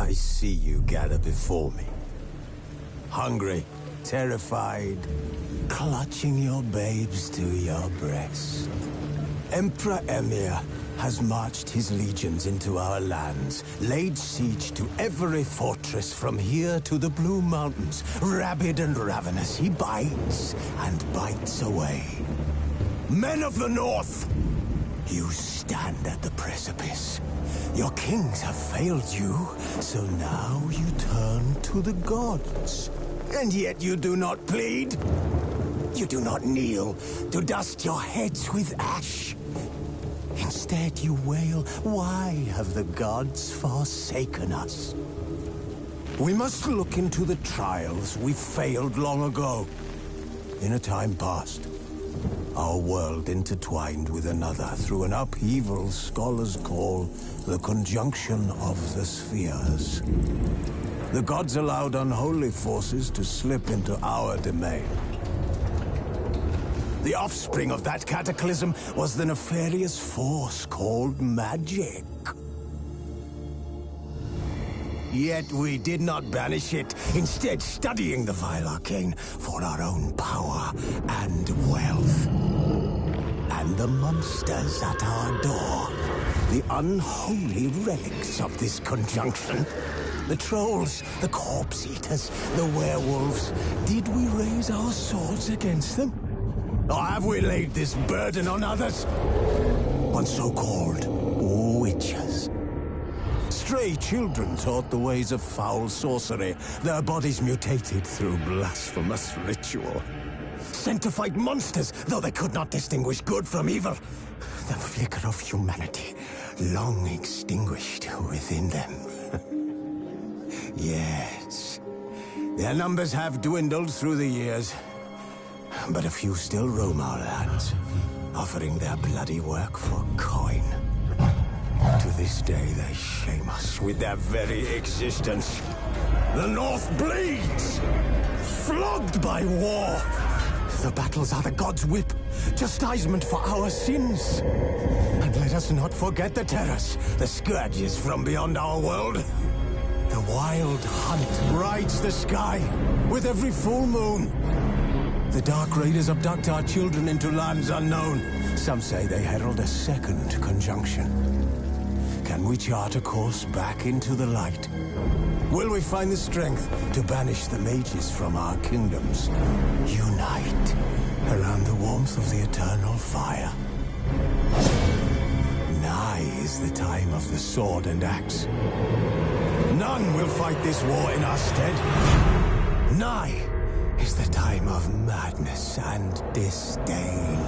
I see you gather before me. Hungry, terrified, clutching your babes to your breast. Emperor Emhyr has marched his legions into our lands, laid siege to every fortress from here to the Blue Mountains. Rabid and ravenous, he bites and bites away. Men of the North, you stand at the precipice. Your kings have failed you, so now you turn to the gods. And yet you do not plead. You do not kneel to dust your heads with ash. Instead you wail, why have the gods forsaken us? We must look into the trials we failed long ago. In a time past, our world intertwined with another through an upheaval scholars call the conjunction of the spheres. The gods allowed unholy forces to slip into our domain. The offspring of that cataclysm was the nefarious force called magic. Yet we did not banish it, instead studying the vile arcane for our own power and wealth. And the monsters at our door, the unholy relics of this conjunction. The trolls, the corpse-eaters, the werewolves. Did we raise our swords against them? Or have we laid this burden on others? On so-called witches. Stray children taught the ways of foul sorcery, their bodies mutated through blasphemous ritual. Sent to fight monsters, though they could not distinguish good from evil. The flicker of humanity, long extinguished within them. Yes, their numbers have dwindled through the years. But a few still roam our lands, offering their bloody work for coin. To this day, they shame us with their very existence. The North bleeds, flogged by war. The battles are the gods' whip, chastisement for our sins. And let us not forget the terrors, the scourges from beyond our world. The wild hunt rides the sky with every full moon. The Dark Raiders abduct our children into lands unknown. Some say they herald a second conjunction. Can we chart a course back into the light? Will we find the strength to banish the mages from our kingdoms? Unite around the warmth of the eternal fire. Nigh is the time of the sword and axe. None will fight this war in our stead. Nigh is the time of madness and disdain.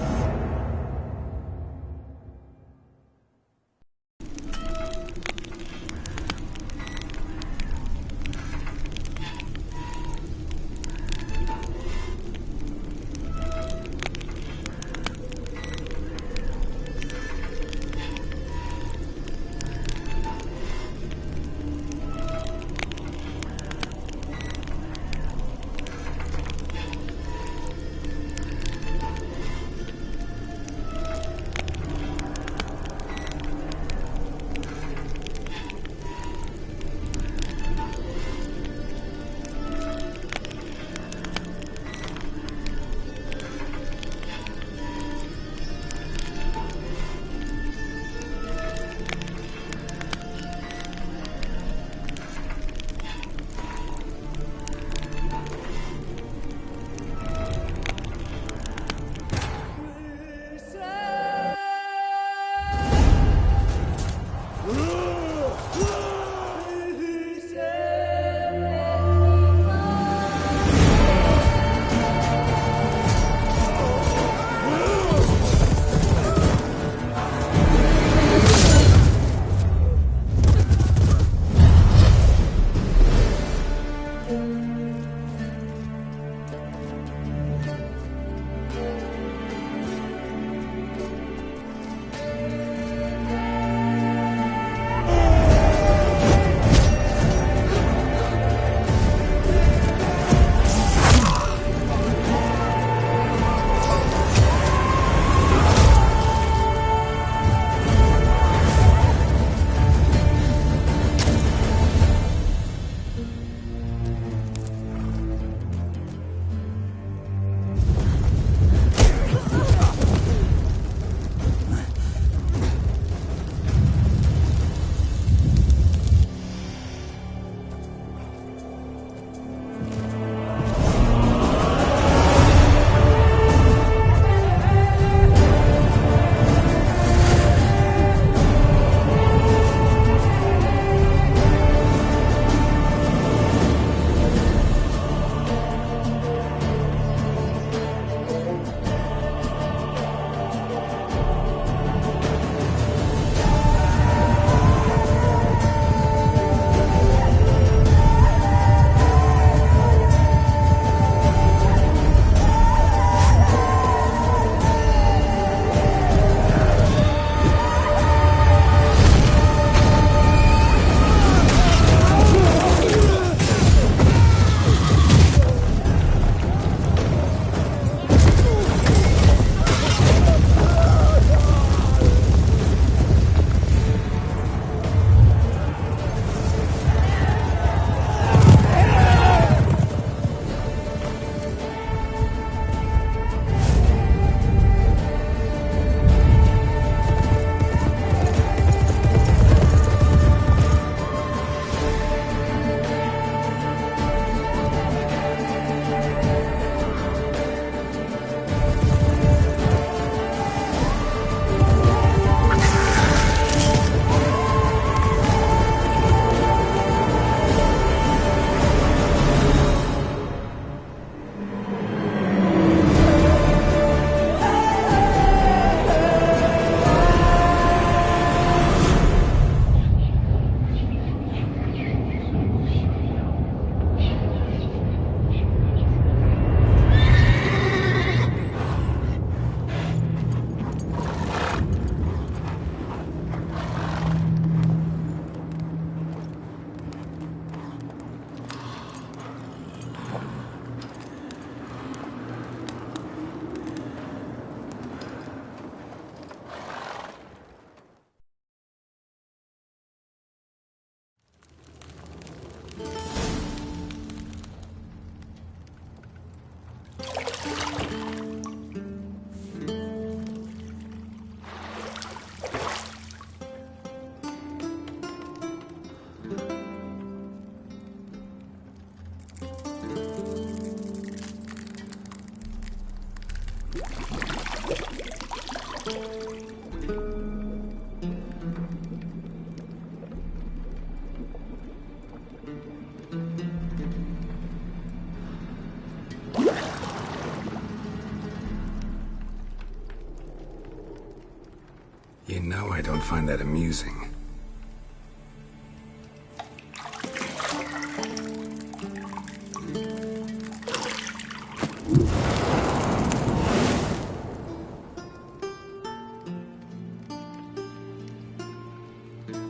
You know I don't find that amusing.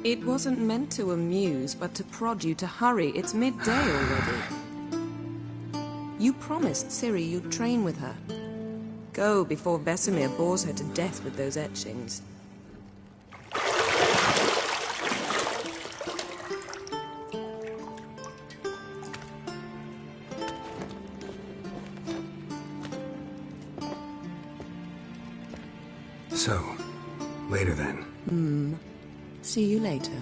It wasn't meant to amuse, but to prod you to hurry. It's midday already. You promised Ciri you'd train with her. Go before Vesemir bores her to death with those etchings. So, later then. See you later.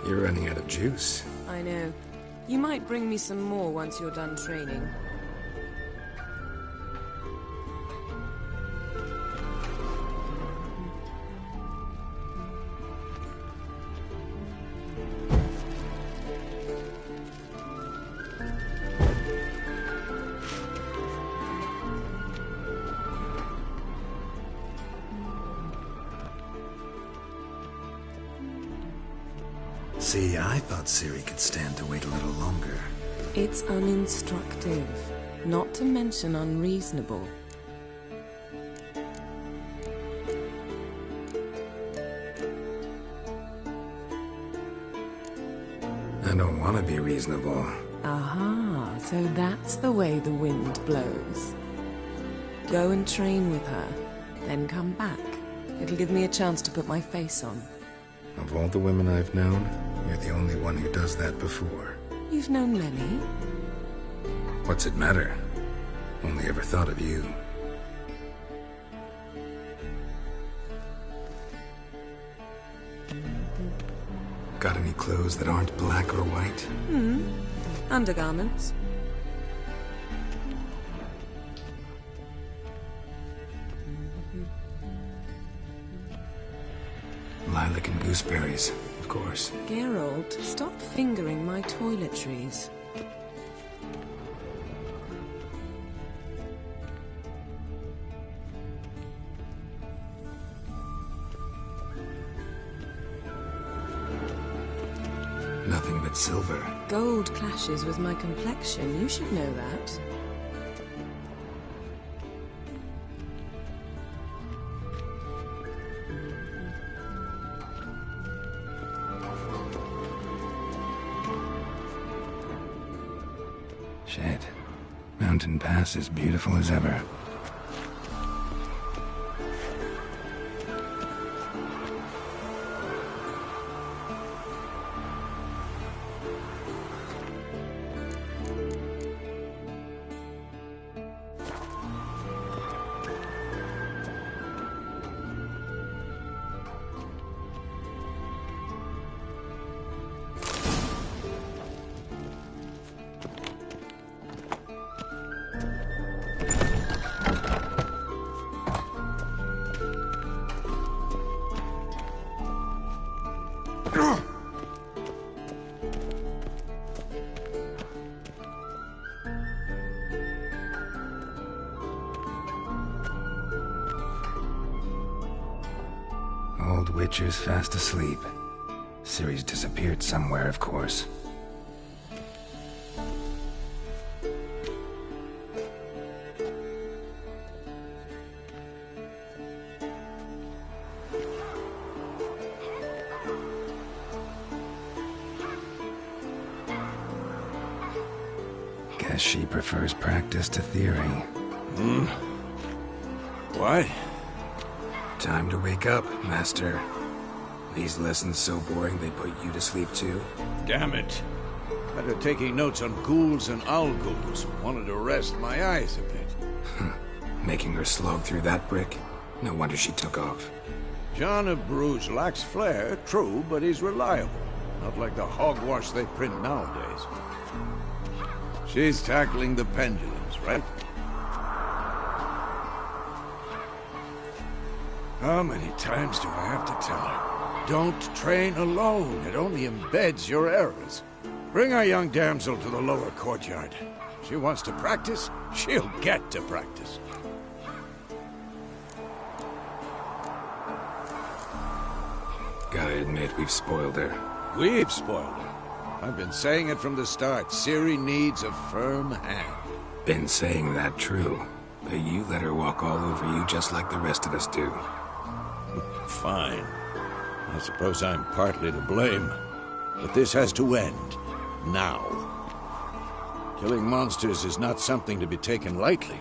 You're running out of juice. I know. You might bring me some more once you're done training. See, I thought Ciri could stand to wait a little longer. It's uninstructive, not to mention unreasonable. I don't want to be reasonable. Aha, so that's the way the wind blows. Go and train with her, then come back. It'll give me a chance to put my face on. Of all the women I've known, you're the only one who does that before. You've known many. What's it matter? Only ever thought of you. Got any clothes that aren't black or white? Undergarments. Lilac and gooseberries, of course. Geralt, stop fingering my toiletries. Nothing but silver. Gold clashes with my complexion. You should know that. Shit. Mountain Pass is beautiful as ever. Old Witcher's fast asleep. Ciri's disappeared somewhere, of course. Guess she prefers practice to theory. What? Time to wake up, Master. These lessons so boring they put you to sleep too? Damn it. After taking notes on ghouls and owl ghouls, wanted to rest my eyes a bit. Making her slog through that brick? No wonder she took off. John of Bruges lacks flair, true, but he's reliable. Not like the hogwash they print nowadays. She's tackling the pendulums, right? How many times do I have to tell her? Don't train alone. It only embeds your errors. Bring our young damsel to the lower courtyard. She wants to practice, she'll get to practice. Gotta admit, we've spoiled her. We've spoiled her. I've been saying it from the start. Ciri needs a firm hand. Been saying that true, but you let her walk all over you just like the rest of us do. Fine. I suppose I'm partly to blame. But this has to end. Now. Killing monsters is not something to be taken lightly.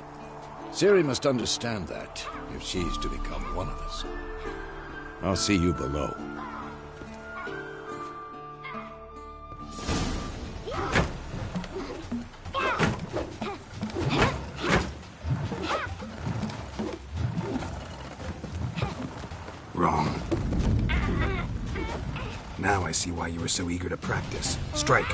Ciri must understand that, if she's to become one of us. I'll see you below. Wrong. Now I see why you were so eager to practice. Strike.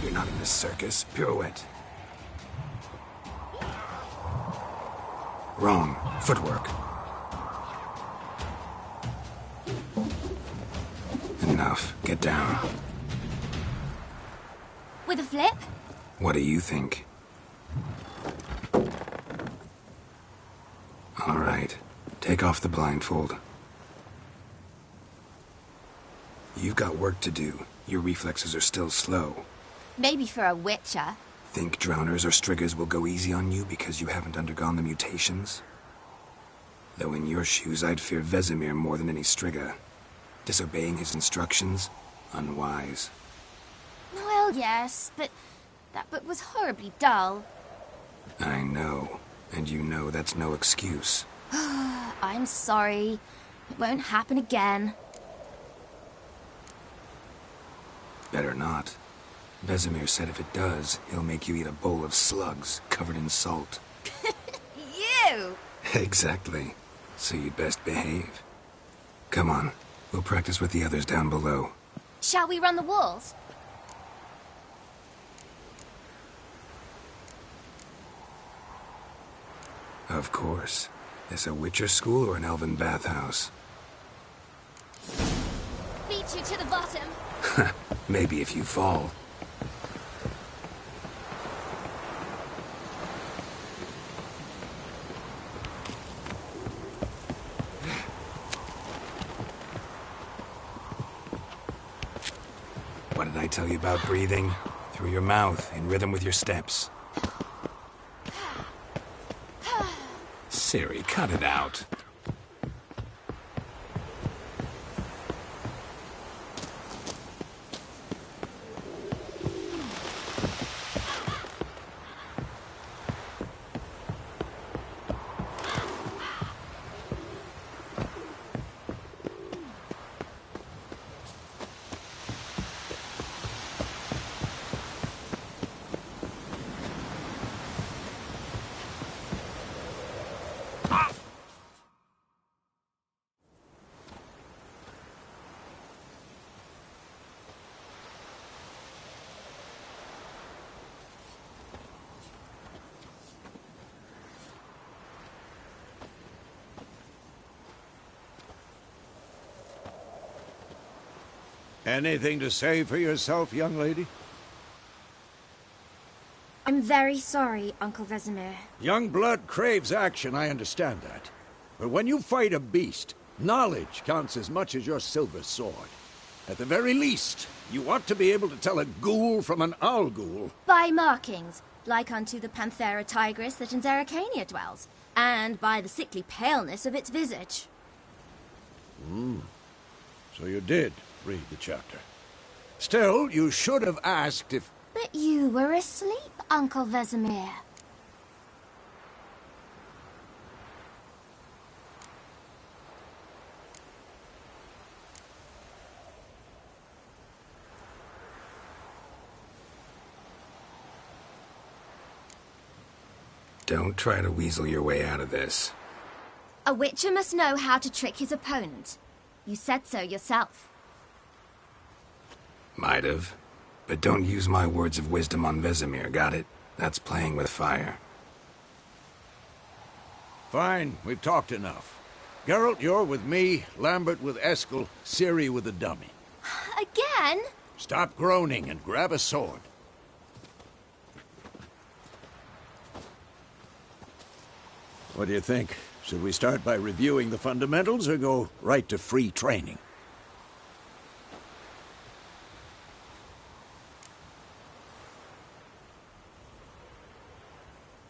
You're not in this circus. Pirouette. Wrong. Footwork. Enough. Get down. With a flip? What do you think? All right. Take off the blindfold. You've got work to do. Your reflexes are still slow. Maybe for a witcher. Think drowners or striggers will go easy on you because you haven't undergone the mutations? Though in your shoes, I'd fear Vesemir more than any strigger. Disobeying his instructions? Unwise. Well, yes, but that book was horribly dull. I know. And you know that's no excuse. I'm sorry. It won't happen again. Better not. Vesemir said if it does, he'll make you eat a bowl of slugs covered in salt. You! Exactly. So you'd best behave. Come on. We'll practice with the others down below. Shall we run the walls? Of course. This a Witcher school or an elven bathhouse? Beat you to the bottom. Maybe if you fall. What did I tell you about breathing? Through your mouth, in rhythm with your steps. Ciri, cut it out. Anything to say for yourself, young lady? I'm very sorry, Uncle Vesemir. Young blood craves action, I understand that. But when you fight a beast, knowledge counts as much as your silver sword. At the very least, you ought to be able to tell a ghoul from an owl ghoul. By markings, like unto the Panthera tigris that in Zerrikania dwells, and by the sickly paleness of its visage. So you did read the chapter. Still, you should have asked if... But you were asleep, Uncle Vesemir. Don't try to weasel your way out of this. A witcher must know how to trick his opponent. You said so yourself. Might have. But don't use my words of wisdom on Vesemir, got it? That's playing with fire. Fine, we've talked enough. Geralt, you're with me, Lambert with Eskel, Ciri with the dummy. Again? Stop groaning and grab a sword. What do you think? Should we start by reviewing the fundamentals or go right to free training?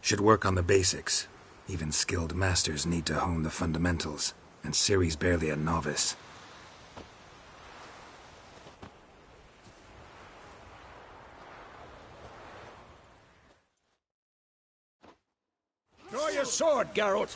Should work on the basics. Even skilled masters need to hone the fundamentals, and Ciri's barely a novice. Draw your sword, Geralt!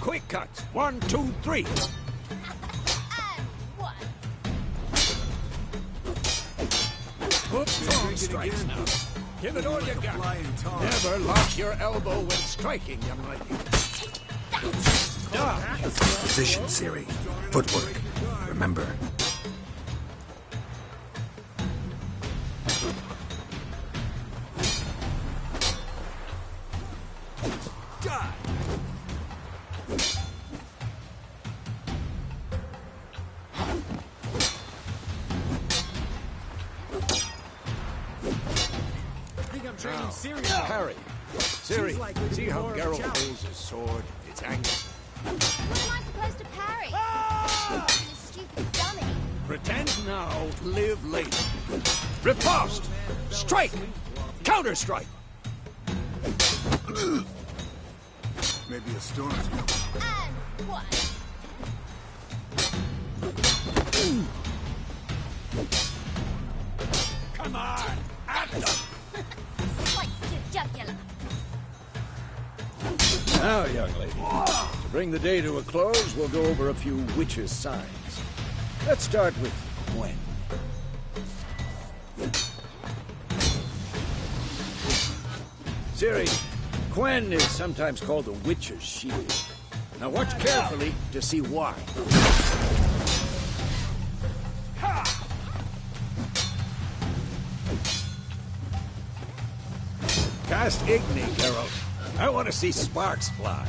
Quick cuts. 1, 2, 3. What? Strong strikes now. Give it all you got. Never lock your elbow when striking, young lady. Stop. Position, Ciri. Footwork. Remember. Parry. Ciri, see how Geralt holds his sword? It's angled. What am I supposed to parry? You stupid dummy. Pretend now, live later. Riposte! Strike! Counter-strike! Maybe a storm's coming. And what? Come on! At them! Slice your jugular. Now, young lady, to bring the day to a close, we'll go over a few witches' signs. Let's start with Gwen. Ciri, Gwen is sometimes called the Witcher's Shield. Now watch carefully to see why. Cast Igni, Geralt. I want to see sparks fly.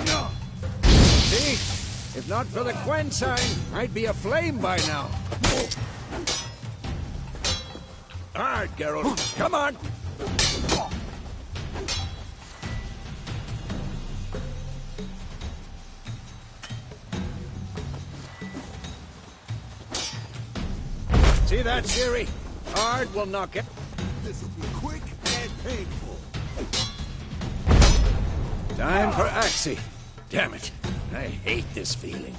No. See? If not for the Gwen sign, I'd be aflame by now. All right, Geralt. Come on. See that, Ciri? Hard will knock it. This will be quick and painful. Time for Axii. Damn it. I hate this feeling.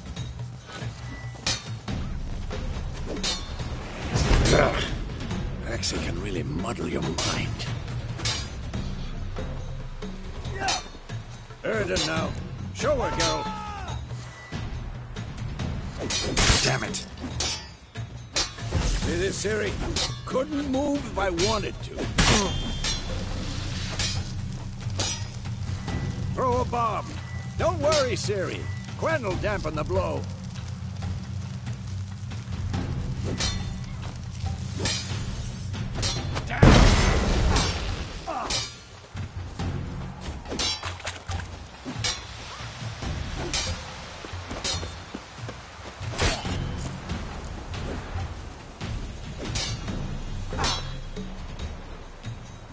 Hexy can really muddle your mind. Erden now. Show her, Geralt. Damn it. See this, Ciri? Couldn't move if I wanted to. Throw a bomb. Don't worry, Ciri. Quen will dampen the blow.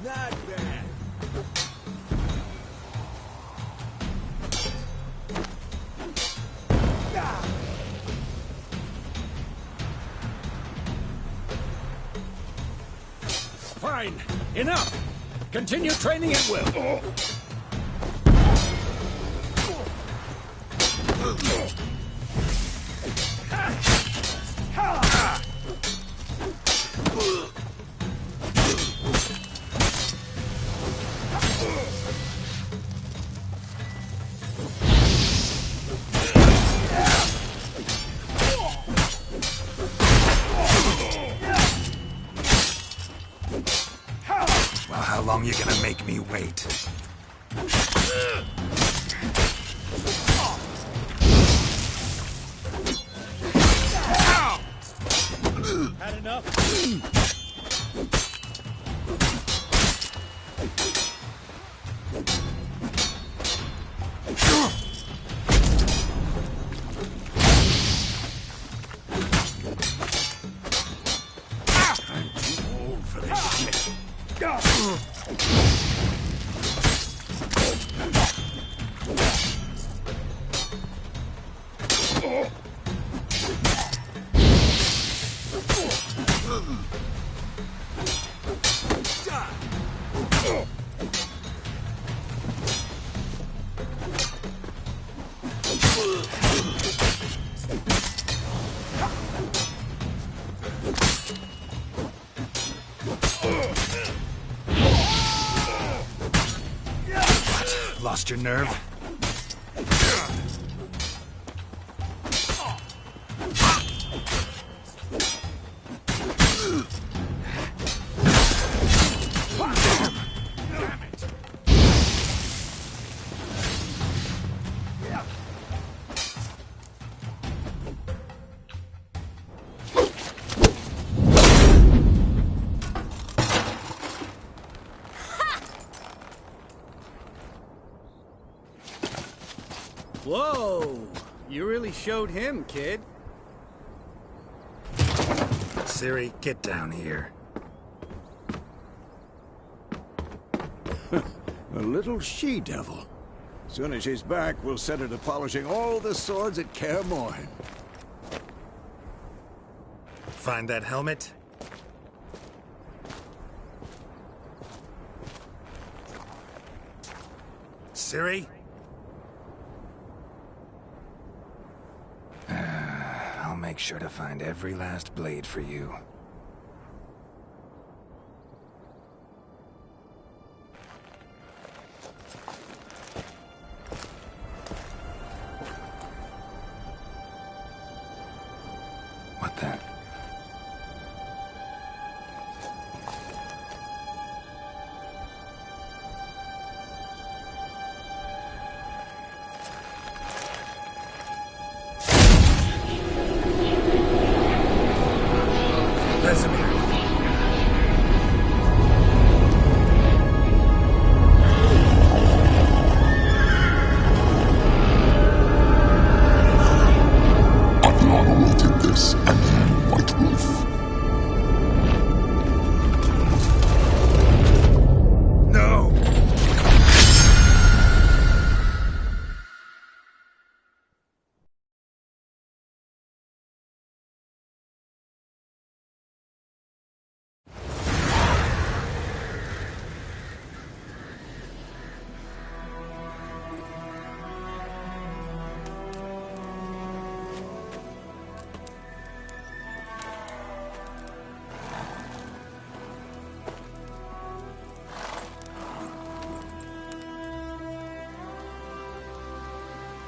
Not bad. Fine. Enough. Continue training at will. Well, how long you gonna make me wait? Had enough? I'm too old for this shit. Lost your nerve? Whoa! You really showed him, kid. Ciri, get down here. A little she-devil. Soon as she's back, we'll set her to polishing all the swords at Kaer Morhen. Find that helmet? Ciri? I'll make sure to find every last blade for you. What then?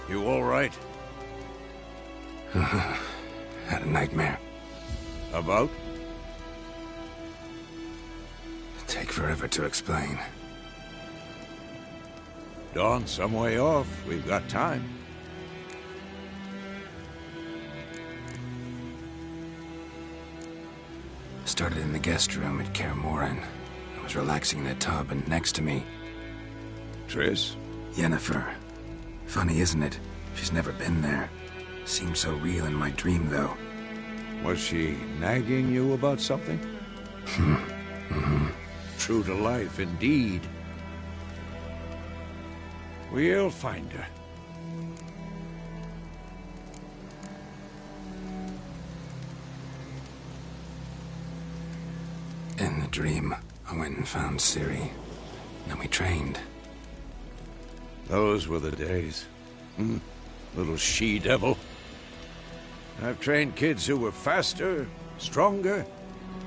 You all right? Had a nightmare. About? Take forever to explain. Dawn's some way off. We've got time. Started in the guest room at Kaer Morhen. I was relaxing in a tub, and next to me, Triss? Yennefer. Funny, isn't it? She's never been there. Seemed so real in my dream, though. Was she nagging you about something? True to life, indeed. We'll find her. In the dream, I went and found Ciri. Then we trained. Those were the days. Little she-devil. I've trained kids who were faster, stronger,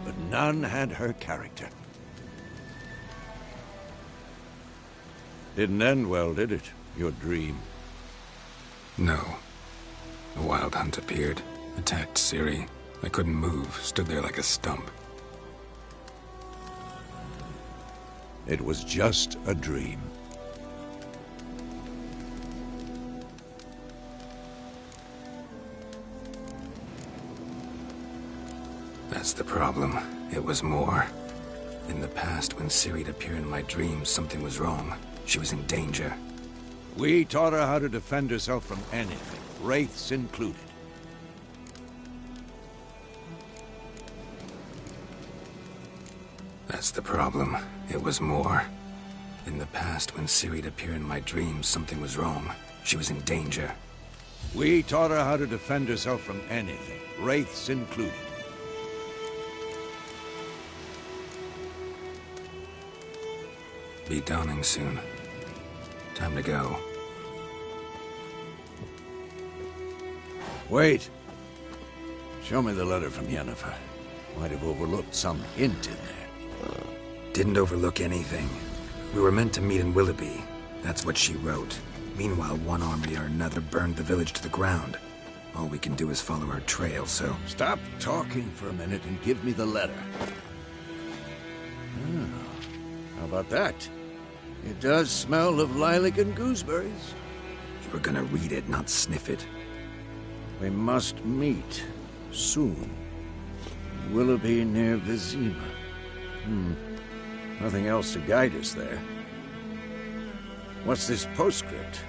but none had her character. Didn't end well, did it? Your dream? No. A wild hunt appeared, attacked Ciri. I couldn't move, stood there like a stump. It was just a dream. That's the problem. It was more. In the past, when Ciri'd appear in my dreams, something was wrong. She was in danger. We taught her how to defend herself from anything, wraiths included. That's the problem. It was more. In the past, when Ciri'd appear in my dreams, something was wrong. She was in danger. We taught her how to defend herself from anything, wraiths included. Be dawning soon. Time to go. Wait. Show me the letter from Yennefer. Might have overlooked some hint in there. Didn't overlook anything. We were meant to meet in Willoughby. That's what she wrote. Meanwhile, one army or another burned the village to the ground. All we can do is follow her trail, so... Stop talking for a minute and give me the letter. How about that? It does smell of lilac and gooseberries. You were gonna read it, not sniff it. We must meet. Soon. Willoughby near Vizima. Nothing else to guide us there. What's this postscript?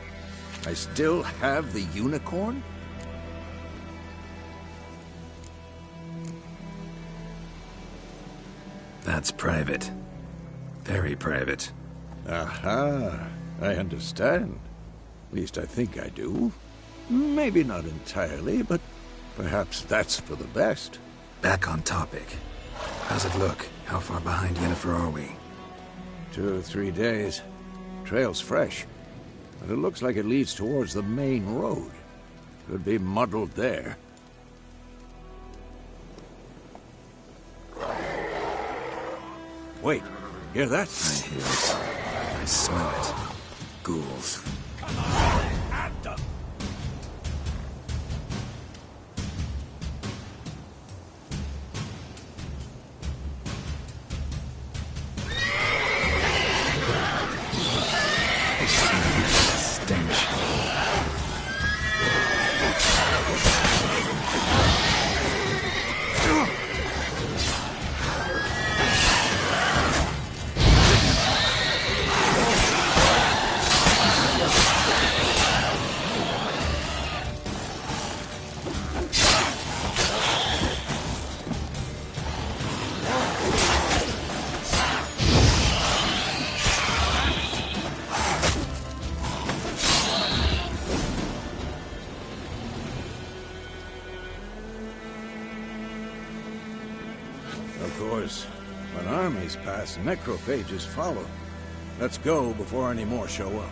I still have the unicorn? That's private. Very private. Aha, I understand. At least I think I do. Maybe not entirely, but perhaps that's for the best. Back on topic. How's it look? How far behind Yennefer are we? 2 or 3 days. Trail's fresh, but it looks like it leads towards the main road. Could be muddled there. Wait, hear that? I hear it. I smell it. Ghouls. Stench. Of course, when armies pass, necrophages follow. Let's go before any more show up.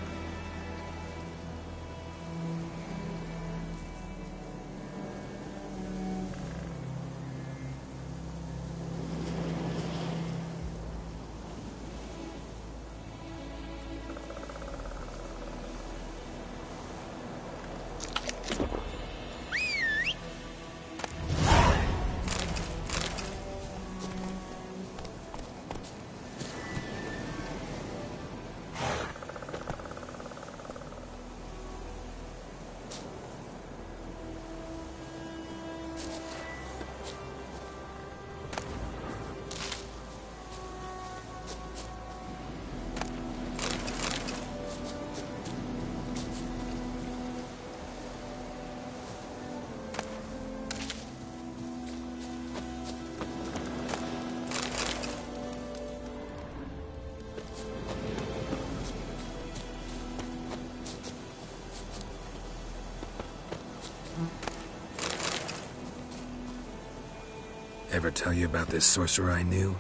Ever tell you about this sorcerer I knew?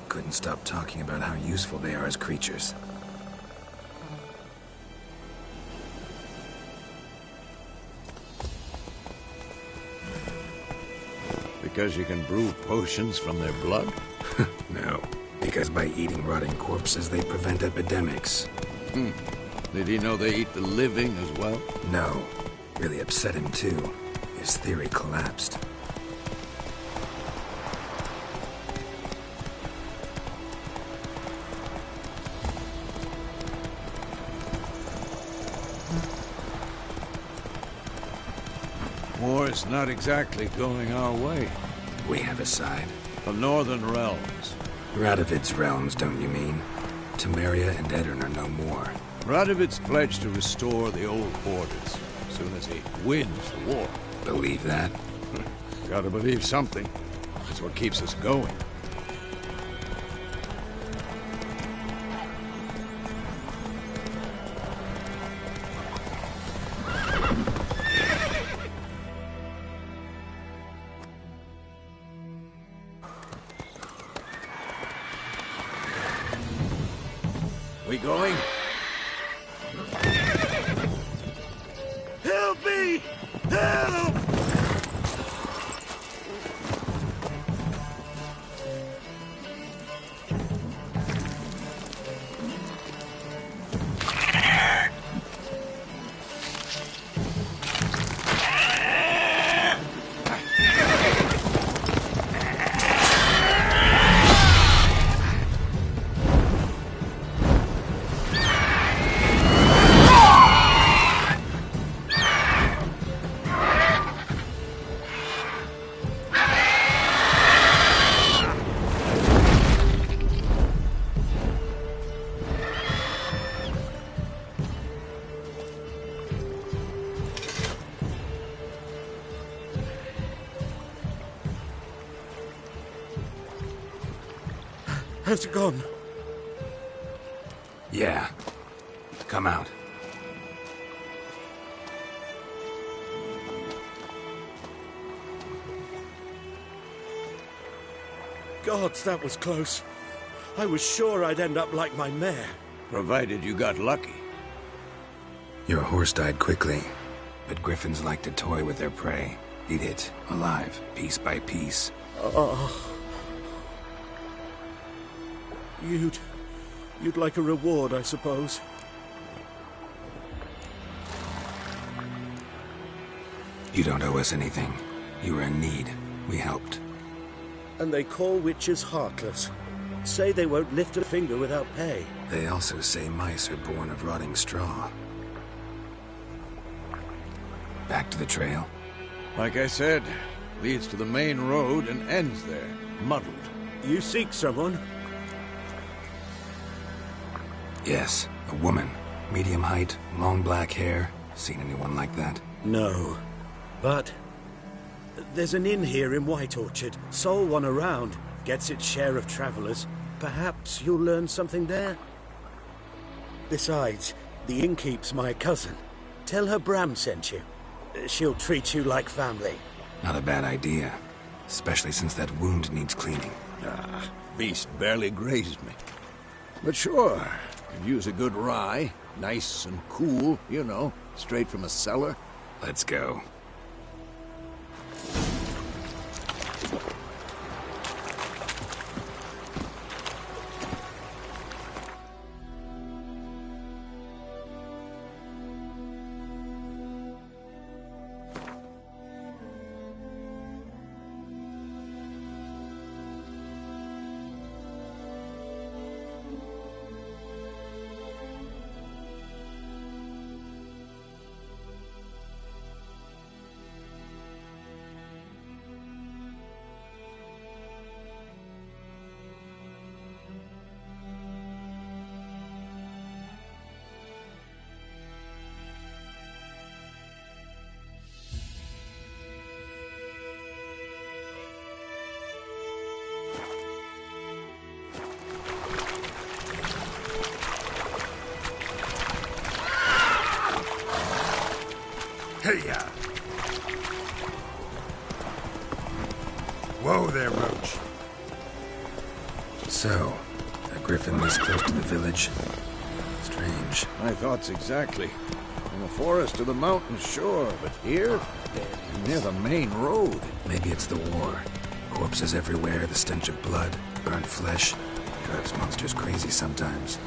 Couldn't stop talking about how useful they are as creatures. Because you can brew potions from their blood? No, because by eating rotting corpses, they prevent epidemics. Did he know they eat the living as well? No, really upset him too. His theory collapsed. War's not exactly going our way. We have a side. The Northern Realms. Radovid's realms, don't you mean? Temeria and Edirn are no more. Radovid's pledged to restore the old borders as soon as he wins the war. Believe that? Gotta believe something. That's what keeps us going. We going? Help me! Help! Has it gone? Yeah. Come out. Gods, that was close. I was sure I'd end up like my mare. Provided you got lucky. Your horse died quickly, but griffins like to toy with their prey. Eat it, alive, piece by piece. Oh. You'd like a reward, I suppose. You don't owe us anything. You were in need. We helped. And they call witches heartless. Say they won't lift a finger without pay. They also say mice are born of rotting straw. Back to the trail? Like I said, leads to the main road and ends there, muddled. You seek someone? Yes, a woman. Medium height, long black hair. Seen anyone like that? No. But there's an inn here in White Orchard. Sole one around. Gets its share of travelers. Perhaps you'll learn something there? Besides, the innkeep's my cousin. Tell her Bram sent you. She'll treat you like family. Not a bad idea. Especially since that wound needs cleaning. Beast barely grazed me. But sure, could use a good rye. Nice and cool, you know, straight from a cellar. Let's go. Whoa there, Roach. So, a griffin this close to the village? Strange. My thoughts exactly. In the forest or the mountain, sure, but here? Near the main road. Maybe it's the war. Corpses everywhere, the stench of blood, burnt flesh. Drives monsters crazy sometimes.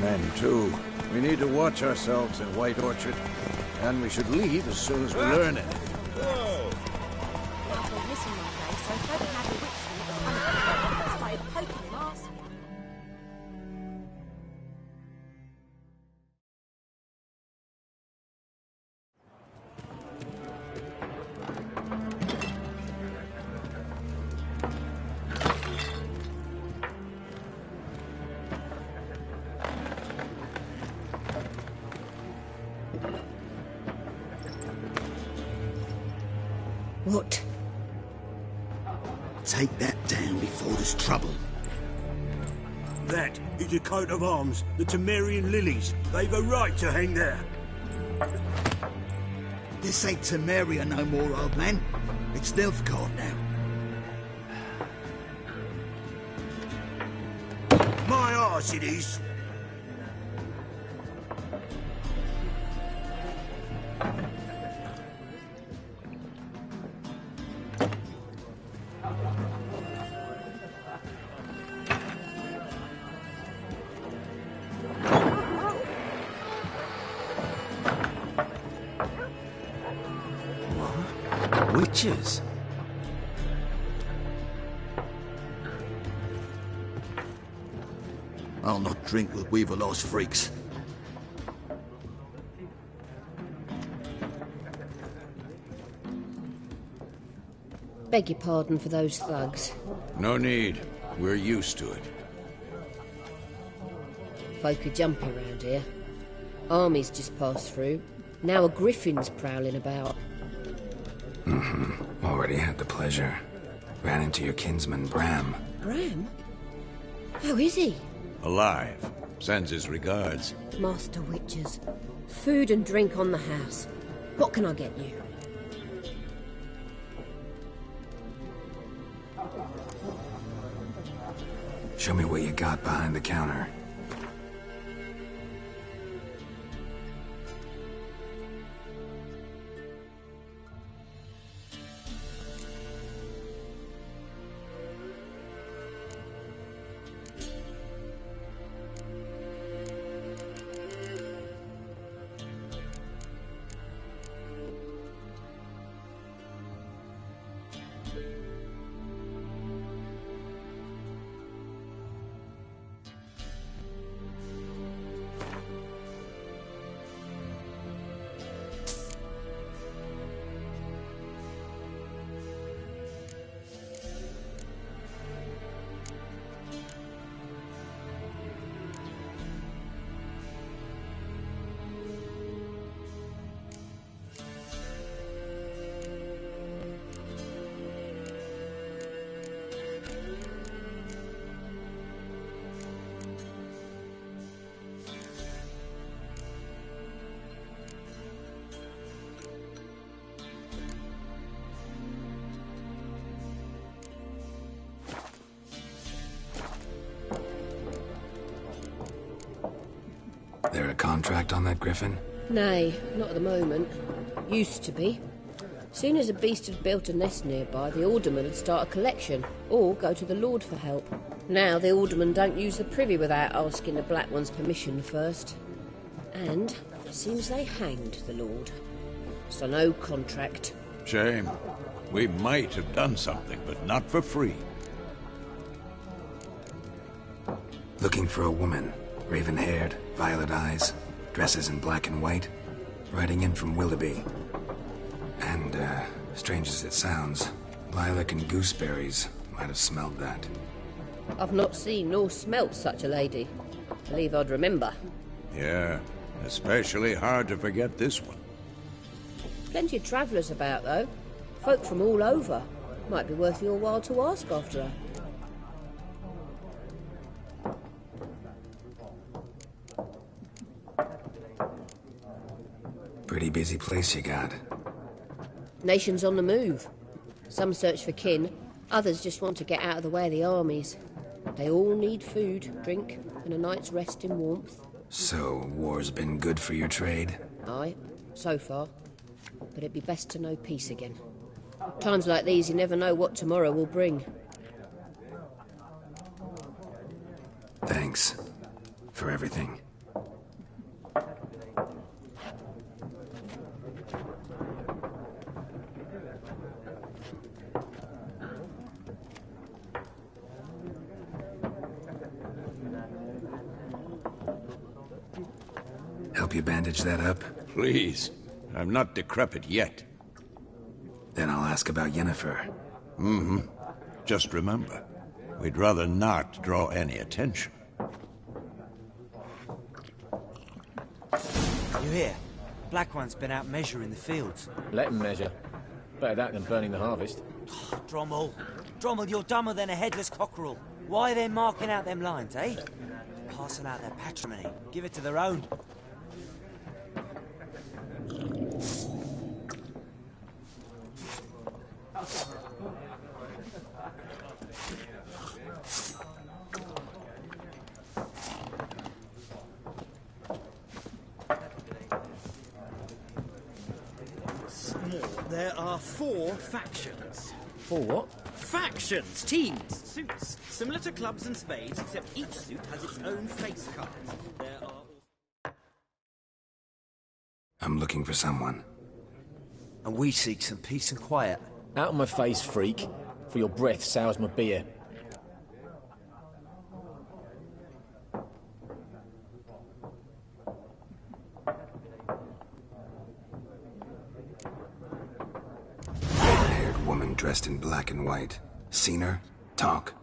Men, too. We need to watch ourselves in White Orchard. And we should leave as soon as we learn anything. What? Take that down before there's trouble. That is a coat of arms, the Temerian lilies. They've a right to hang there. This ain't Temeria no more, old man. It's Nilfgaard now. My arse it is. Witches? I'll not drink with Weaverlaw's freaks. Beg your pardon for those thugs. No need. We're used to it. Folk are jumpy around here. Armies just passed through. Now a griffin's prowling about. Already had the pleasure. Ran into your kinsman, Bram. Bram? How is he? Alive. Sends his regards. Master Witches. Food and drink on the house. What can I get you? Show me what you got behind the counter. There a contract on that griffin? Nay, not at the moment. Used to be. Soon as a beast had built a nest nearby, the alderman would start a collection, or go to the Lord for help. Now the aldermen don't use the privy without asking the Black One's permission first. And it seems they hanged the Lord. So no contract. Shame. We might have done something, but not for free. Looking for a woman. Raven-haired, violet eyes, dresses in black and white. Riding in from Willoughby. And, strange as it sounds, lilac and gooseberries might have smelled that. I've not seen nor smelt such a lady. Believe I'd remember. Yeah, especially hard to forget this one. Plenty of travellers about, though. Folk from all over. Might be worth your while to ask after her. Pretty busy place you got. Nations on the move. Some search for kin, others just want to get out of the way of the armies. They all need food, drink, and a night's rest in warmth. So, war's been good for your trade? Aye, so far. But it'd be best to know peace again. Times like these, you never know what tomorrow will bring. Thanks. For everything. Help you bandage that up? Please. I'm not decrepit yet. Then I'll ask about Yennefer. Mm-hmm. Just remember, we'd rather not draw any attention. You hear? Black One's been out measuring the fields. Let him measure. Better that than burning the harvest. Drommel. Drommel, you're dumber than a headless cockerel. Why are they marking out them lines, eh? Passing out their patrimony. Give it to their own. There are 4 factions. 4 what? Factions! Teams! Suits. Similar to clubs and spades, except each suit has its own face cards. There are... I'm looking for someone. And we seek some peace and quiet. Out of my face, freak. For your breath sours my beer. Red-haired woman dressed in black and white. Seen her? Talk.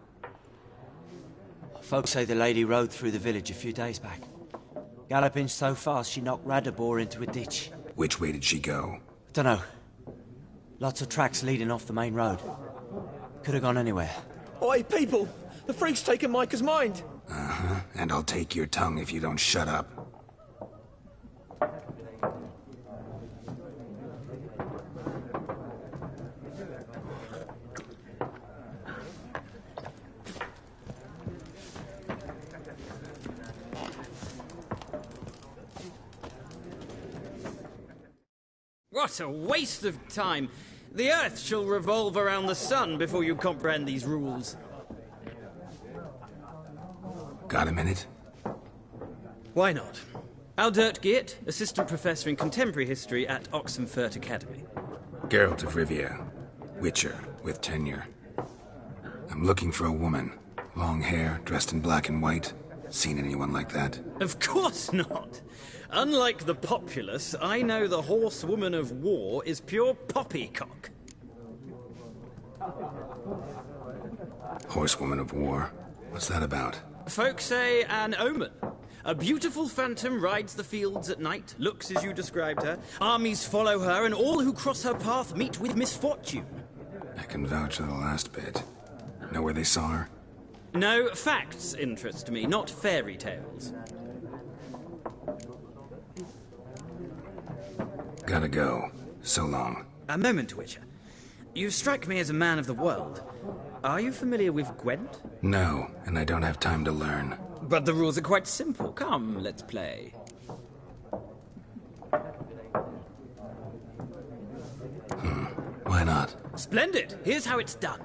Folks say the lady rode through the village a few days back. Galloping so fast she knocked Radabor into a ditch. Which way did she go? Dunno. Lots of tracks leading off the main road. Could have gone anywhere. Oi, people! The freak's taken Micah's mind! Uh-huh. And I'll take your tongue if you don't shut up. What a waste of time! The Earth shall revolve around the sun before you comprehend these rules. Got a minute? Why not? Aldert Geert, Assistant Professor in Contemporary History at Oxenfurt Academy. Geralt of Rivia. Witcher, with tenure. I'm looking for a woman. Long hair, dressed in black and white. Seen anyone like that? Of course not! Unlike the populace, I know the horsewoman of war is pure poppycock. Horsewoman of war? What's that about? Folk say an omen. A beautiful phantom rides the fields at night, looks as you described her. Armies follow her, and all who cross her path meet with misfortune. I can vouch for the last bit. Know where they saw her? No, facts interest me, not fairy tales. Gotta go. So long. A moment, Witcher. You strike me as a man of the world. Are you familiar with Gwent? No, and I don't have time to learn. But the rules are quite simple. Come, let's play. Why not? Splendid! Here's how it's done.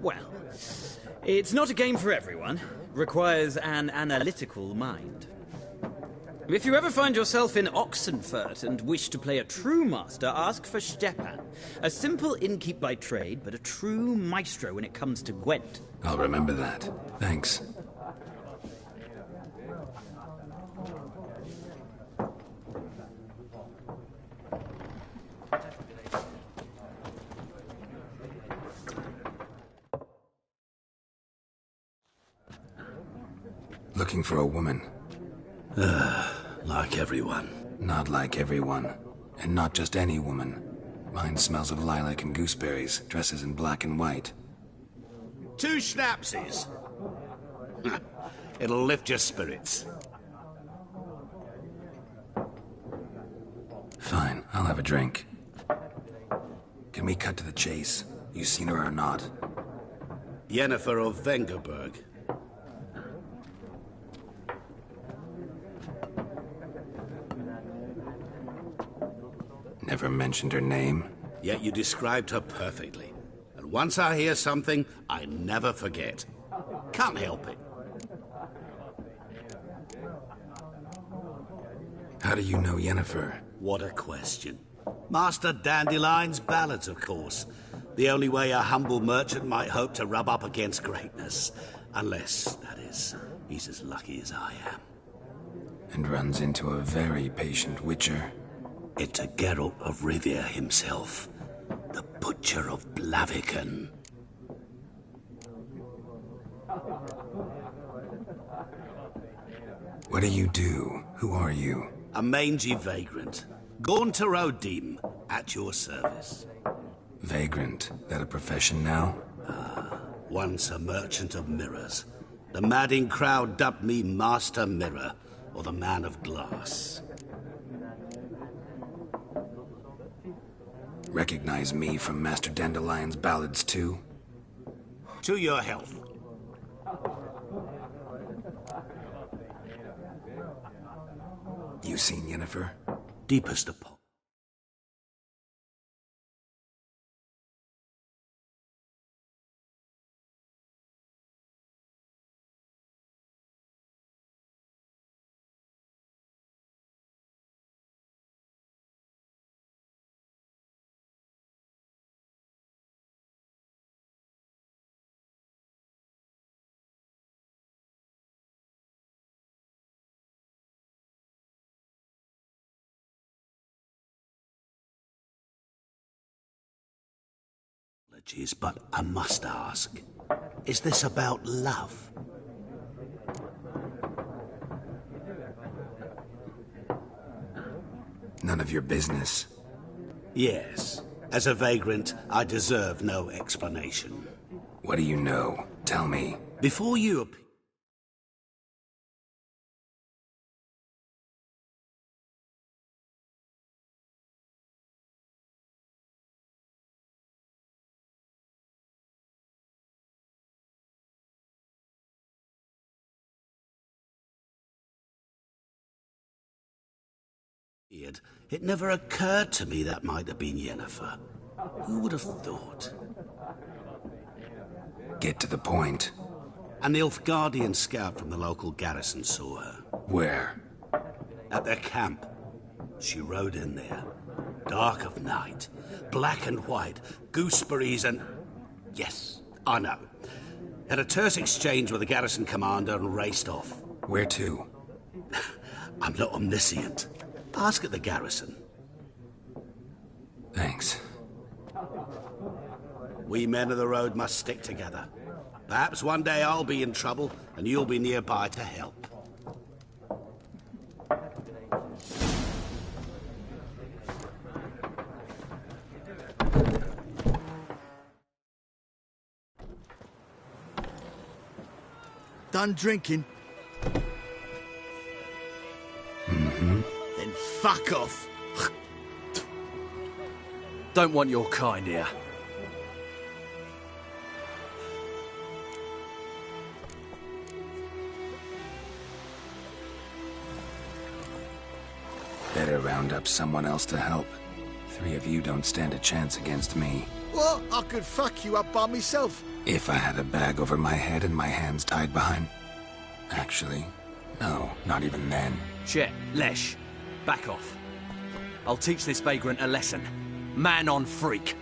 Well, it's not a game for everyone. Requires an analytical mind. If you ever find yourself in Oxenfurt and wish to play a true master, ask for Stepan. A simple innkeep by trade, but a true maestro when it comes to Gwent. I'll remember that. Thanks. Looking for a woman. Like everyone. Not like everyone. And not just any woman. Mine smells of lilac and gooseberries, dresses in black and white. 2 schnapsies. It'll lift your spirits. Fine, I'll have a drink. Can we cut to the chase? You seen her or not? Yennefer of Vengerberg. Never mentioned her name. Yet you described her perfectly. And once I hear something, I never forget. Can't help it. How do you know Yennefer? What a question. Master Dandelion's ballads, of course. The only way a humble merchant might hope to rub up against greatness. Unless, that is, he's as lucky as I am. And runs into a very patient witcher. Into Geralt of Rivia himself, the Butcher of Blaviken. What do you do? Who are you? A mangy vagrant. Gaunter O'Dim, at your service. Vagrant? That a profession now? Once a merchant of mirrors. The madding crowd dubbed me Master Mirror, or the Man of Glass. Recognize me from Master Dandelion's ballads, too? To your health. You seen Yennefer? Deepest apart. But I must ask, is this about love? None of your business. Yes. As a vagrant, I deserve no explanation. What do you know? Tell me. Before you appear... It never occurred to me that might have been Yennefer. Who would have thought? Get to the point. An Nilfgaardian scout from the local garrison saw her. Where? At their camp. She rode in there. Dark of night. Black and white. Gooseberries and... Yes, I know. Had a terse exchange with the garrison commander and raced off. Where to? I'm not omniscient. Ask at the garrison. Thanks. We men of the road must stick together. Perhaps one day I'll be in trouble and you'll be nearby to help. Done drinking? Mm-hmm. Then fuck off. Don't want your kind here. Better round up someone else to help. 3 of you don't stand a chance against me. What? I could fuck you up by myself. If I had a bag over my head and my hands tied behind... Actually, no, not even then. Chet, Lesh, back off. I'll teach this vagrant a lesson. Man on freak.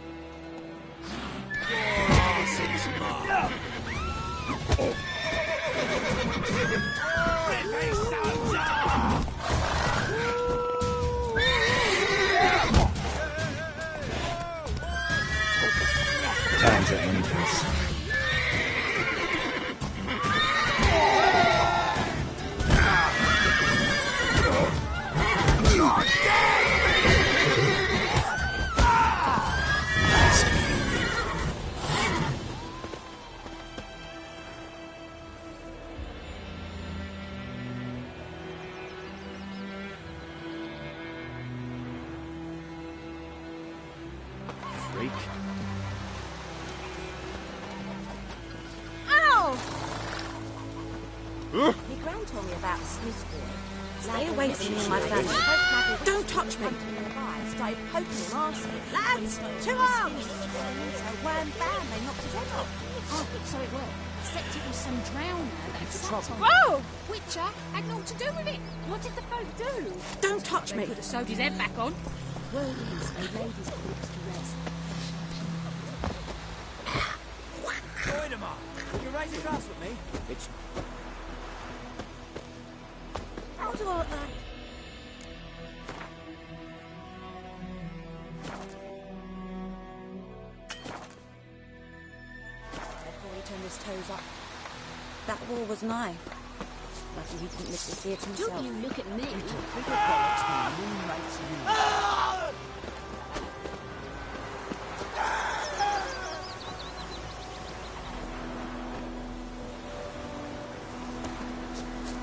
Time to end this. Freak. Ow! My gran told me about Smith's boy. Stay away from me and my family. Don't touch me. Started poking him, asking. Lads, 2 arms! So wham bam, they knocked his head off. Oh, so it was. Except it was some drowner that sat on Whoa! Witcher had naught to do with it. What did the folk do? Don't touch me. They could have sewed his head back on. Word is, they laid his corpse to rest. Goidemar, will you raise a glass with me? It's How do I... Before he turned his toes up. That wall was nigh. Lucky he didn't live to see it himself. Don't you look at me. Bigger bollocks than the moonlights you.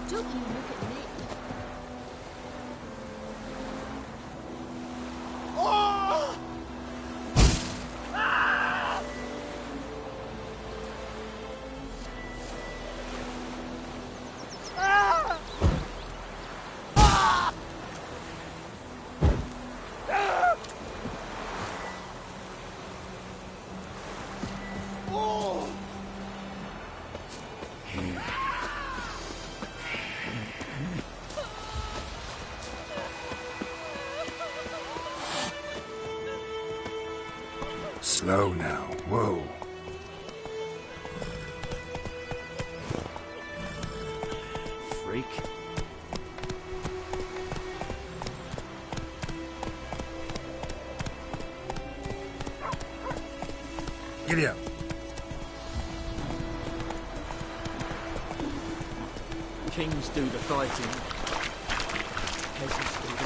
Don't you look at me. Slow now. Whoa. Freak. Giddy up. kings do the fighting. Peasants do the...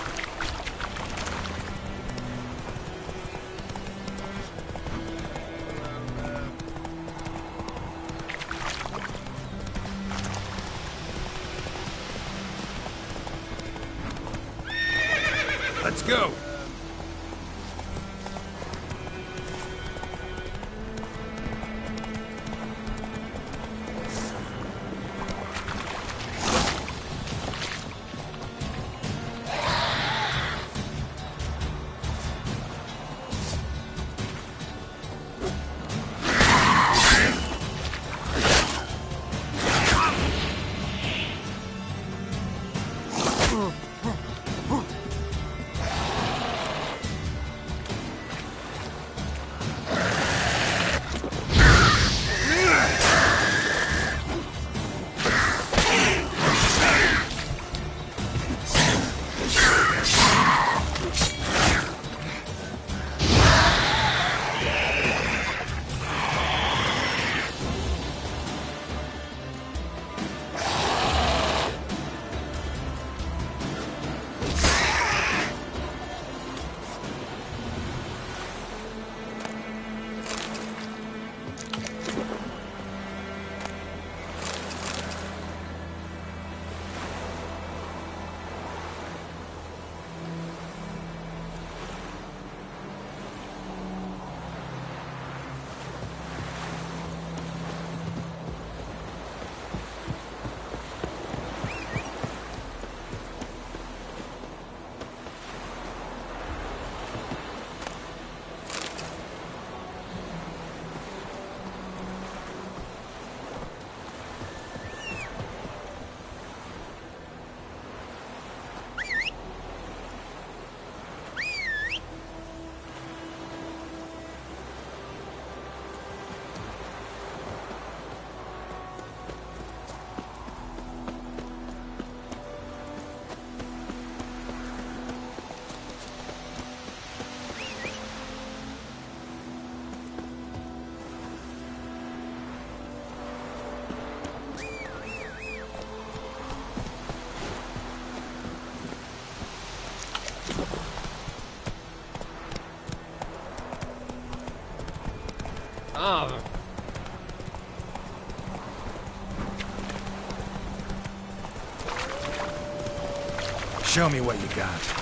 Let's go! Oh. Show me what you got.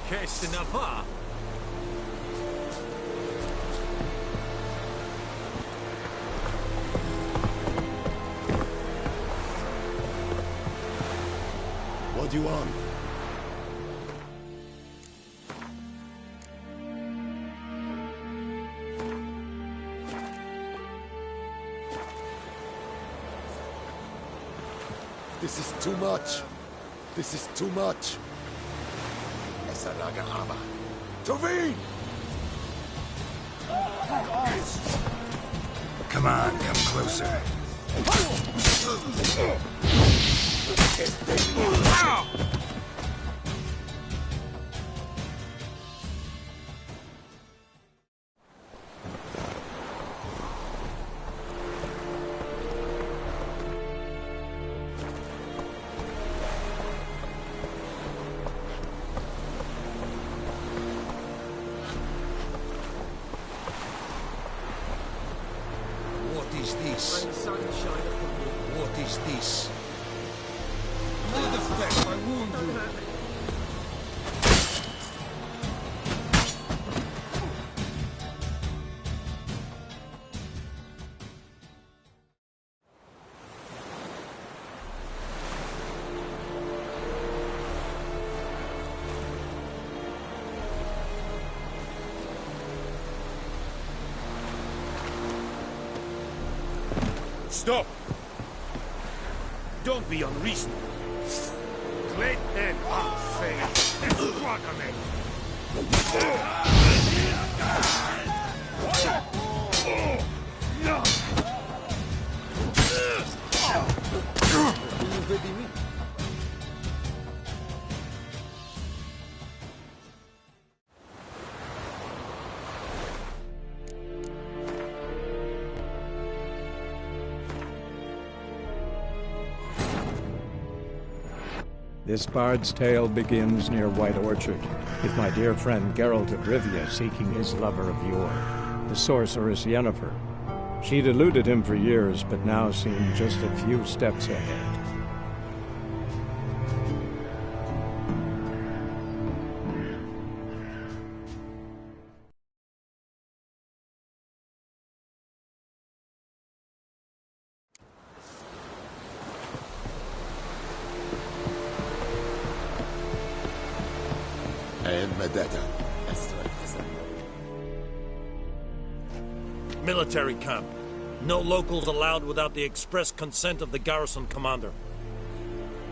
Qu'est-ce n'a pas? What do you want? This is too much. This is too much. Esaraga Aba. Tovin! Come on, come closer. What is this? What is this? Where the fuck I wound you? Stop! Don't be unreasonable. Let them unfair and struggling. This bard's tale begins near White Orchard, with my dear friend Geralt of Rivia seeking his lover of yore, the sorceress Yennefer. She'd eluded him for years, but now seemed just a few steps ahead. Military camp. No locals allowed without the express consent of the garrison commander.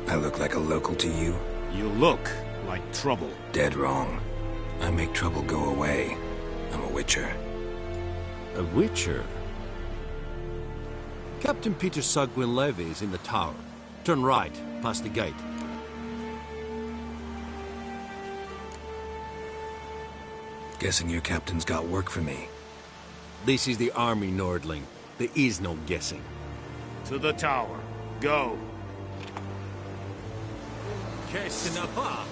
I look like a local to you? You look like trouble. Dead wrong. I make trouble go away. I'm a witcher. A witcher? Captain Peter Sagwin Levy is in the tower. Turn right, past the gate. Guessing your captain's got work for me. This is the army, Nordling. There is no guessing. To the tower. Go. Qu'est-ce n'a pas?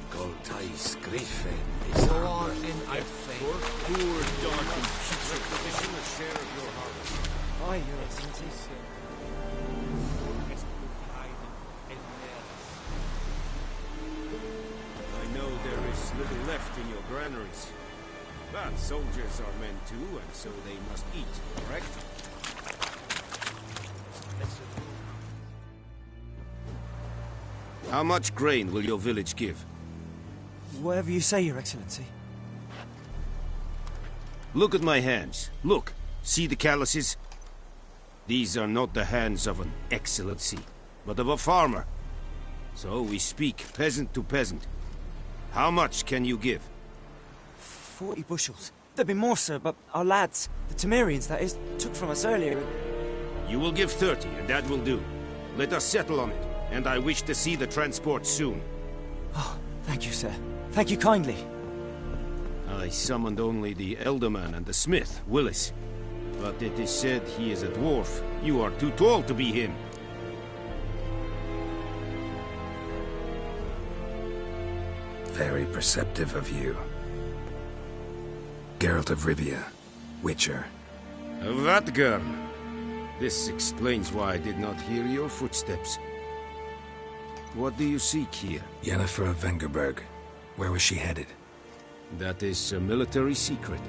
Goltais Griffin You are in a poor, dark, and putrid position, a share of your heart. Aye, Your Excellency. I know there is little left in your granaries. But soldiers are men too, and so they must eat, correct? How much grain will your village give? Whatever you say, Your Excellency. Look at my hands. Look. See the calluses? These are not the hands of an excellency, but of a farmer. So we speak peasant to peasant. How much can you give? 40 bushels. There'd be more, sir, but our lads, the Temerians, that is, took from us earlier. You will give 30, and that will do. Let us settle on it, and I wish to see the transport soon. Oh, thank you, sir. Thank you kindly. I summoned only the Elderman and the smith, Willis. But it is said he is a dwarf. You are too tall to be him. Very perceptive of you. Geralt of Rivia, Witcher. Vatgern! This explains why I did not hear your footsteps. What do you seek here? Yennefer of Vengerberg. Where was she headed? That is a military secret.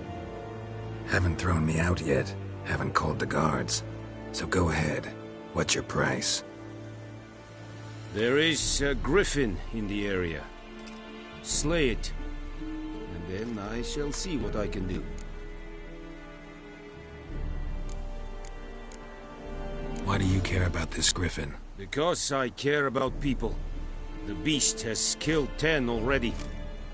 Haven't thrown me out yet. Haven't called the guards. So go ahead. What's your price? There is a griffin in the area. Slay it. And then I shall see what I can do. Why do you care about this griffin? Because I care about people. The beast has killed 10 already,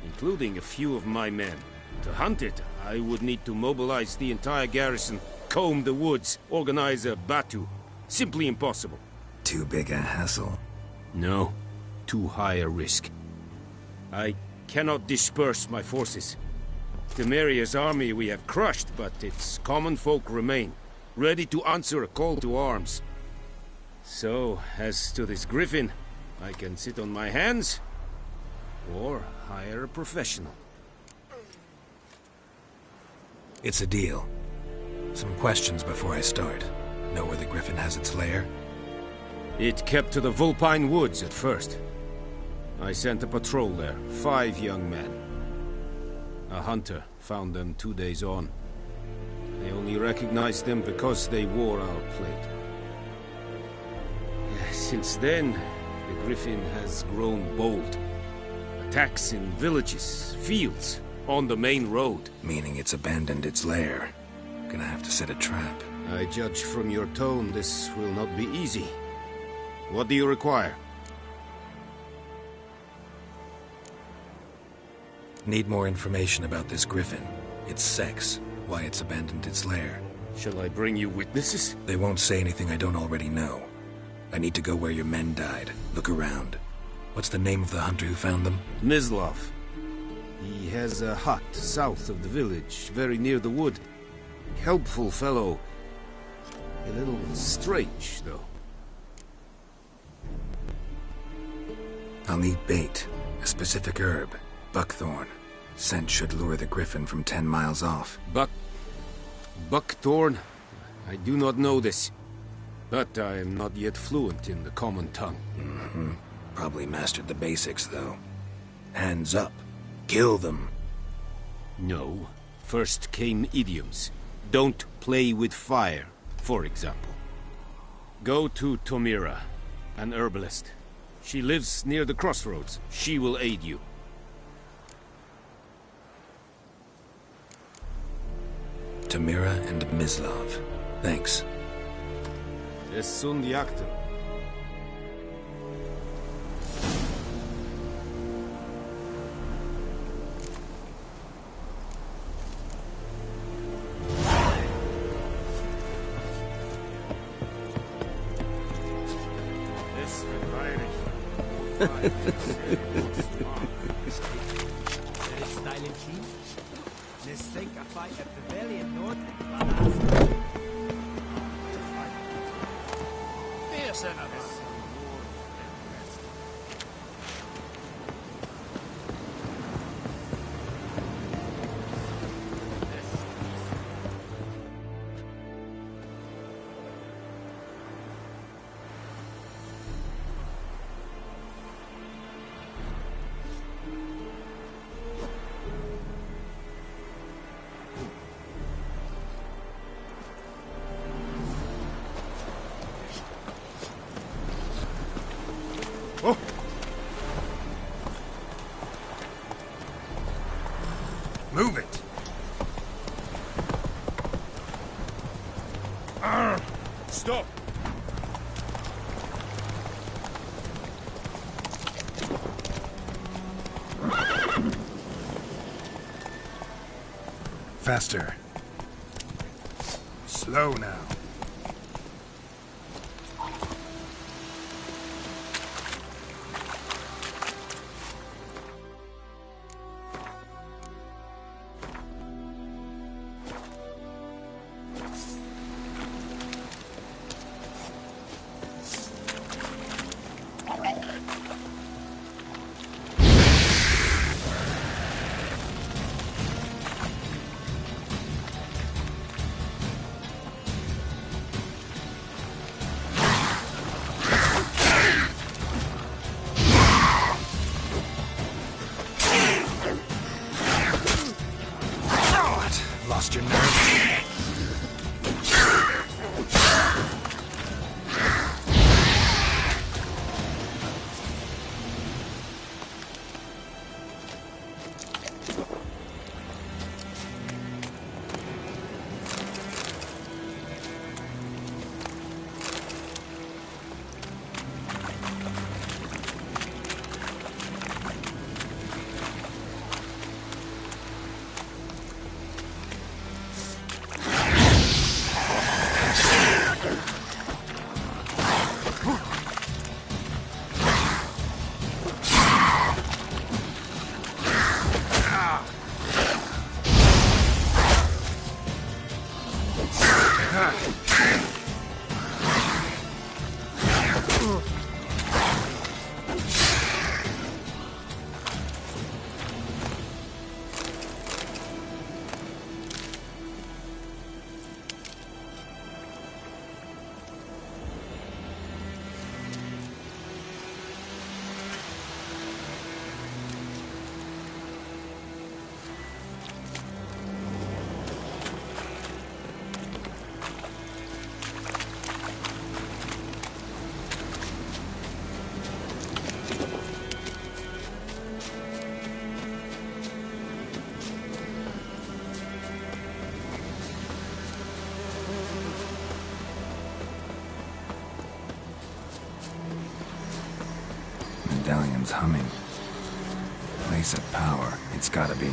including a few of my men. To hunt it, I would need to mobilize the entire garrison, comb the woods, organize a batu. Simply impossible. Too big a hassle? No. Too high a risk. I cannot disperse my forces. Temeria's army we have crushed, but its common folk remain, ready to answer a call to arms. So, as to this griffin, I can sit on my hands, or hire a professional. It's a deal. Some questions before I start. Know where the griffin has its lair? It kept to the Vulpine Woods at first. I sent a patrol there, 5 young men. A hunter found them 2 days on. They only recognized them because they wore our plate. Since then, the griffin has grown bold. Attacks in villages, fields, on the main road. Meaning it's abandoned its lair. Gonna have to set a trap. I judge from your tone this will not be easy. What do you require? Need more information about this griffin. Its sex, why it's abandoned its lair. Shall I bring you witnesses? They won't say anything I don't already know. I need to go where your men died. Look around. What's the name of the hunter who found them? Mislav. He has a hut south of the village, very near the wood. Helpful fellow. A little strange, though. I'll need bait. A specific herb. Buckthorn. Scent should lure the griffin from 10 miles off. Buckthorn? I do not know this. But I am not yet fluent in the common tongue. Mm-hmm. Probably mastered the basics, though. Hands up. Kill them. No. First came idioms. Don't play with fire, for example. Go to Tomira, an herbalist. She lives near the crossroads. She will aid you. Tamira and Mislav. Thanks. Es sunt jakten. Es verweirig. Let's think a fight at the valley of North. Fierce enough. Move it! Stop! Faster. Slow now. Lost your nerve? Medallion's humming. Place of power, it's gotta be.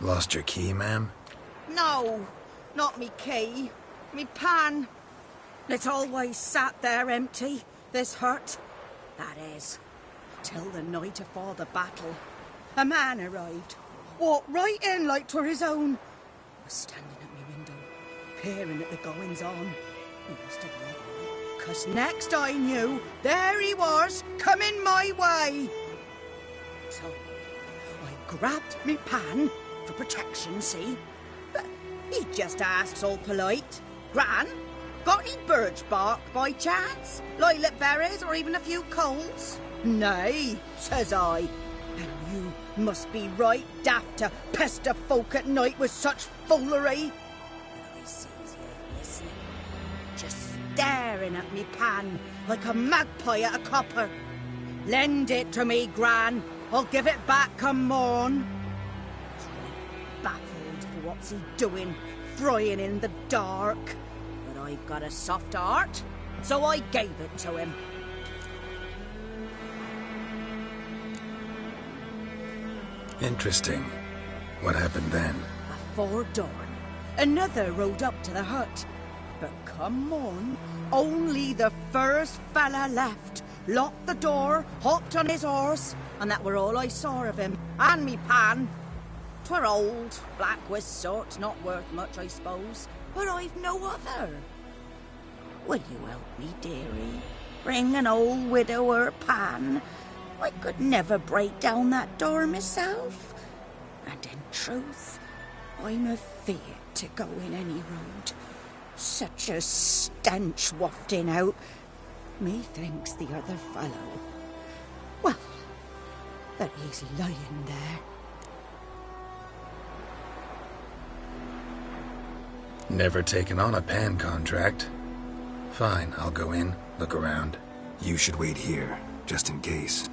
Lost your key, ma'am? No, not me key. Me pan. It always sat there empty, this hut. That is, till the night afore the battle. A man arrived, walked right in like 'twere his own. Was standing at me window, peering at the goings-on. He must have known, 'cause next I knew, there he was, coming my way. So, I grabbed me pan, for protection, see? But he just asks all polite, Gran, got any birch bark by chance? Lilac berries or even a few coals? Nay, says I. And you must be right daft to pester folk at night with such foolery. And I sees you listening, just staring at me pan like a magpie at a copper. Lend it to me, Gran. I'll give it back come morn. Baffled for what's he doing, frying in the dark. But I've got a soft heart, so I gave it to him. Interesting. What happened then? Afore dawn, another rode up to the hut. But come morn, only the first fella left. Locked the door, hopped on his horse, and that were all I saw of him. And me pan. 'Twere old, black with sort, not worth much, I suppose. But I've no other. Will you help me, dearie? Bring an old widower pan. I could never break down that door myself. And in truth, I'm afeard to go in any road. Such a stench wafting out. Methinks the other fellow, well, that he's lying there. Never taken on a pan contract. Fine, I'll go in, look around. You should wait here, just in case.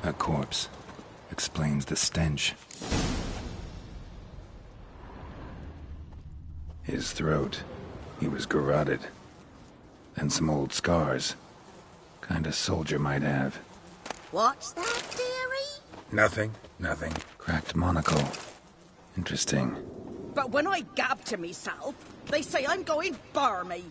A corpse. Explains the stench. His throat. He was garroted. And some old scars. Kind of soldier might have. What's that, dearie? Nothing. Cracked monocle. Interesting. But when I gab to myself, they say I'm going barmy.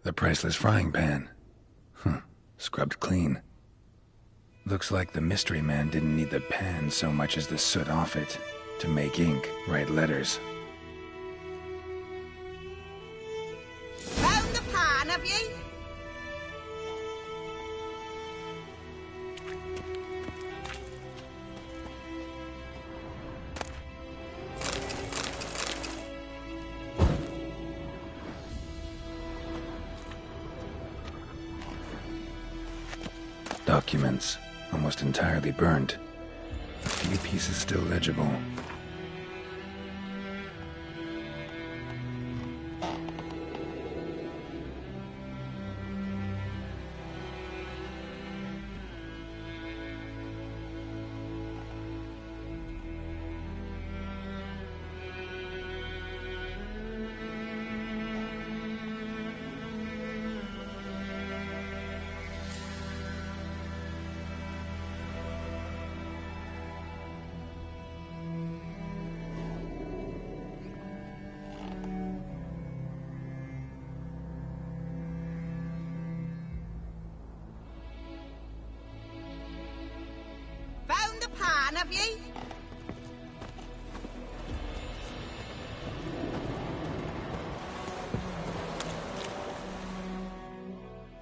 The priceless frying pan. Scrubbed clean. Looks like the mystery man didn't need the pan so much as the soot off it to make ink, write letters. Found the pan, have ye? Documents, almost entirely burnt. A few pieces still legible. have ye?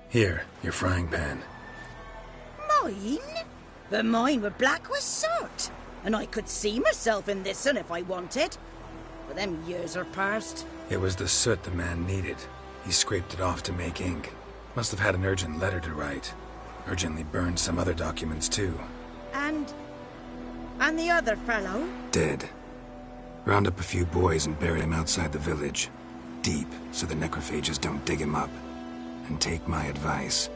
Here, your frying pan. Mine? But mine were black with soot. And I could see myself in this one if I wanted. But them years are past. It was the soot the man needed. He scraped it off to make ink. Must have had an urgent letter to write. Urgently burned some other documents too. And the other fellow? Dead. Round up a few boys and bury him outside the village. Deep, so the necrophages don't dig him up. And take my advice.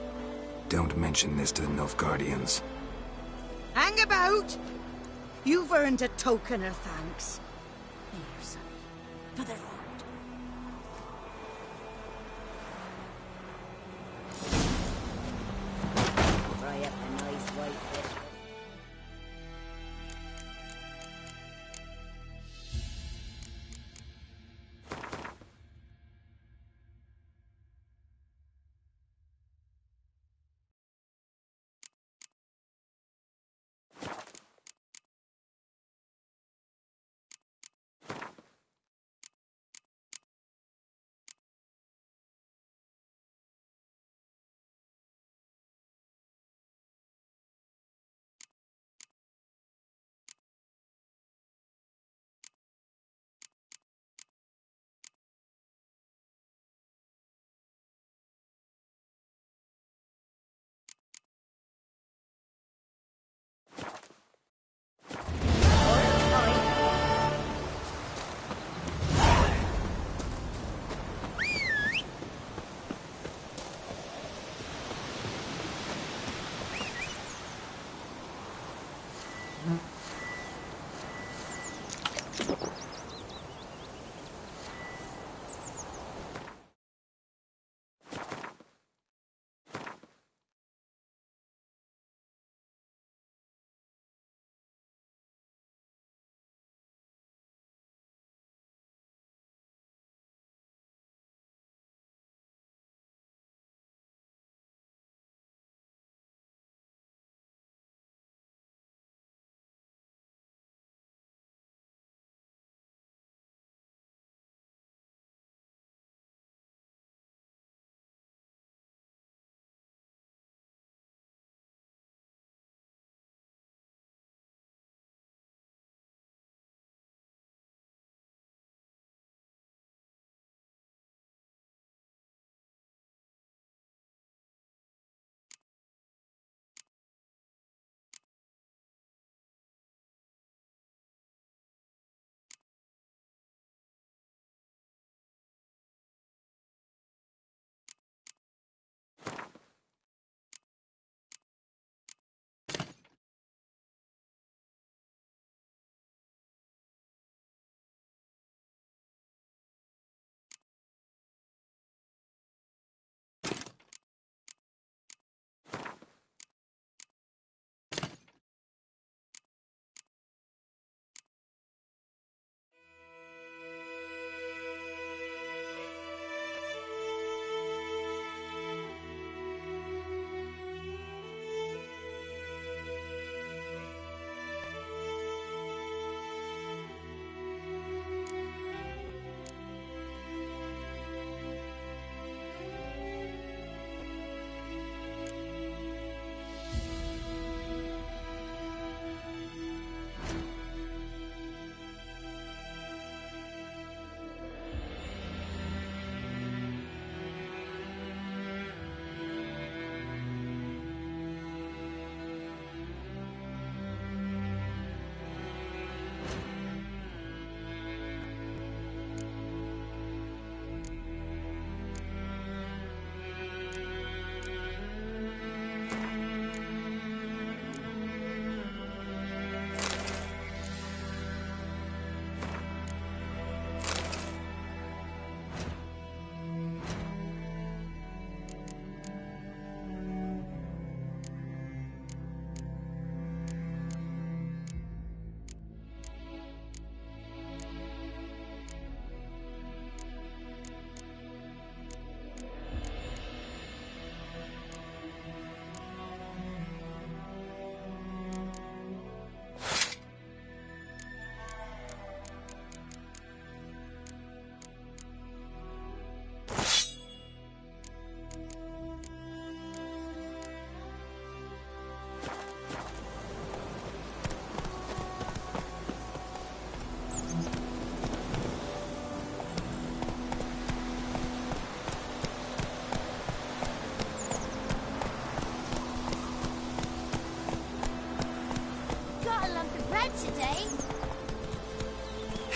Don't mention this to the Nilfgaardians. Hang about! You've earned a token of thanks. Here, son, for the road. Fry up a nice white fish.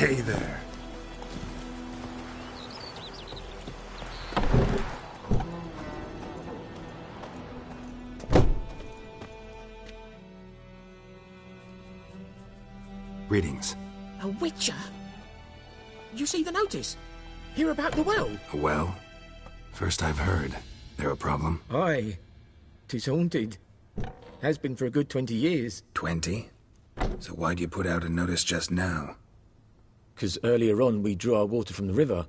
Hey there. Greetings. A witcher? You see the notice? Hear about the well? A well? First I've heard. There a problem? Aye. 'Tis haunted. Has been for a good 20 years. 20? So why'd you put out a notice just now? 'Cause earlier on we drew our water from the river.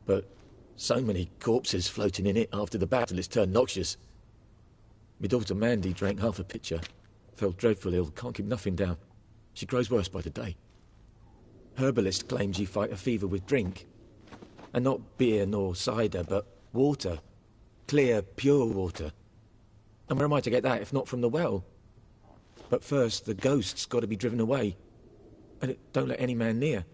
But so many corpses floating in it after the battle it's turned noxious. My daughter Mandy drank half a pitcher. Fell dreadful ill, can't keep nothing down. She grows worse by the day. Herbalist claims you fight a fever with drink. And not beer nor cider, but water. Clear, pure water. And where am I to get that if not from the well? But first, the ghost's got to be driven away. And it don't let any man near.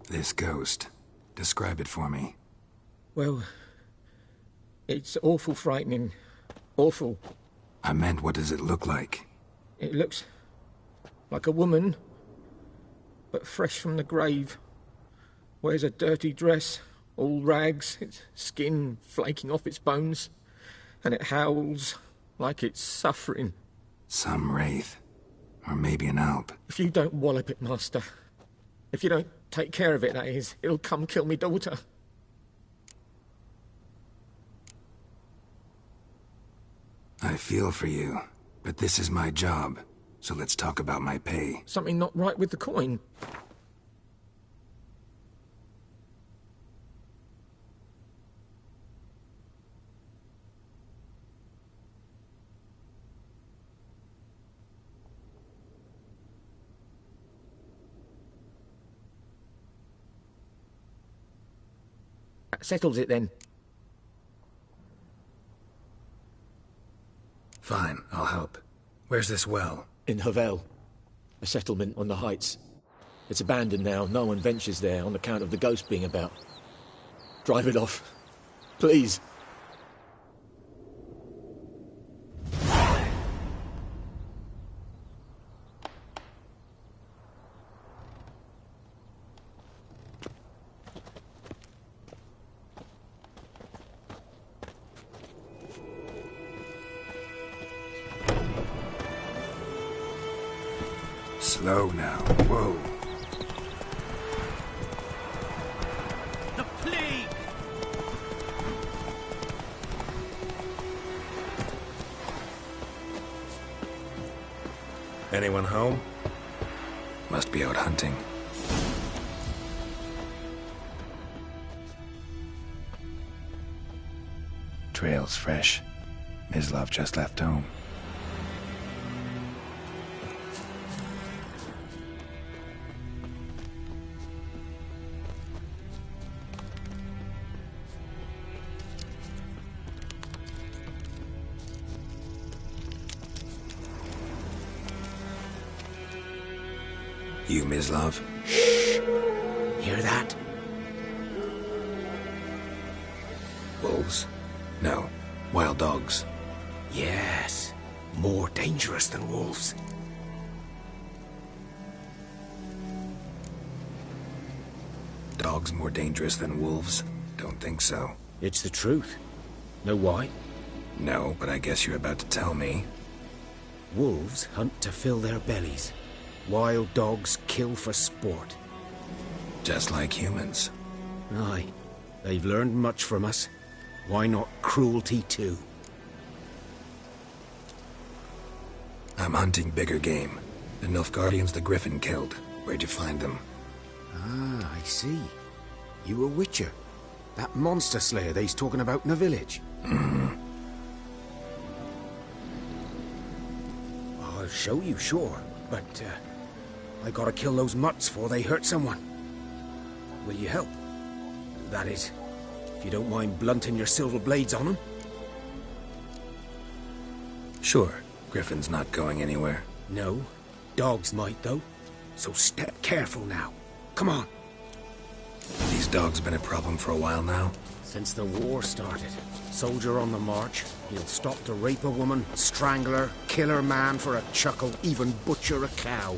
This ghost. Describe it for me. Well, it's awful frightening. Awful. I meant, what does it look like? It looks like a woman, but fresh from the grave. Wears a dirty dress, all rags, its skin flaking off its bones, and it howls like it's suffering. Some wraith. Or maybe an alp. If you don't wallop it, Master, if you don't take care of it, that is, it'll come kill me daughter. I feel for you, but this is my job, so let's talk about my pay. Something not right with the coin. That settles it then. Fine, I'll help. Where's this well? In Havel, a settlement on the heights. It's abandoned now. No one ventures there on account of the ghost being about. Drive it off, please. Slow now. Whoa. The plague! Anyone home? Must be out hunting. Trail's fresh. Mislav just left home. You, Mislav? Shh! Hear that? Wolves? No. Wild dogs. Yes. More dangerous than wolves. Dogs more dangerous than wolves? Don't think so. It's the truth. Know why? No, but I guess you're about to tell me. Wolves hunt to fill their bellies. Wild dogs kill for sport. Just like humans. Aye. They've learned much from us. Why not cruelty too? I'm hunting bigger game. The Nilfgaardians the Griffin killed. Where'd you find them? Ah, I see. You a witcher. That monster slayer they's talking about in the village. Mm-hmm. I'll show you, sure. But, I gotta kill those mutts before they hurt someone. Will you help? That is, if you don't mind blunting your silver blades on them. Sure. Griffin's not going anywhere. No. Dogs might, though. So step careful now. Come on. These dogs been a problem for a while now? Since the war started. Soldier on the march. He'll stop to rape a woman, strangle her, kill her man for a chuckle, even butcher a cow.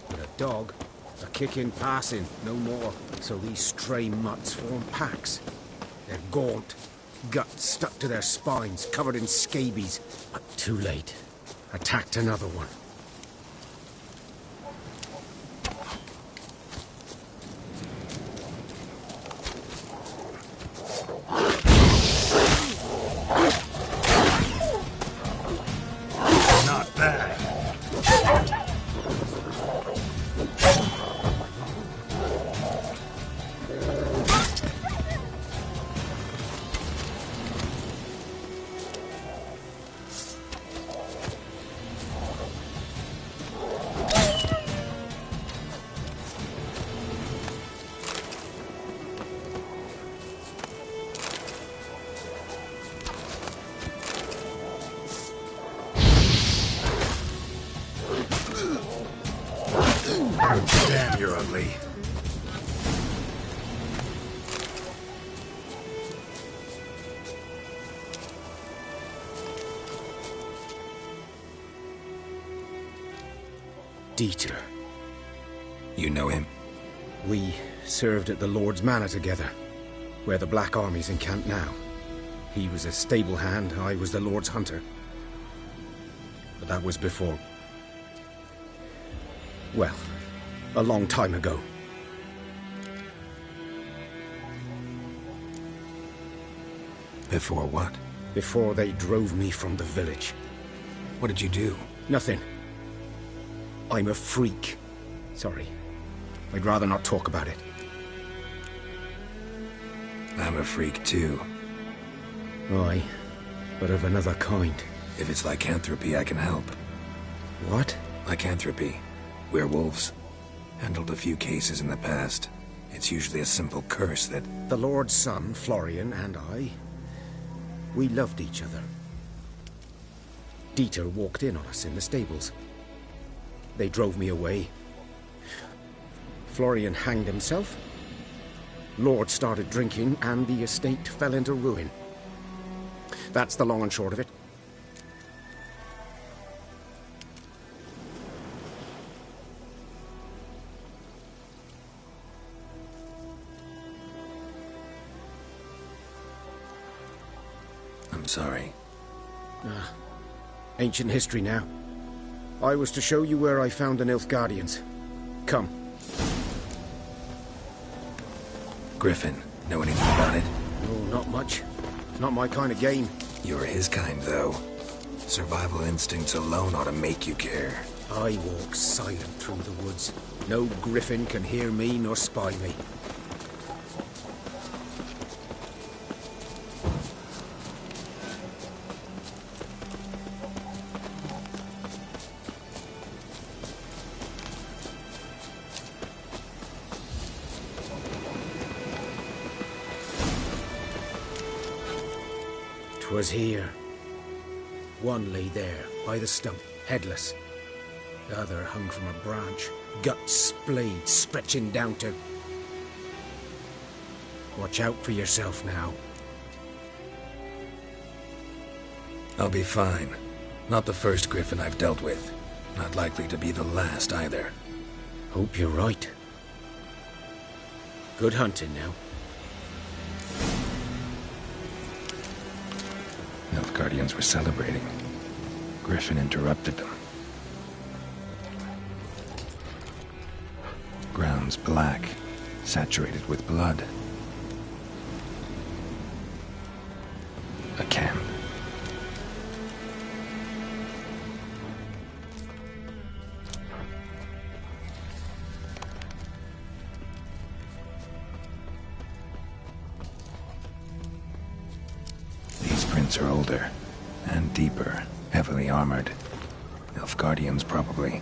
But a dog, a kick in passing, no more. So these stray mutts form packs. They're gaunt, guts stuck to their spines, covered in scabies. But too late. Attacked another one. Not bad. Damn, you're ugly. Dieter. You know him? We served at the Lord's Manor together, where the Black Army's encamped now. He was a stable hand, I was the Lord's hunter. But that was before... well, a long time ago. Before what? Before they drove me from the village. What did you do? Nothing. I'm a freak. Sorry. I'd rather not talk about it. I'm a freak too. Aye, but of another kind. If it's lycanthropy, I can help. What? Lycanthropy. Werewolves. Handled a few cases in the past. It's usually a simple curse that... The Lord's son, Florian, and I... we loved each other. Dieter walked in on us in the stables. They drove me away. Florian hanged himself. Lord started drinking, and the estate fell into ruin. That's the long and short of it. I'm sorry. Ancient history now. I was to show you where I found the Nilfgaardians. Come. Griffin, know anything about it? Oh, not much. Not my kind of game. You're his kind, though. Survival instincts alone ought to make you care. I walk silent through the woods. No griffin can hear me nor spy me. Was here. One lay there, by the stump, headless. The other hung from a branch, guts splayed, stretching down to... Watch out for yourself now. I'll be fine. Not the first griffin I've dealt with. Not likely to be the last, either. Hope you're right. Good hunting now. Nilfgaardians were celebrating. Griffin interrupted them. Ground's black, saturated with blood. A camp. Are older and deeper, heavily armored. Nilfgaardians, probably.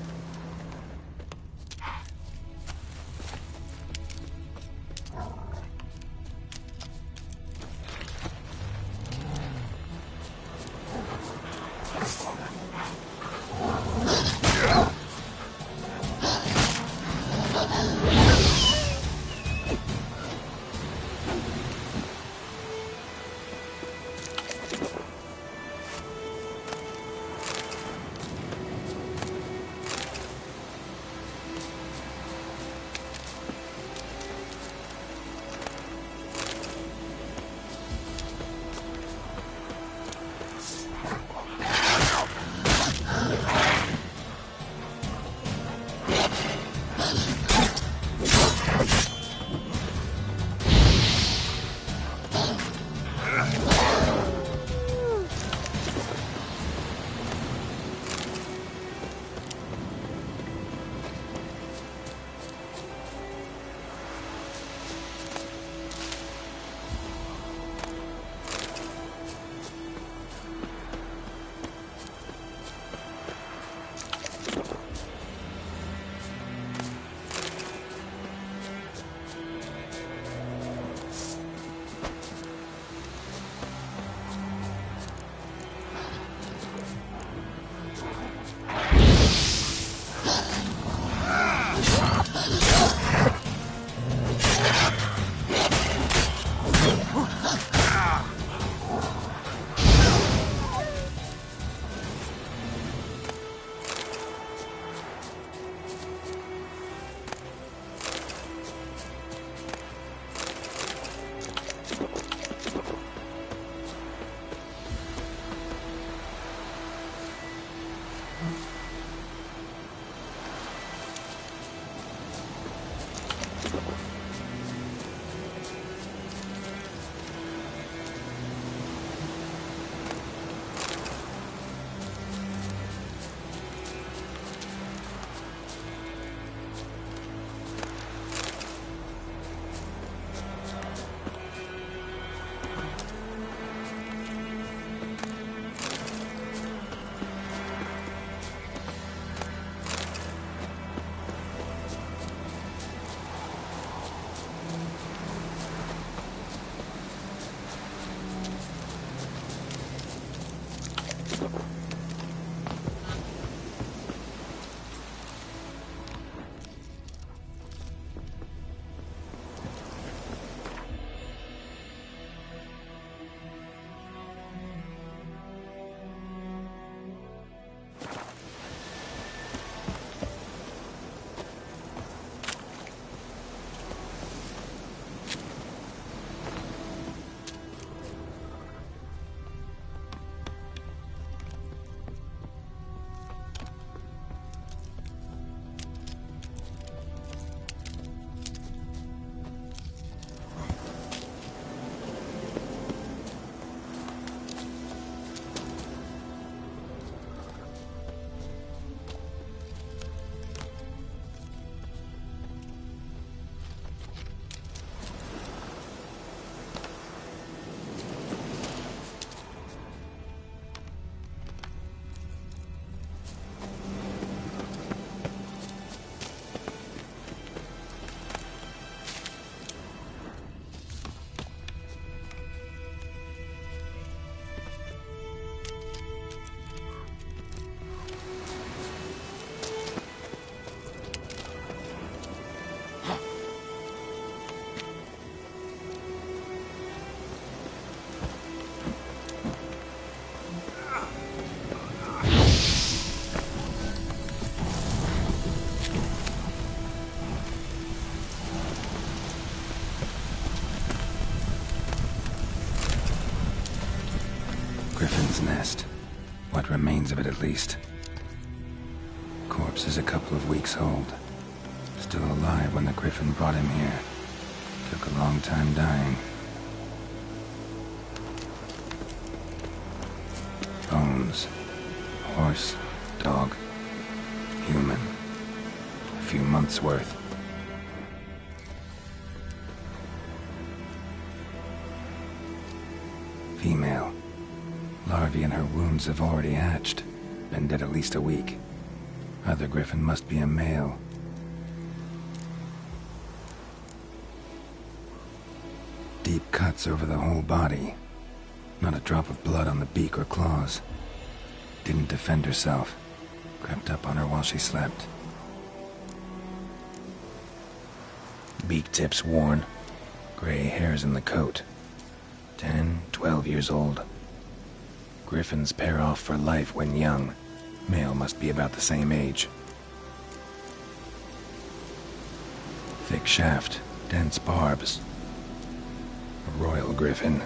Griffen's nest. What remains of it, at least. Corpse is a couple of weeks old. Still alive when the Griffin brought him here. Took a long time dying. Bones. Horse, dog, human. A few months' worth. Female. Larvae in her wounds have already hatched. Been dead at least a week. Other Griffin must be a male. Deep cuts over the whole body. Not a drop of blood on the beak or claws. Didn't defend herself. Crept up on her while she slept. Beak tips worn. Gray hairs in the coat. 10, 12 years old. Griffins pair off for life when young. Male must be about the same age. Thick shaft, dense barbs. A royal griffin.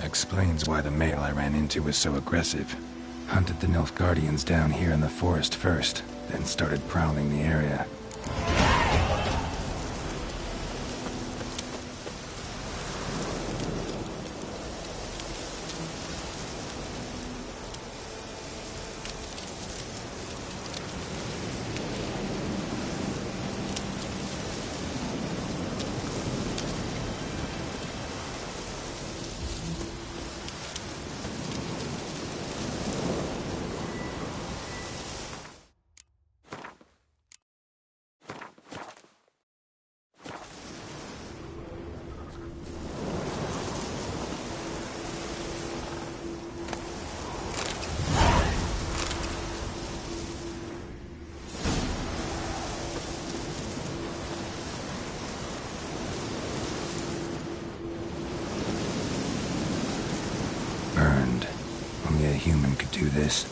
Explains why the male I ran into was so aggressive. Hunted the Nilfgaardians down here in the forest first, then started prowling the area. Burned. Only a human could do this.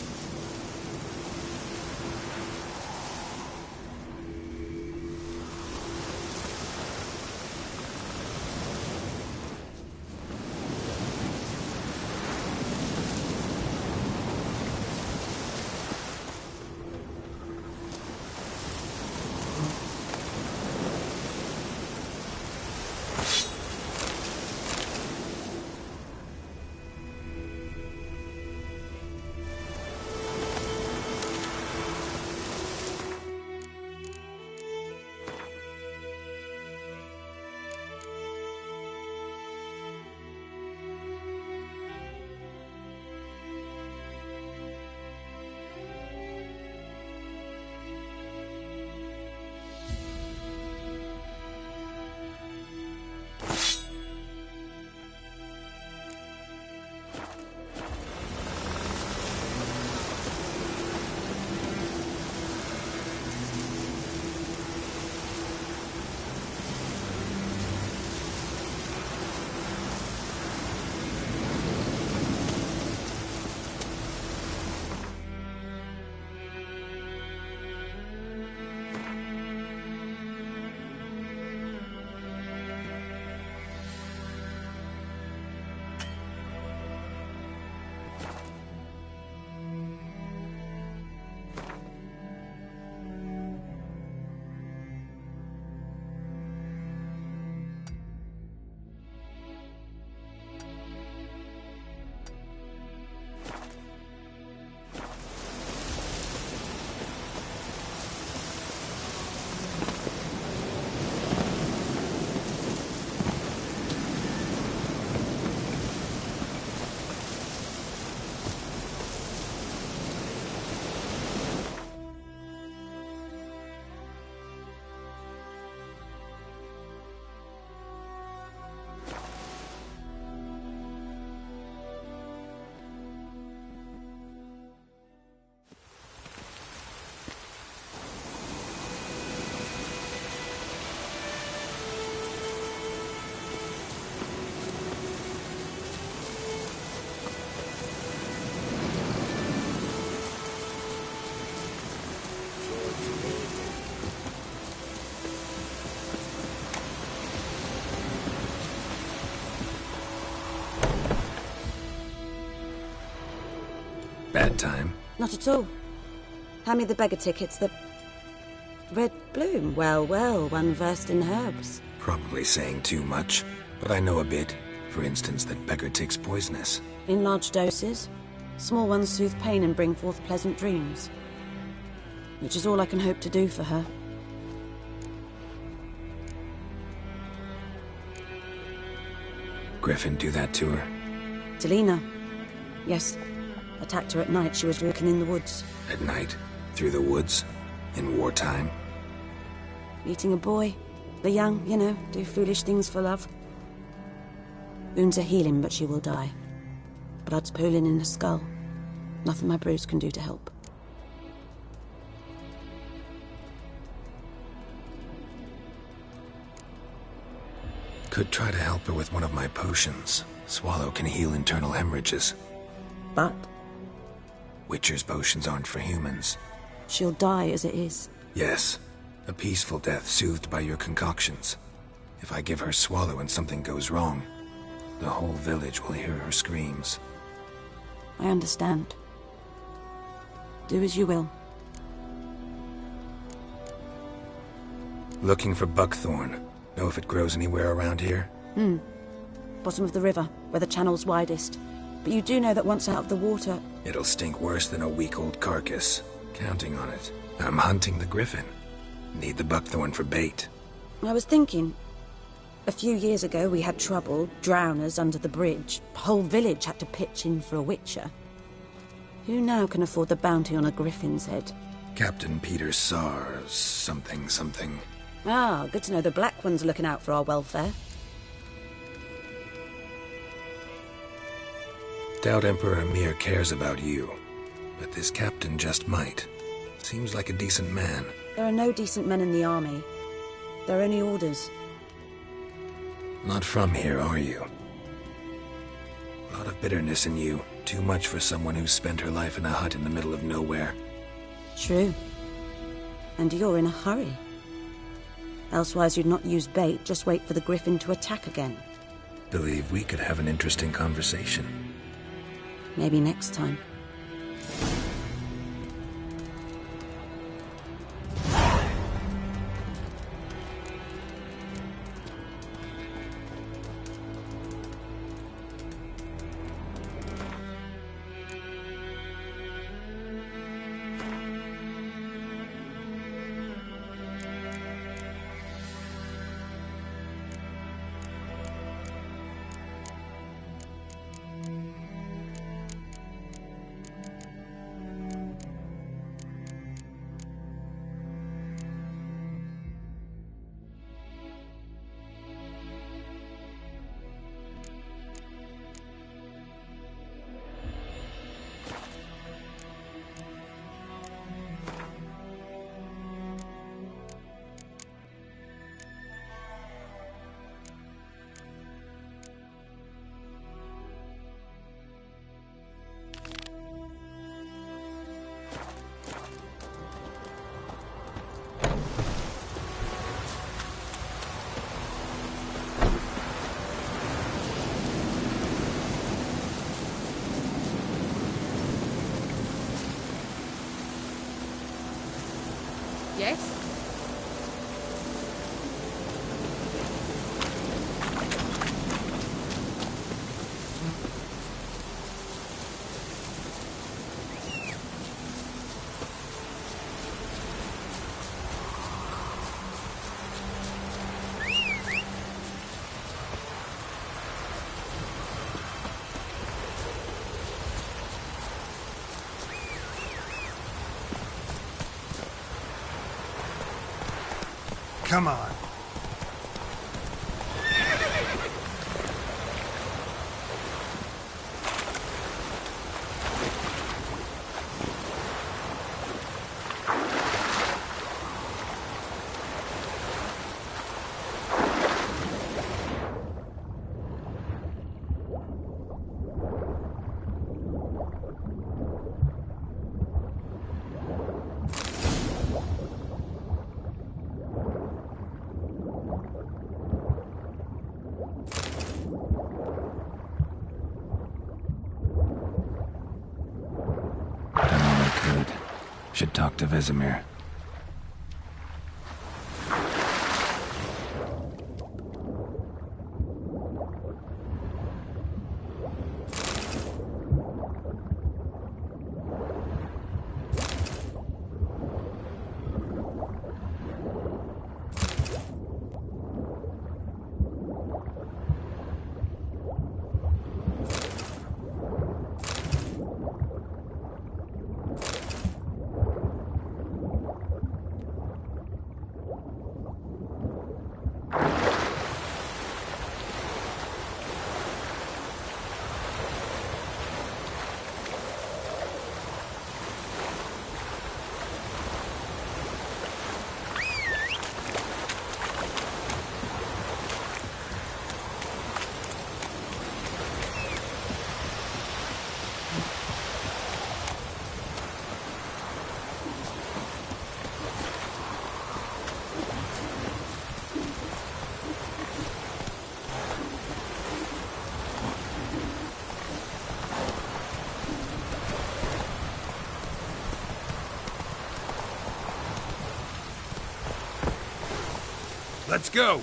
bad time. Not at all. Hand me the beggar tickets, the... Red Bloom. Well, well, one versed in herbs. Probably saying too much, but I know a bit. For instance, that beggar tick's poisonous. In large doses. Small ones soothe pain and bring forth pleasant dreams. Which is all I can hope to do for her. Griffin do that to her? Delina. Yes. Attacked her at night. She was walking in the woods. At night? Through the woods? In wartime? Meeting a boy. The young, you know, do foolish things for love. Wounds are healing, but she will die. Blood's pooling in her skull. Nothing my bruise can do to help. Could try to help her with one of my potions. Swallow can heal internal hemorrhages. But? Witcher's potions aren't for humans. She'll die as it is. Yes. A peaceful death soothed by your concoctions. If I give her Swallow and something goes wrong, the whole village will hear her screams. I understand. Do as you will. Looking for buckthorn. Know if it grows anywhere around here? Bottom of the river, where the channel's widest. But you do know that once out of the water... It'll stink worse than a week-old carcass. Counting on it. I'm hunting the griffin. Need the buckthorn for bait. I was thinking... A few years ago we had trouble, drowners under the bridge. The whole village had to pitch in for a witcher. Who now can afford the bounty on a griffin's head? Captain Peter Sars, something. Ah, good to know the Black One's looking out for our welfare. Doubt Emperor Emhyr cares about you, but this captain just might. Seems like a decent man. There are no decent men in the army. There are only orders. Not from here, are you? A lot of bitterness in you. Too much for someone who's spent her life in a hut in the middle of nowhere. True. And you're in a hurry. Elsewise you'd not use bait, just wait for the griffin to attack again. Believe we could have an interesting conversation. Maybe next time. Yes? Come on. Should talk to Vesemir. Let's go!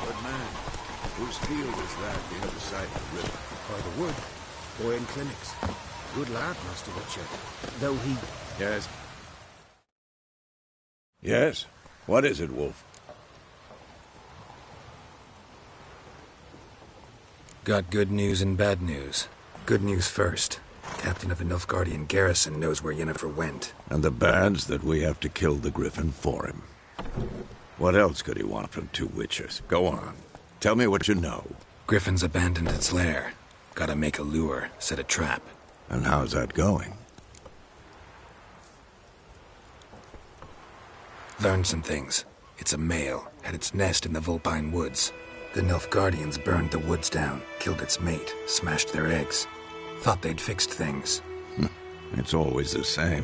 Good man. Whose field is that the other side of the river? By the wood. Boy in clinics. Good lad, Master Witcher. Though he... Yes? Yes? What is it, Wolf? Got good news and bad news. Good news first. Captain of the Nilfgaardian garrison knows where Yennefer went. And the bad's that we have to kill the Griffin for him. What else could he want from two Witchers? Go on. Tell me what you know. Griffin's abandoned its lair. Gotta make a lure, set a trap. And how's that going? Learned some things. It's a male, had its nest in the Vulpine Woods. The Nilfgaardians burned the woods down, killed its mate, smashed their eggs. Thought they'd fixed things. It's always the same.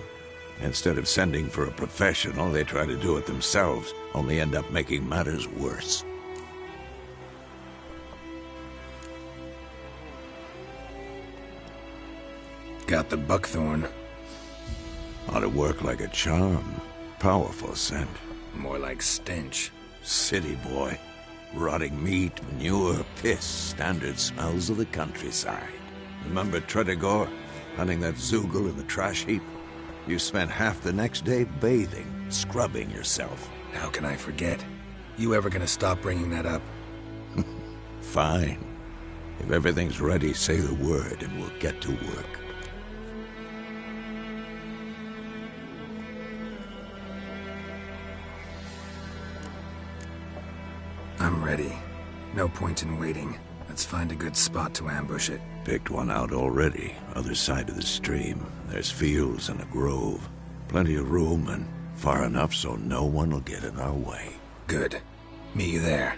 Instead of sending for a professional, they try to do it themselves, only end up making matters worse. Got the buckthorn. Ought to work like a charm. Powerful scent. More like stench. City boy. Rotting meat, manure, piss, standard smells of the countryside. Remember Tretogor? Hunting that Zoogle in the trash heap? You spent half the next day bathing, scrubbing yourself. How can I forget? You ever gonna stop bringing that up? Fine. If everything's ready, say the word and we'll get to work. I'm ready. No point in waiting. Let's find a good spot to ambush it. Picked one out already. Other side of the stream. There's fields and a grove. Plenty of room and far enough so no one will get in our way. Good. Meet you there.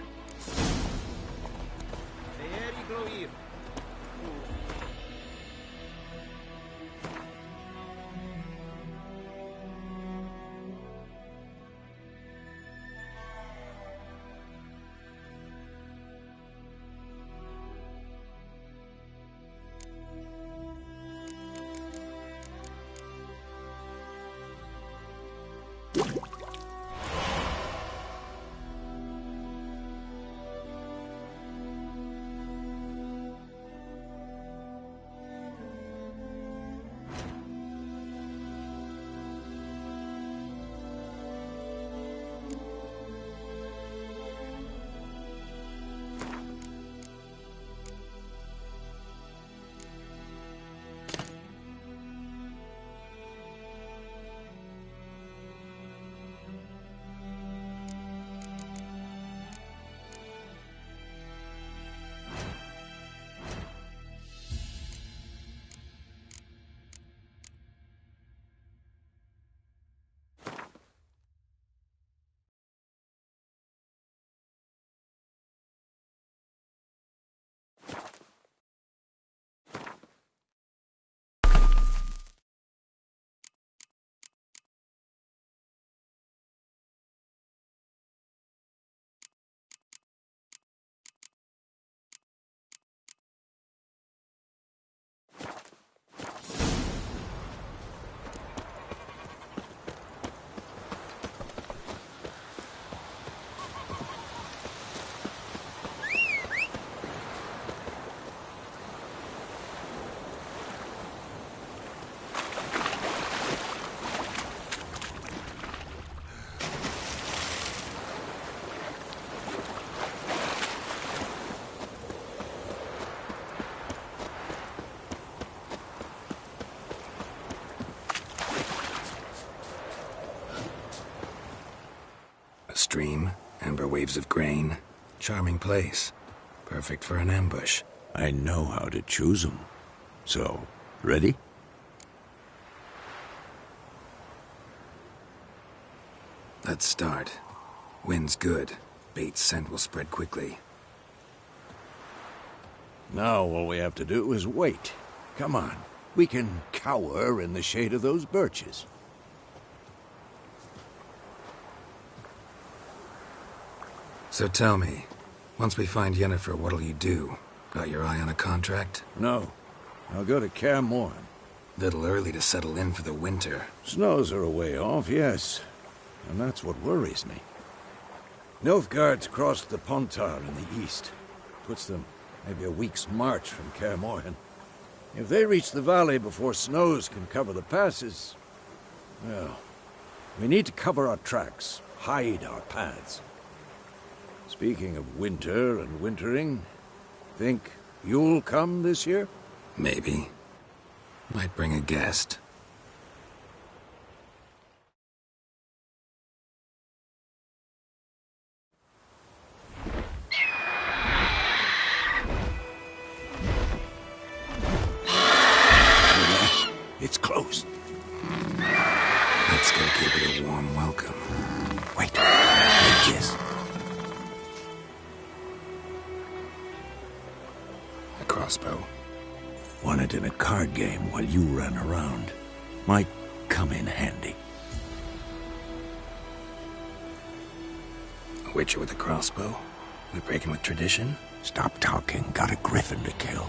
stream, amber waves of grain. Charming place. Perfect for an ambush. I know how to choose them. So, ready? Let's start. Wind's good. Bait's scent will spread quickly. Now all we have to do is wait. Come on. We can cower in the shade of those birches. So tell me, once we find Yennefer, what'll you do? Got your eye on a contract? No. I'll go to Kaer Morhen. Little early to settle in for the winter. Snows are a way off, yes. And that's what worries me. Nilfgaard's crossed the Pontar in the east. Puts them maybe a week's march from Kaer Morhen. If they reach the valley before snows can cover the passes, well, we need to cover our tracks, hide our paths. Speaking of winter and wintering, think you'll come this year? Maybe. Might bring a guest. It's close. Let's go give it a warm welcome. Wait. Like this. A crossbow. Won it in a card game while you ran around. Might come in handy. A witcher with a crossbow? We breaking with tradition? Stop talking. Got a griffin to kill.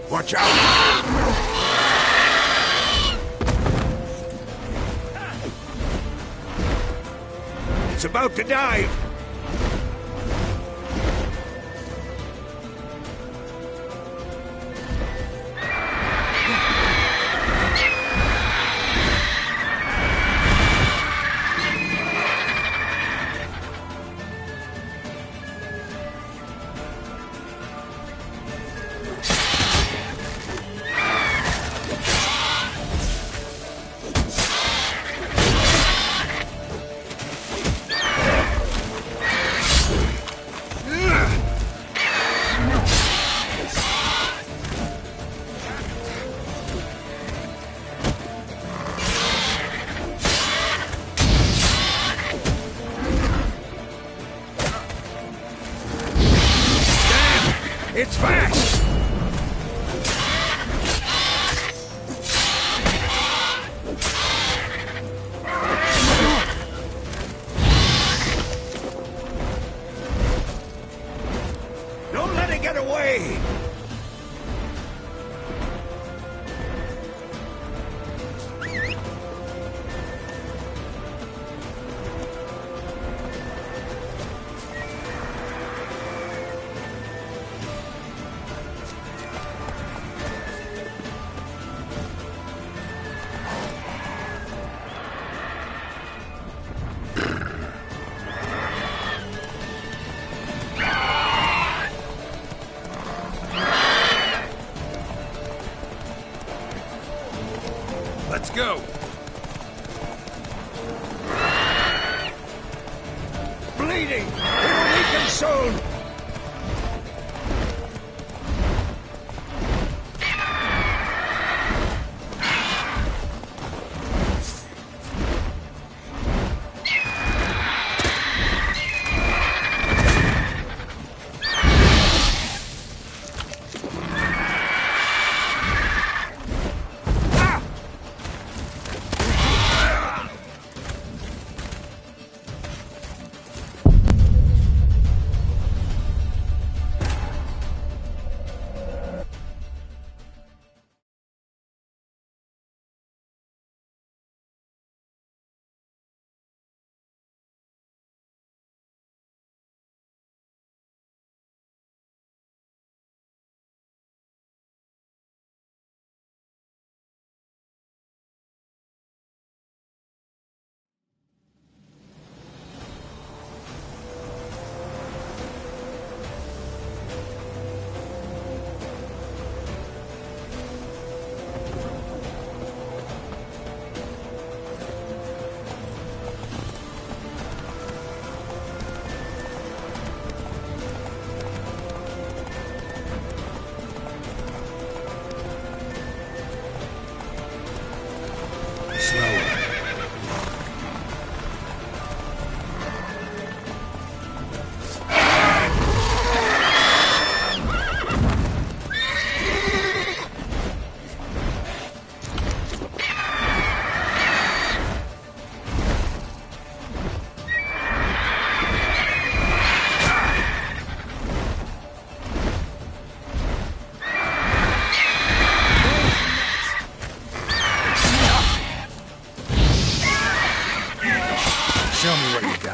Watch out! It's about to dive! It's fast! Don't let it get away! Let's go! Bleeding! It'll weaken soon!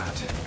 that.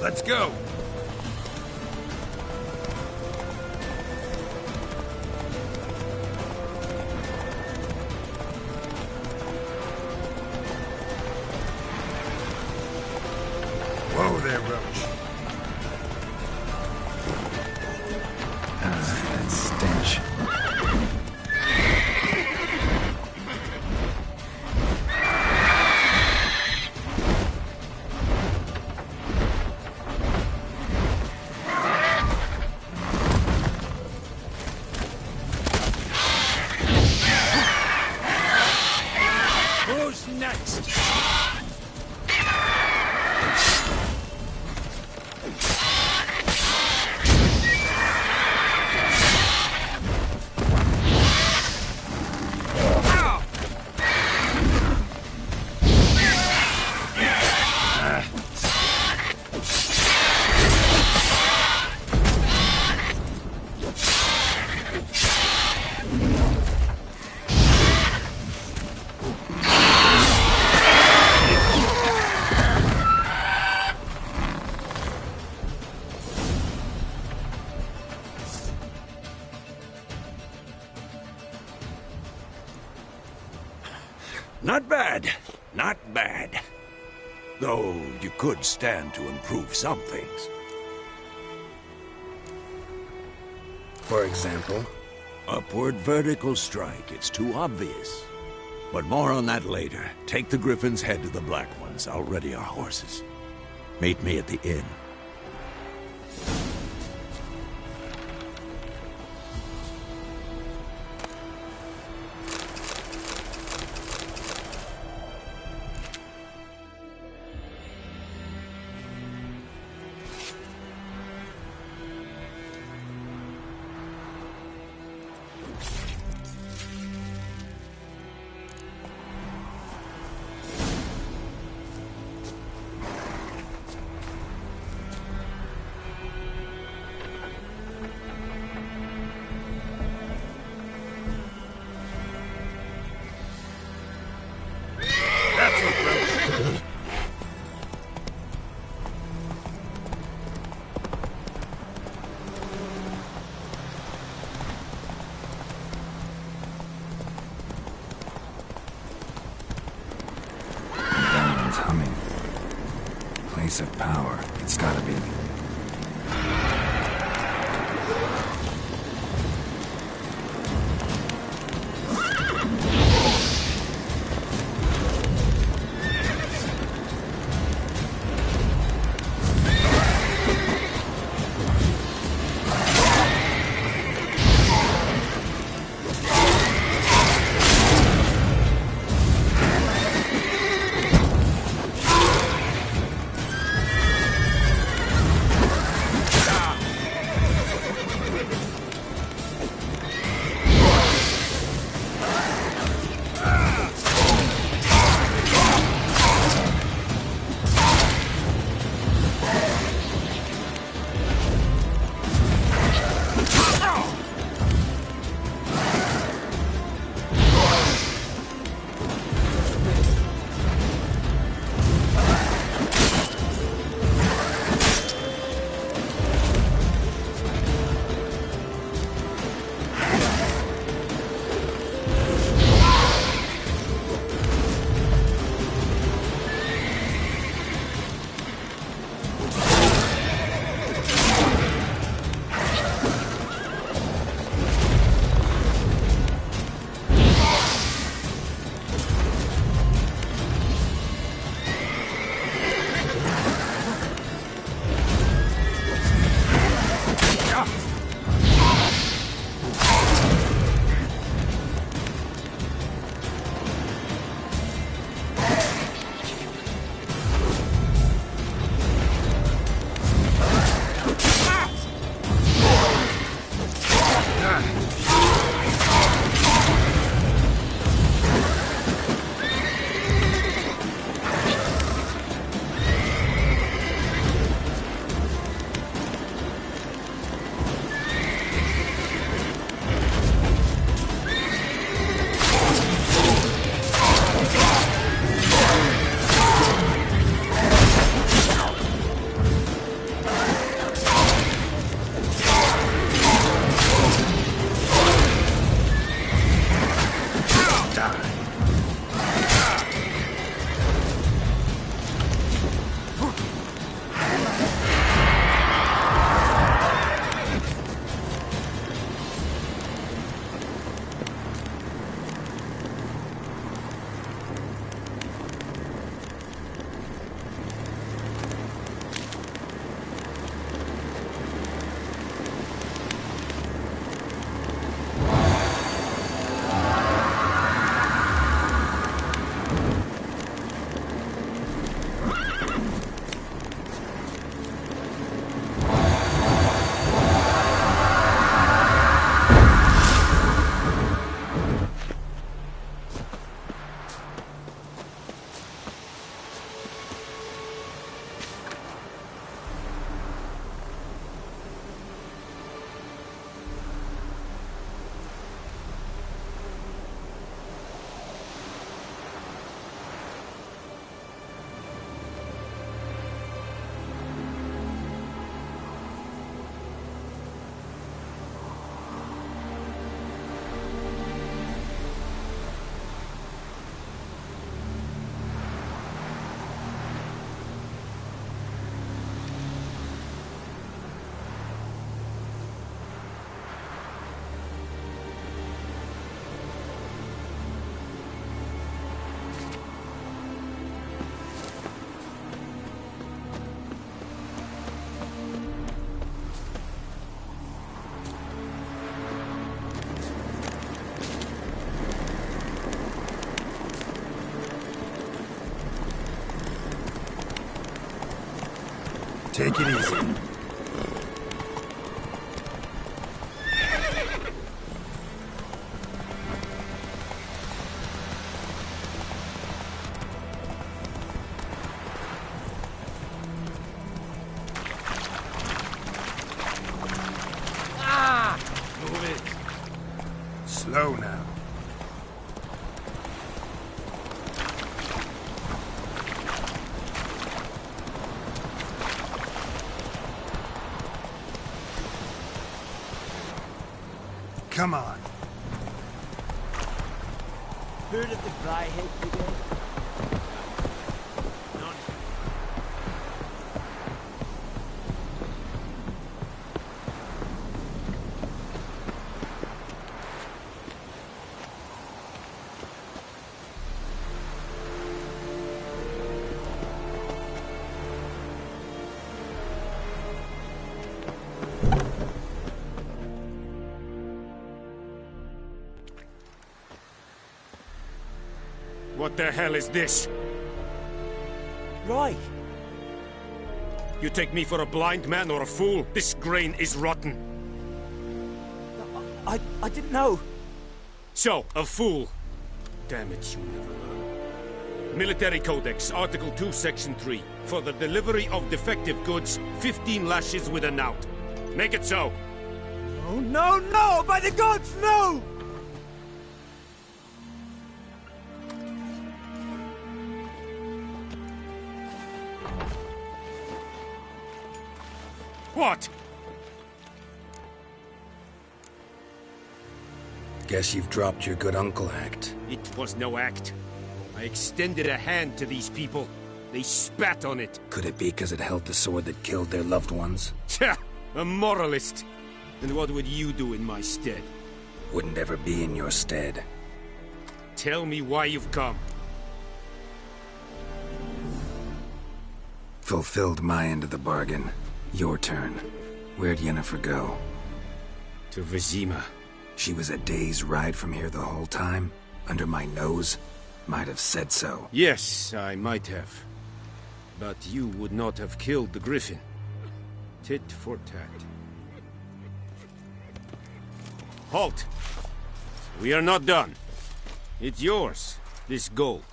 Let's go! Whoa there, Roach. That stench. Who's next? Not bad. Not bad. Though you could stand to improve some things. For example? Upward vertical strike. It's too obvious. But more on that later. Take the Griffin's head to the Black Ones. I'll ready our horses. Meet me at the inn. piece of power. It's gotta be. Take it easy. Move it. Slow now. Come on. Heard of the Briarhead Brigade? What the hell is this? Right. You take me for a blind man or a fool? This grain is rotten. I didn't know. So, a fool. Damn it, you never learn. Military Codex, Article 2, Section 3. For the delivery of defective goods, 15 lashes with a knout. Make it so. Oh, no, no! By the gods, no! What? Guess you've dropped your good uncle act. It was no act. I extended a hand to these people. They spat on it. Could it be because it held the sword that killed their loved ones? Tja! A moralist! And what would you do in my stead? Wouldn't ever be in your stead. Tell me why you've come. Fulfilled my end of the bargain. Your turn. Where'd Yennefer go? To Vizima. She was a day's ride from here the whole time? Under my nose? Might have said so. Yes, I might have. But you would not have killed the griffin. Tit for tat. Halt! We are not done. It's yours, this gold.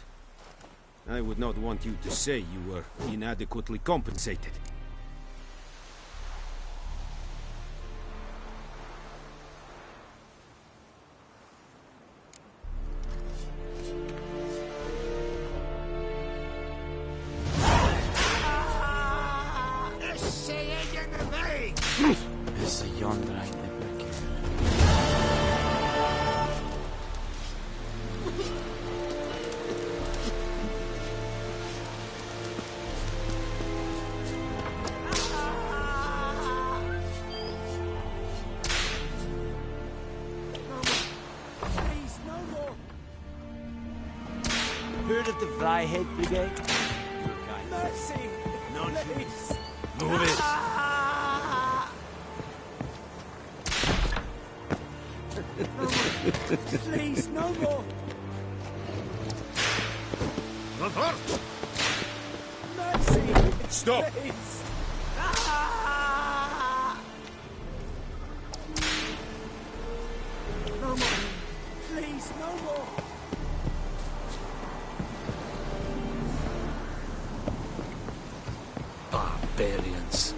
I would not want you to say you were inadequately compensated. Heard of the Flyhead Brigade? Mercy! Nonsense! Move it! Please, no more! Mercy! Stop! Please. No more! Please, no more! Barbarians.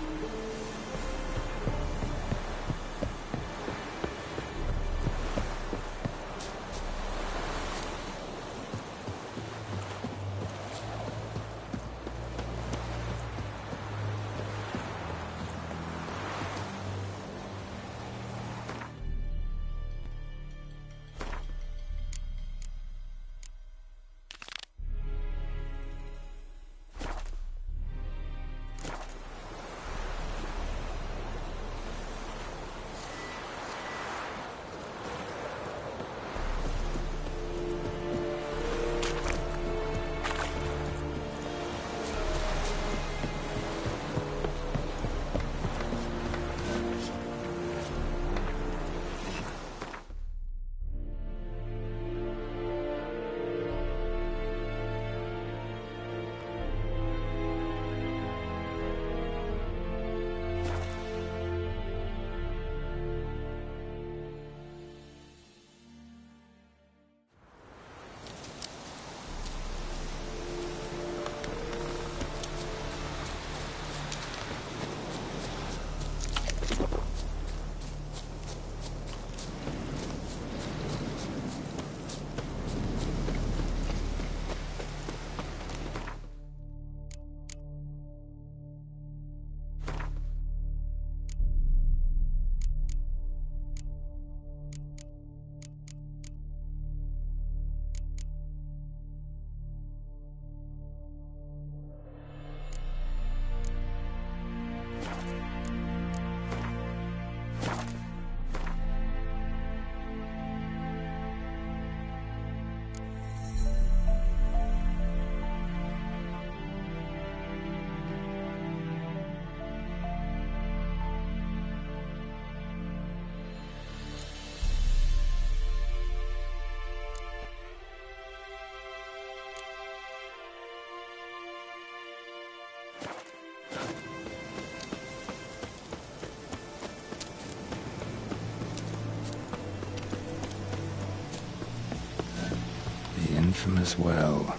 bottomless well.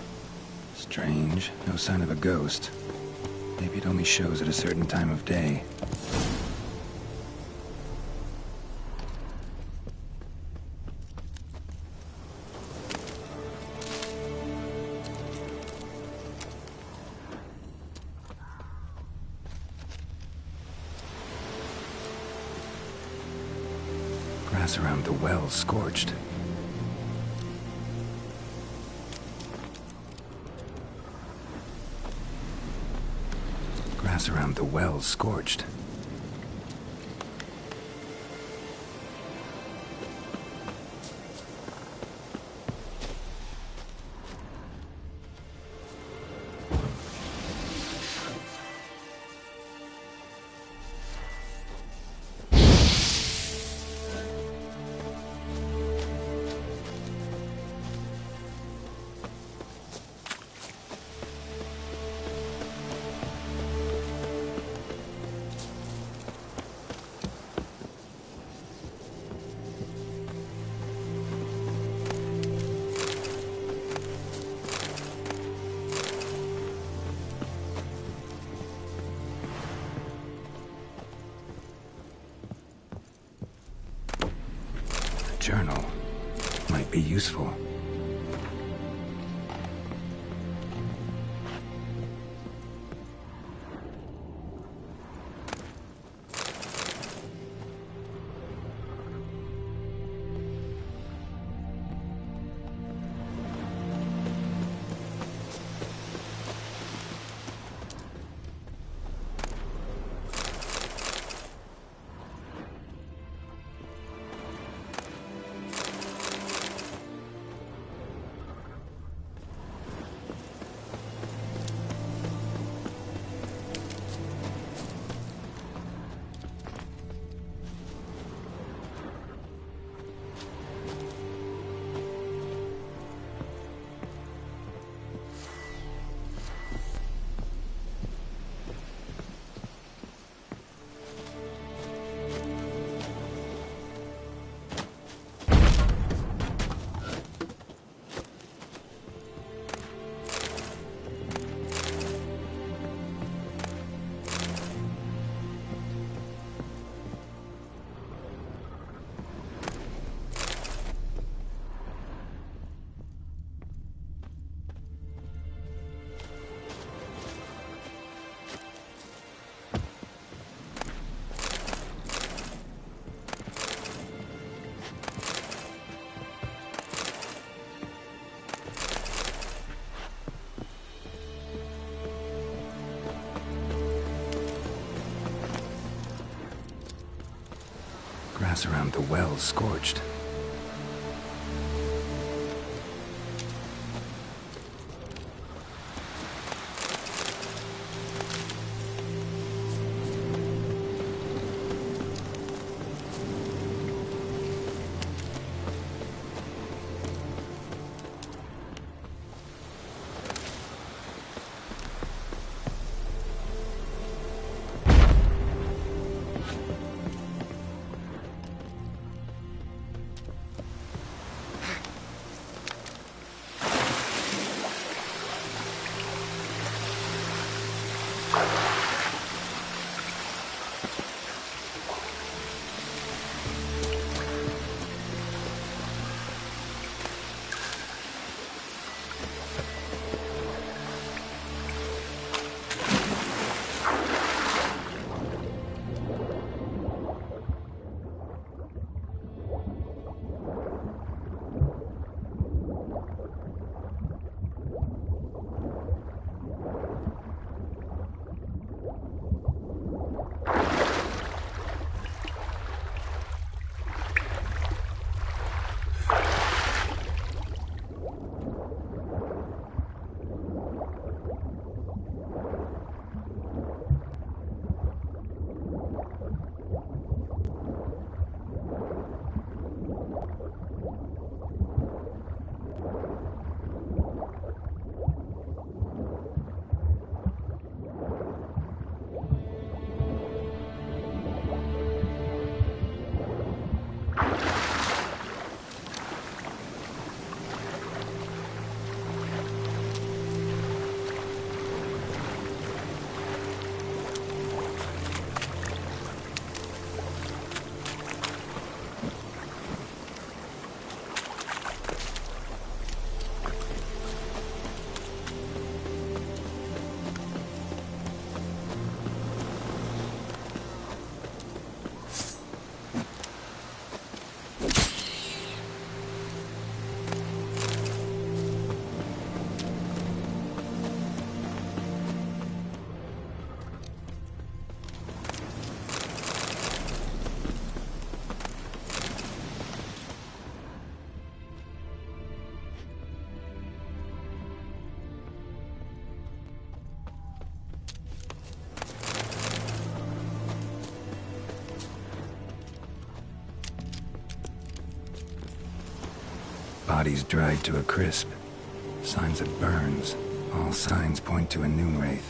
Strange, no sign of a ghost. Maybe it only shows at a certain time of day. Grass around the well scorched. Grass around the well scorched. Journal might be useful. Grass around the well scorched. Body's dried to a crisp. Signs of burns. All signs point to a Noonwraith.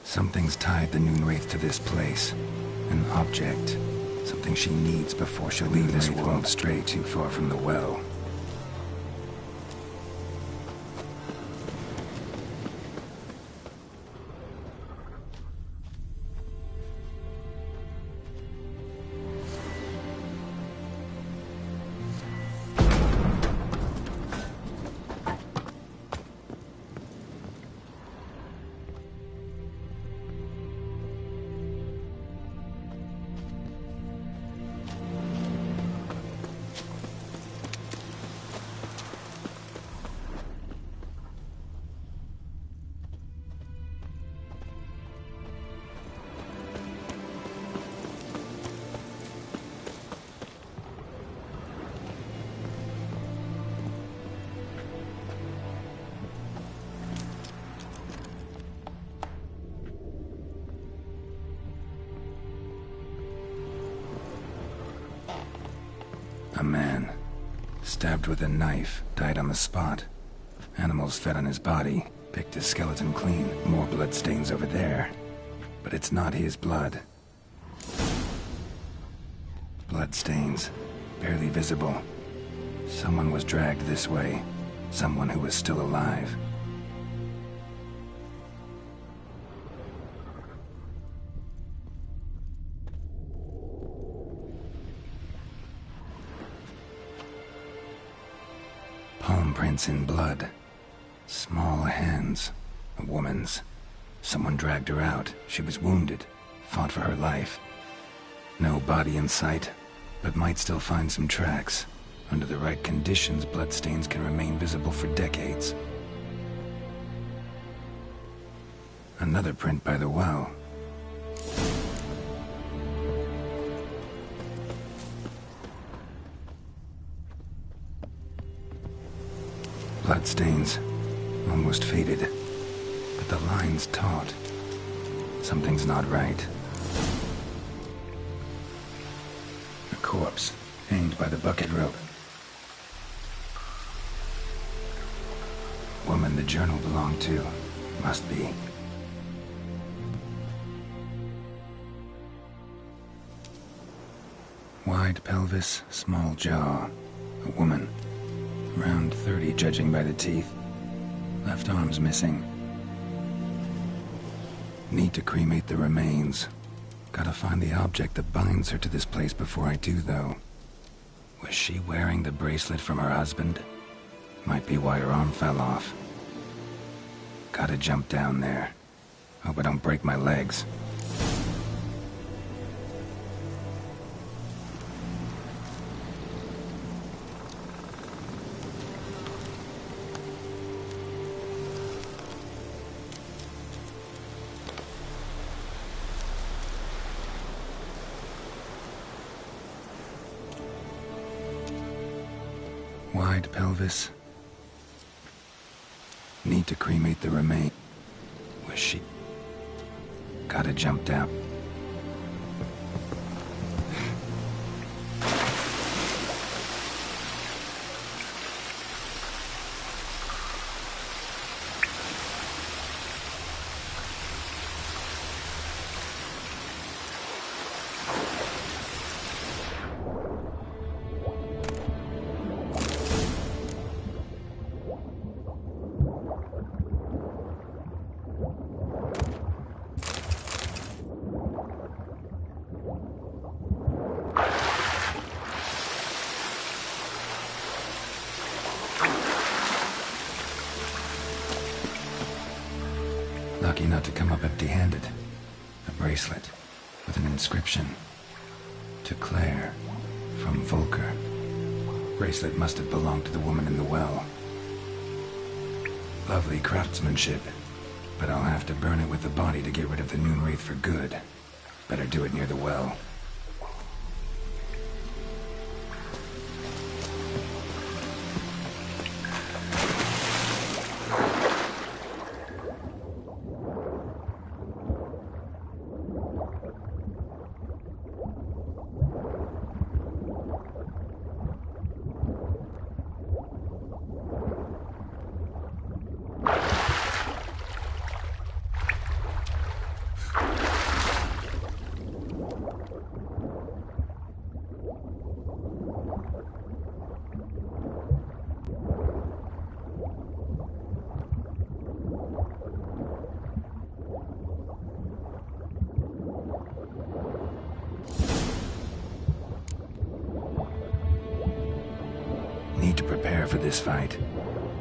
Something's tied the Noonwraith to this place. An object. Something she needs before she'll leave this world. Won't stray too far from the well. A man, stabbed with a knife, died on the spot. Animals fed on his body, picked his skeleton clean. More bloodstains over there. But it's not his blood. Bloodstains, barely visible. Someone was dragged this way. Someone who was still alive. Palm prints in blood. Small hands. A woman's. Someone dragged her out. She was wounded. Fought for her life. No body in sight, but might still find some tracks. Under the right conditions, bloodstains can remain visible for decades. Another print by the well. Bloodstains, almost faded, but the line's taut. Something's not right. A corpse, hanged by the bucket rope. Woman the journal belonged to, must be. Wide pelvis, small jaw. A woman. Around 30, judging by the teeth. Left arm's missing. Need to cremate the remains. Gotta find the object that binds her to this place before I do, though. Was she wearing the bracelet from her husband? Might be why her arm fell off. Gotta jump down there. Hope I don't break my legs. Wide pelvis. Need to cremate the remains. Was she? Gotta jump down. bracelet with an inscription. To Claire, from Volker. Bracelet must have belonged to the woman in the well. Lovely craftsmanship, but I'll have to burn it with the body to get rid of the Noon Wraith for good. Better do it near the well. Need to prepare for this fight.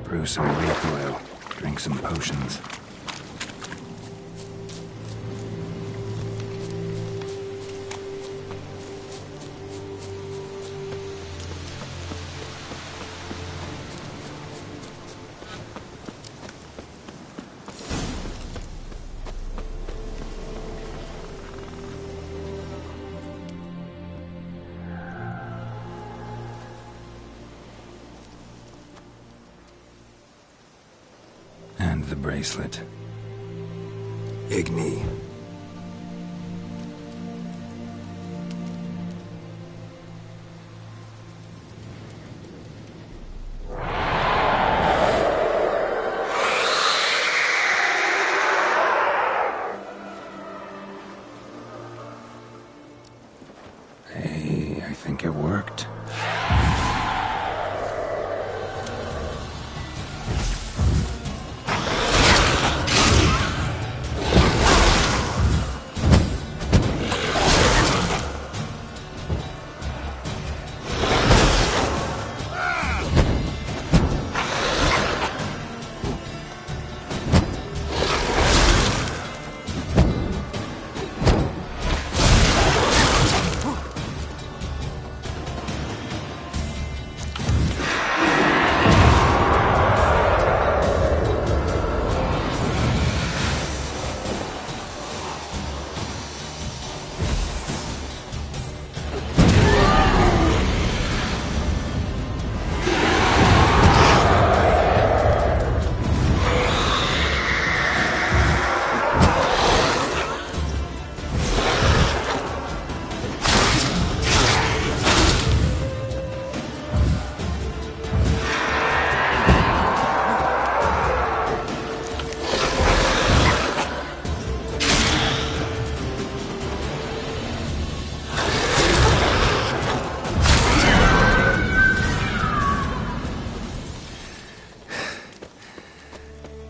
Brew some wraith oil, drink some potions. The bracelet. Igni. Hey, I think it worked.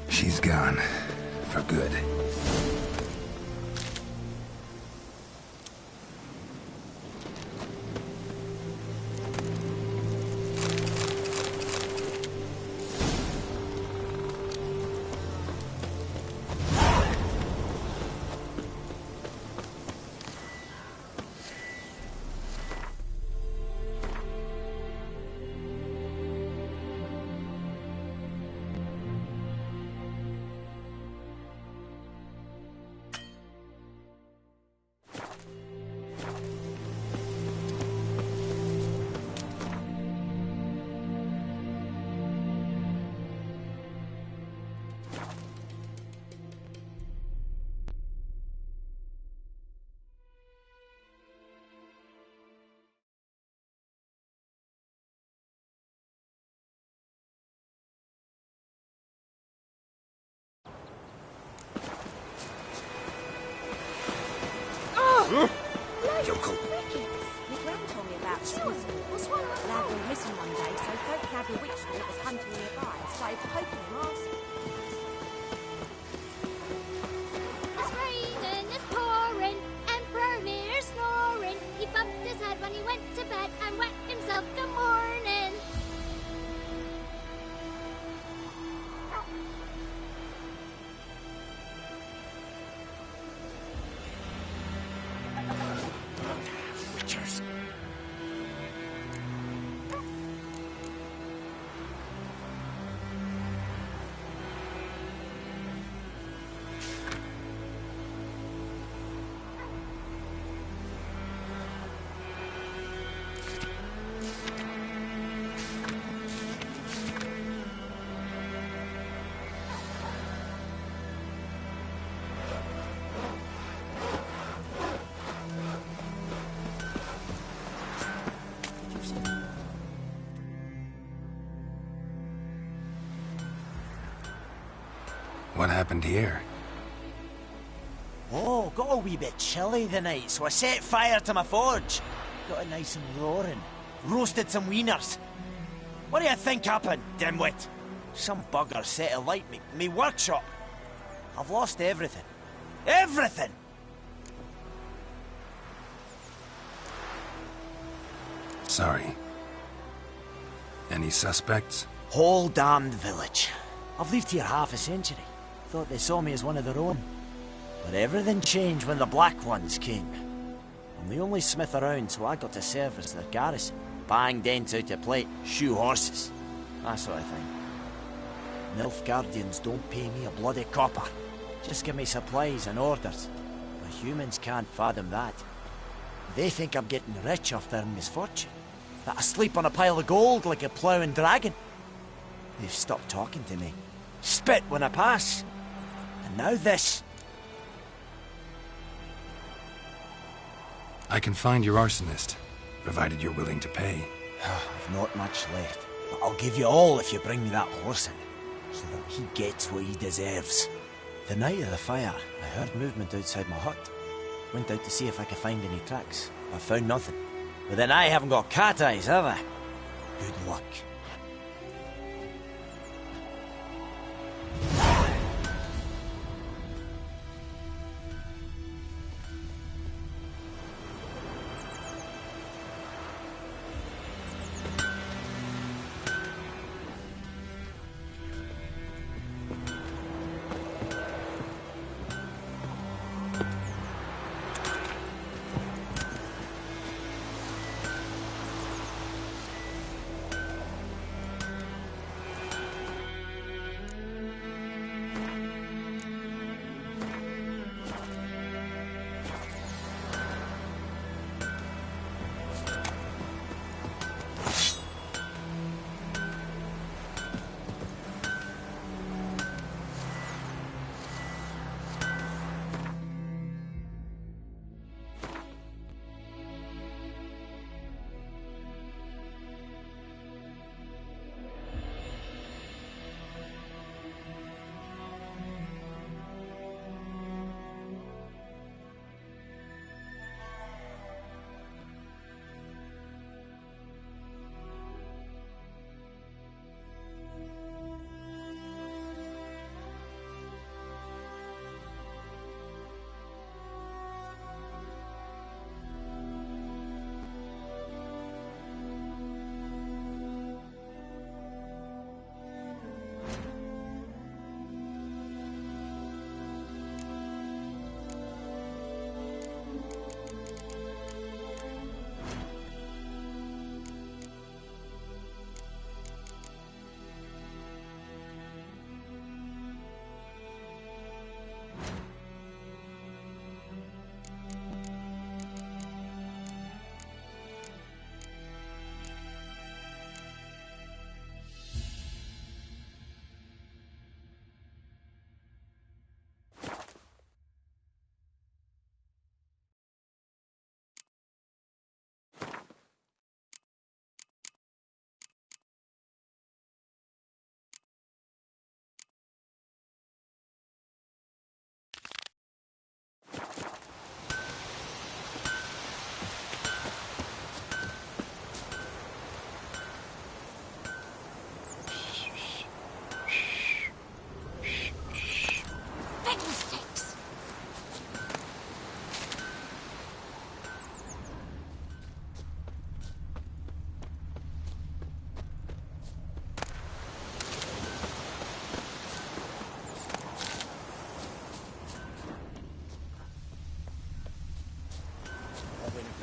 She's gone. For good. Yokel. My gran told me about this. What's wrong with lad went missing one day, so folk had a witch that was hunting nearby and started poking him arse. It's raining, it's pouring, Emperor Mir snoring. He bumped his head when he went to bed and wet himself the morning. What happened here? Oh, got a wee bit chilly the night, so I set fire to my forge. Got it nice and roaring. Roasted some wieners. What do you think happened, dimwit? Some bugger set alight me workshop. I've lost everything. Everything! Sorry. Any suspects? Whole damned village. I've lived here half a century. Thought they saw me as one of their own. But everything changed when the Black Ones came. I'm the only smith around, so I got to serve as their garrison. Bang dents out of plate, shoe horses. That sort of thing. Nilfgaardians don't pay me a bloody copper. Just give me supplies and orders. The humans can't fathom that. They think I'm getting rich off their misfortune. That I sleep on a pile of gold like a ploughing dragon. They've stopped talking to me. Spit when I pass. And now this. I can find your arsonist, provided you're willing to pay. I've not much left, but I'll give you all if you bring me that horse in, so that he gets what he deserves. The night of the fire, I heard movement outside my hut. Went out to see if I could find any tracks. I found nothing. But then I haven't got cat eyes, have I? Good luck.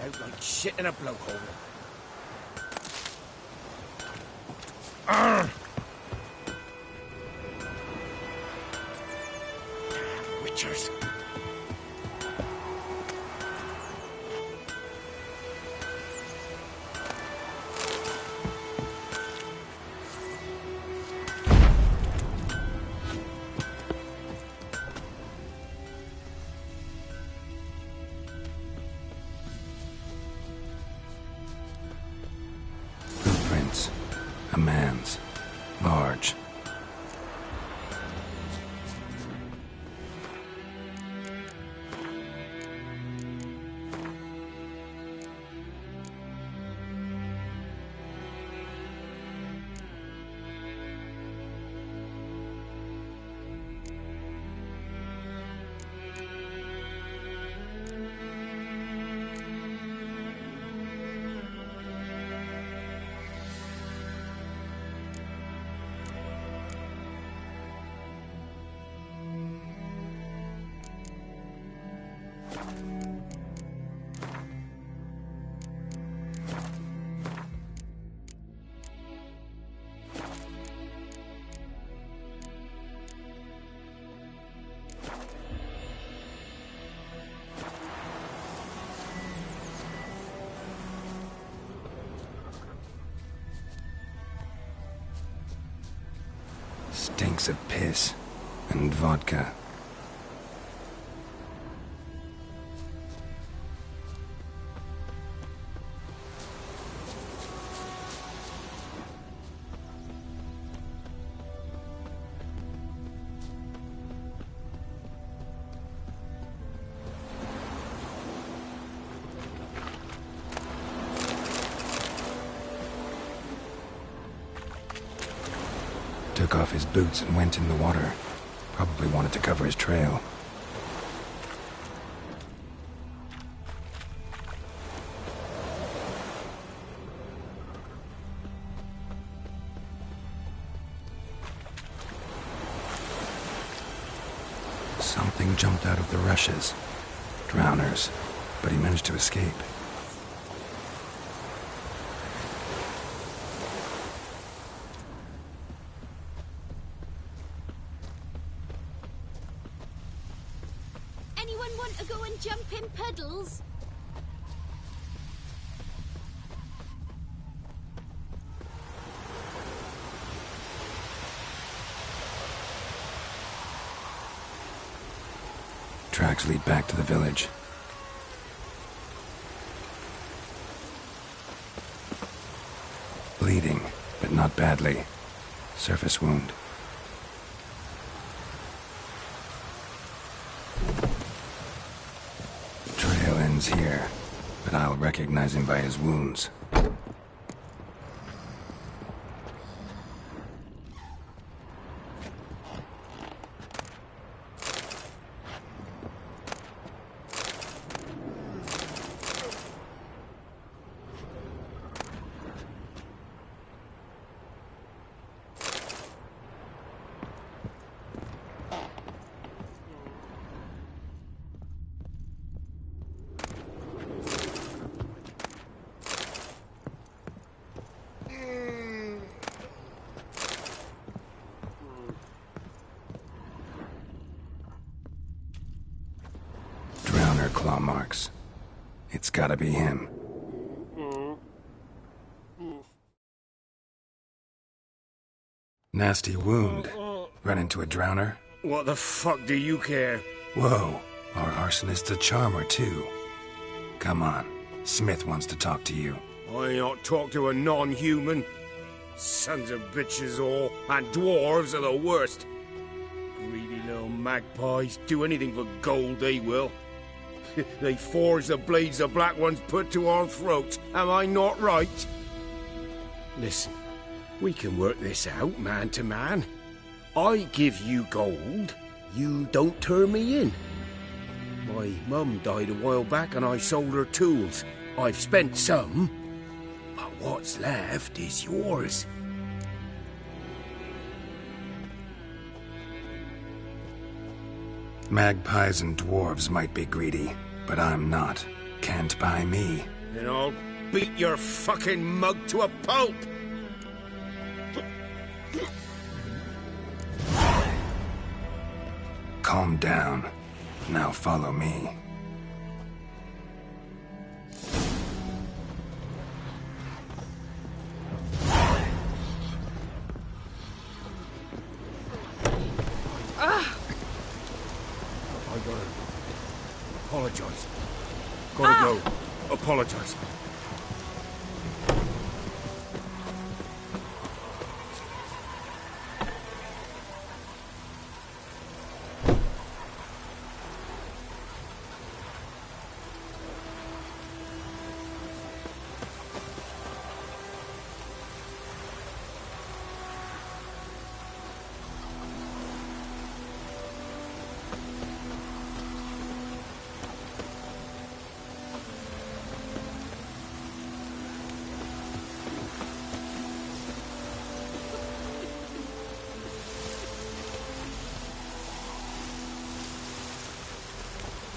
Out like shit in a blowhole. Witchers. A man's barge. Stinks of piss and vodka. Took off his boots and went in the water. Probably wanted to cover his trail. Something jumped out of the rushes. Drowners. But he managed to escape. Anyone want to go and jump in puddles? Tracks lead back to the village. Bleeding, but not badly. Surface wound. Trail ends here, but I'll recognize him by his wounds. Claw marks. It's gotta be him. Nasty wound. Run into a drowner? What the fuck do you care? Whoa, our arsonist's a charmer too. Come on, Smith wants to talk to you. I ain't not talk to a non-human. Sons of bitches all, and dwarves are the worst. Greedy little magpies, do anything for gold they will. They forge the blades the black ones put to our throats. Am I not right? Listen, we can work this out man to man. I give you gold, you don't turn me in. My mum died a while back and I sold her tools. I've spent some, but what's left is yours. Magpies and dwarves might be greedy, but I'm not. Can't buy me. Then I'll beat your fucking mug to a pulp! Calm down. Now follow me. Apologize. Gotta go. Apologize.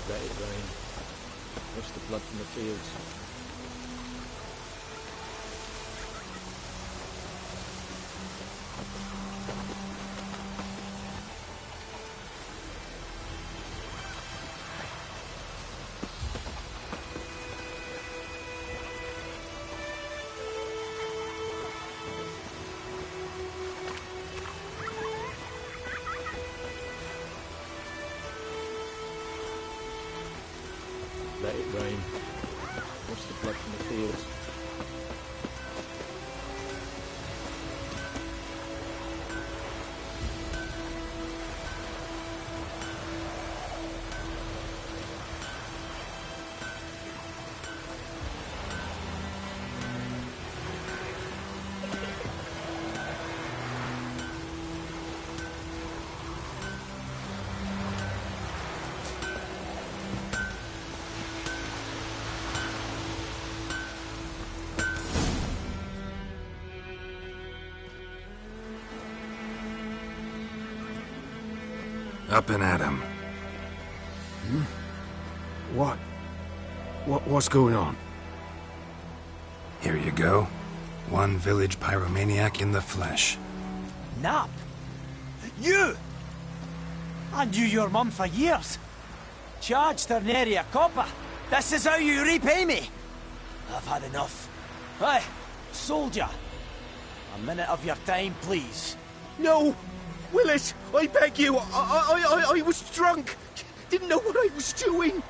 Let it rain. Wash the blood from the fields. blood from the fields. Up and at him. What's going on? Here you go. One village pyromaniac in the flesh. Nap? You? I knew your mum for years. Charged her nary a copper. This is how you repay me. I've had enough. Hey, soldier. A minute of your time, please. No! Willis, I beg you. I was drunk. Didn't know what I was doing.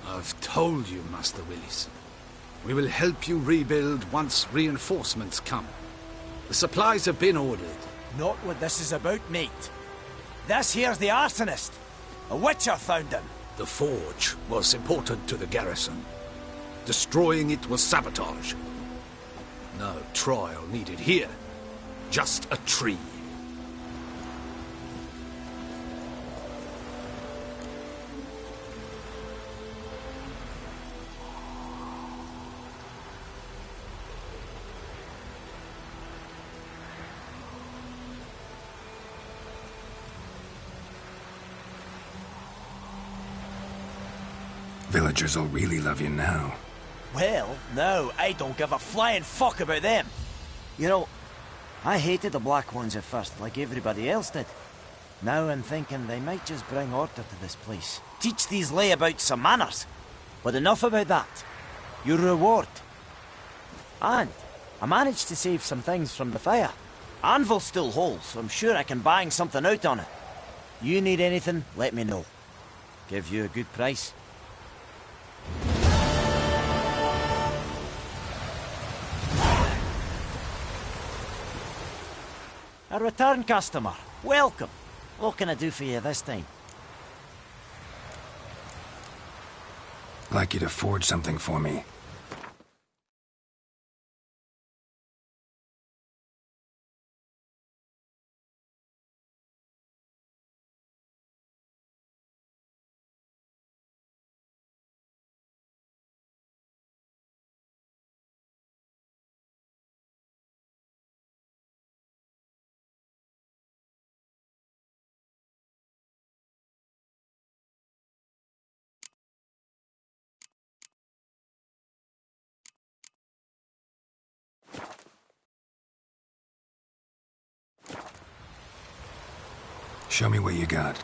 I've told you, Master Willis. We will help you rebuild once reinforcements come. The supplies have been ordered. Not what this is about, mate. This here's the arsonist. A witcher found him. The forge was important to the garrison. Destroying it was sabotage. No trial needed here. Just a tree. Villagers will really love you now. Well, no, I don't give a flying fuck about them. You know, I hated the Black Ones at first, like everybody else did. Now I'm thinking they might just bring order to this place. Teach these layabouts some manners. But enough about that. Your reward. And I managed to save some things from the fire. Anvil's still whole, so I'm sure I can bang something out on it. You need anything, let me know. Give you a good price. A return customer. Welcome. What can I do for you this time? I'd like you to forge something for me. Show me what you got.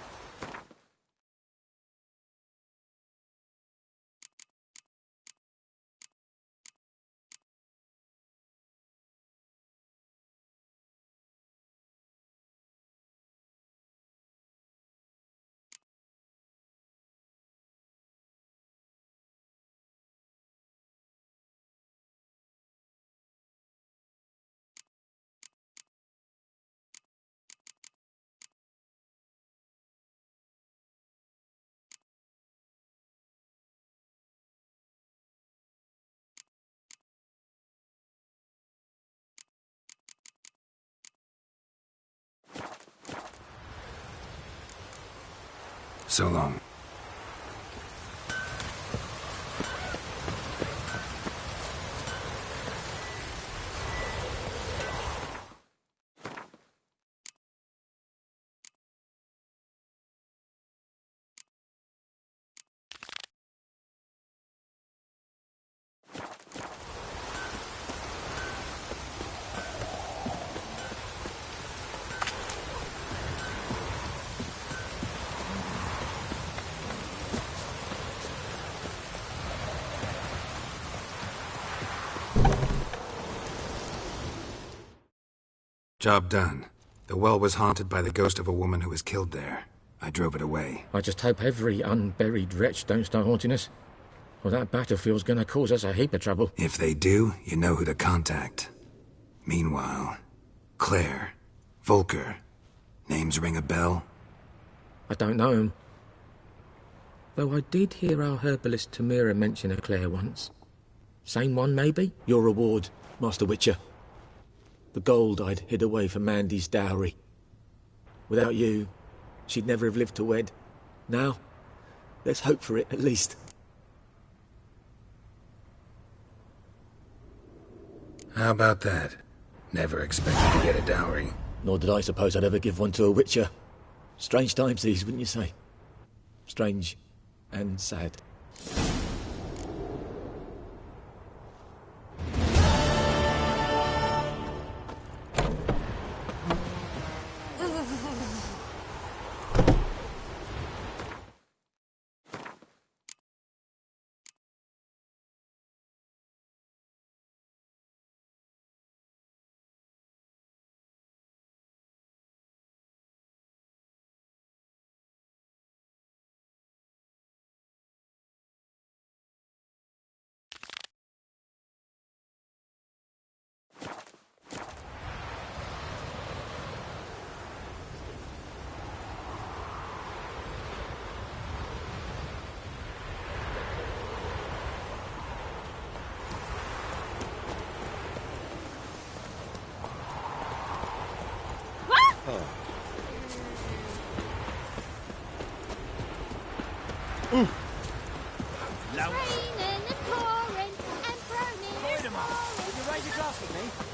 So long. Job done. The well was haunted by the ghost of a woman who was killed there. I drove it away. I just hope every unburied wretch don't start haunting us. Well, that battlefield's gonna cause us a heap of trouble. If they do, you know who to contact. Meanwhile, Claire, Volker, names ring a bell? I don't know him. Though I did hear our herbalist Tamira mention a Claire once. Same one, maybe? Your reward, Master Witcher. The gold I'd hid away for Mandy's dowry. Without you, she'd never have lived to wed. Now, let's hope for it, at least. How about that? Never expected to get a dowry. Nor did I suppose I'd ever give one to a Witcher. Strange times these, wouldn't you say? Strange and sad.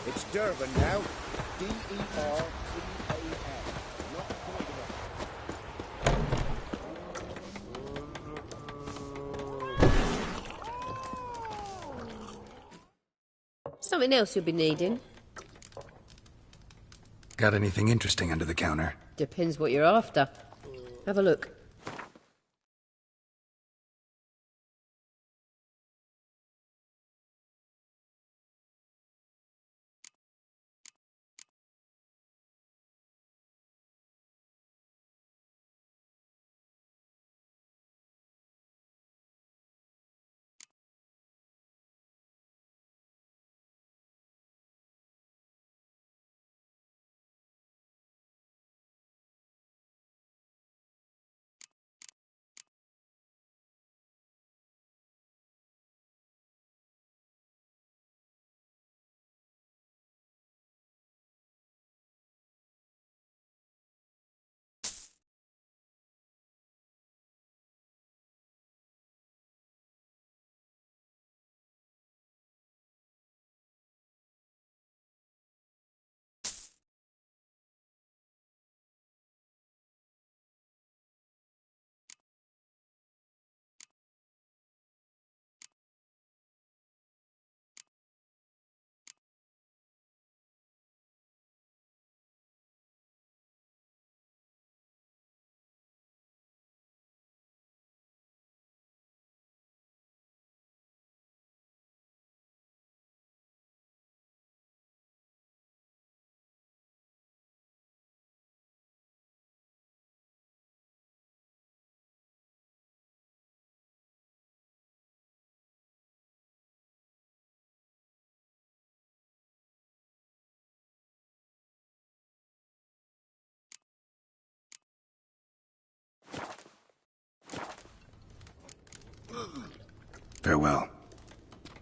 It's Durban now. D-E-R-B-A-N. Not Something else you'll be needing. Got anything interesting under the counter? Depends what you're after. Have a look. Farewell.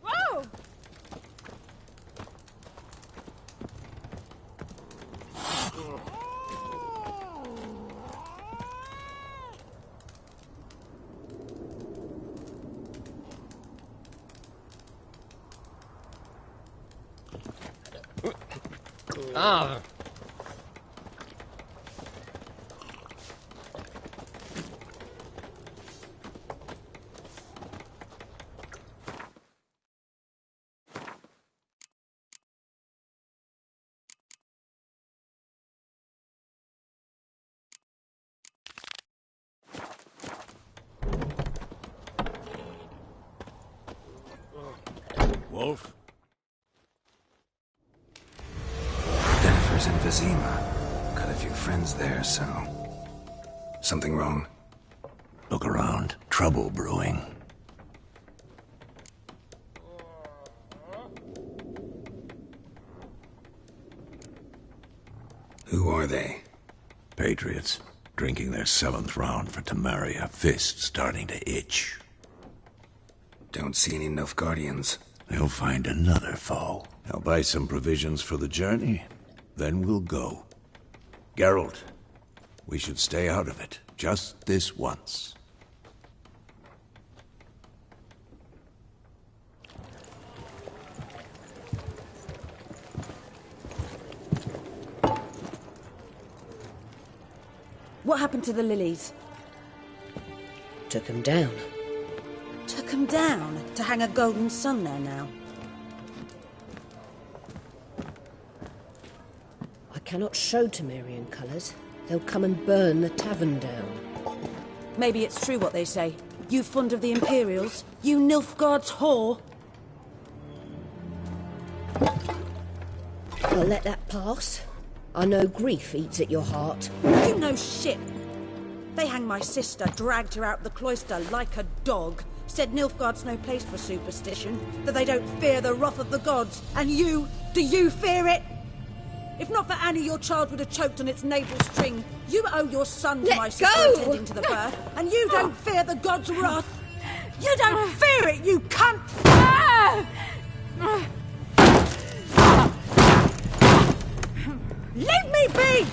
Whoa! Ah! Wolf? Jennifer's in Vizima. Got a few friends there, so... Something wrong? Look around. Trouble brewing. are they? Patriots, drinking their 7th round for Temeria, fist starting to itch. Don't see any Nilfgaardians. They'll find another foe. I'll buy some provisions for the journey, then we'll go. Geralt, we should stay out of it, just this once. What happened to the lilies? Took 'em down. Took 'em down to hang a golden sun there now. I cannot show Temerian colours. They'll come and burn the tavern down. Maybe it's true what they say. You fond of the Imperials? You Nilfgaard's whore? I'll let that pass. I know grief eats at your heart. You know shit. They hanged my sister, dragged her out the cloister like a dog. Said Nilfgaard's no place for superstition, that they don't fear the wrath of the gods. And you, do you fear it? If not for Annie, your child would have choked on its navel string. You owe your son to my sister attending to the birth, and you don't fear the gods' wrath. You don't fear it, you cunt! Leave me be!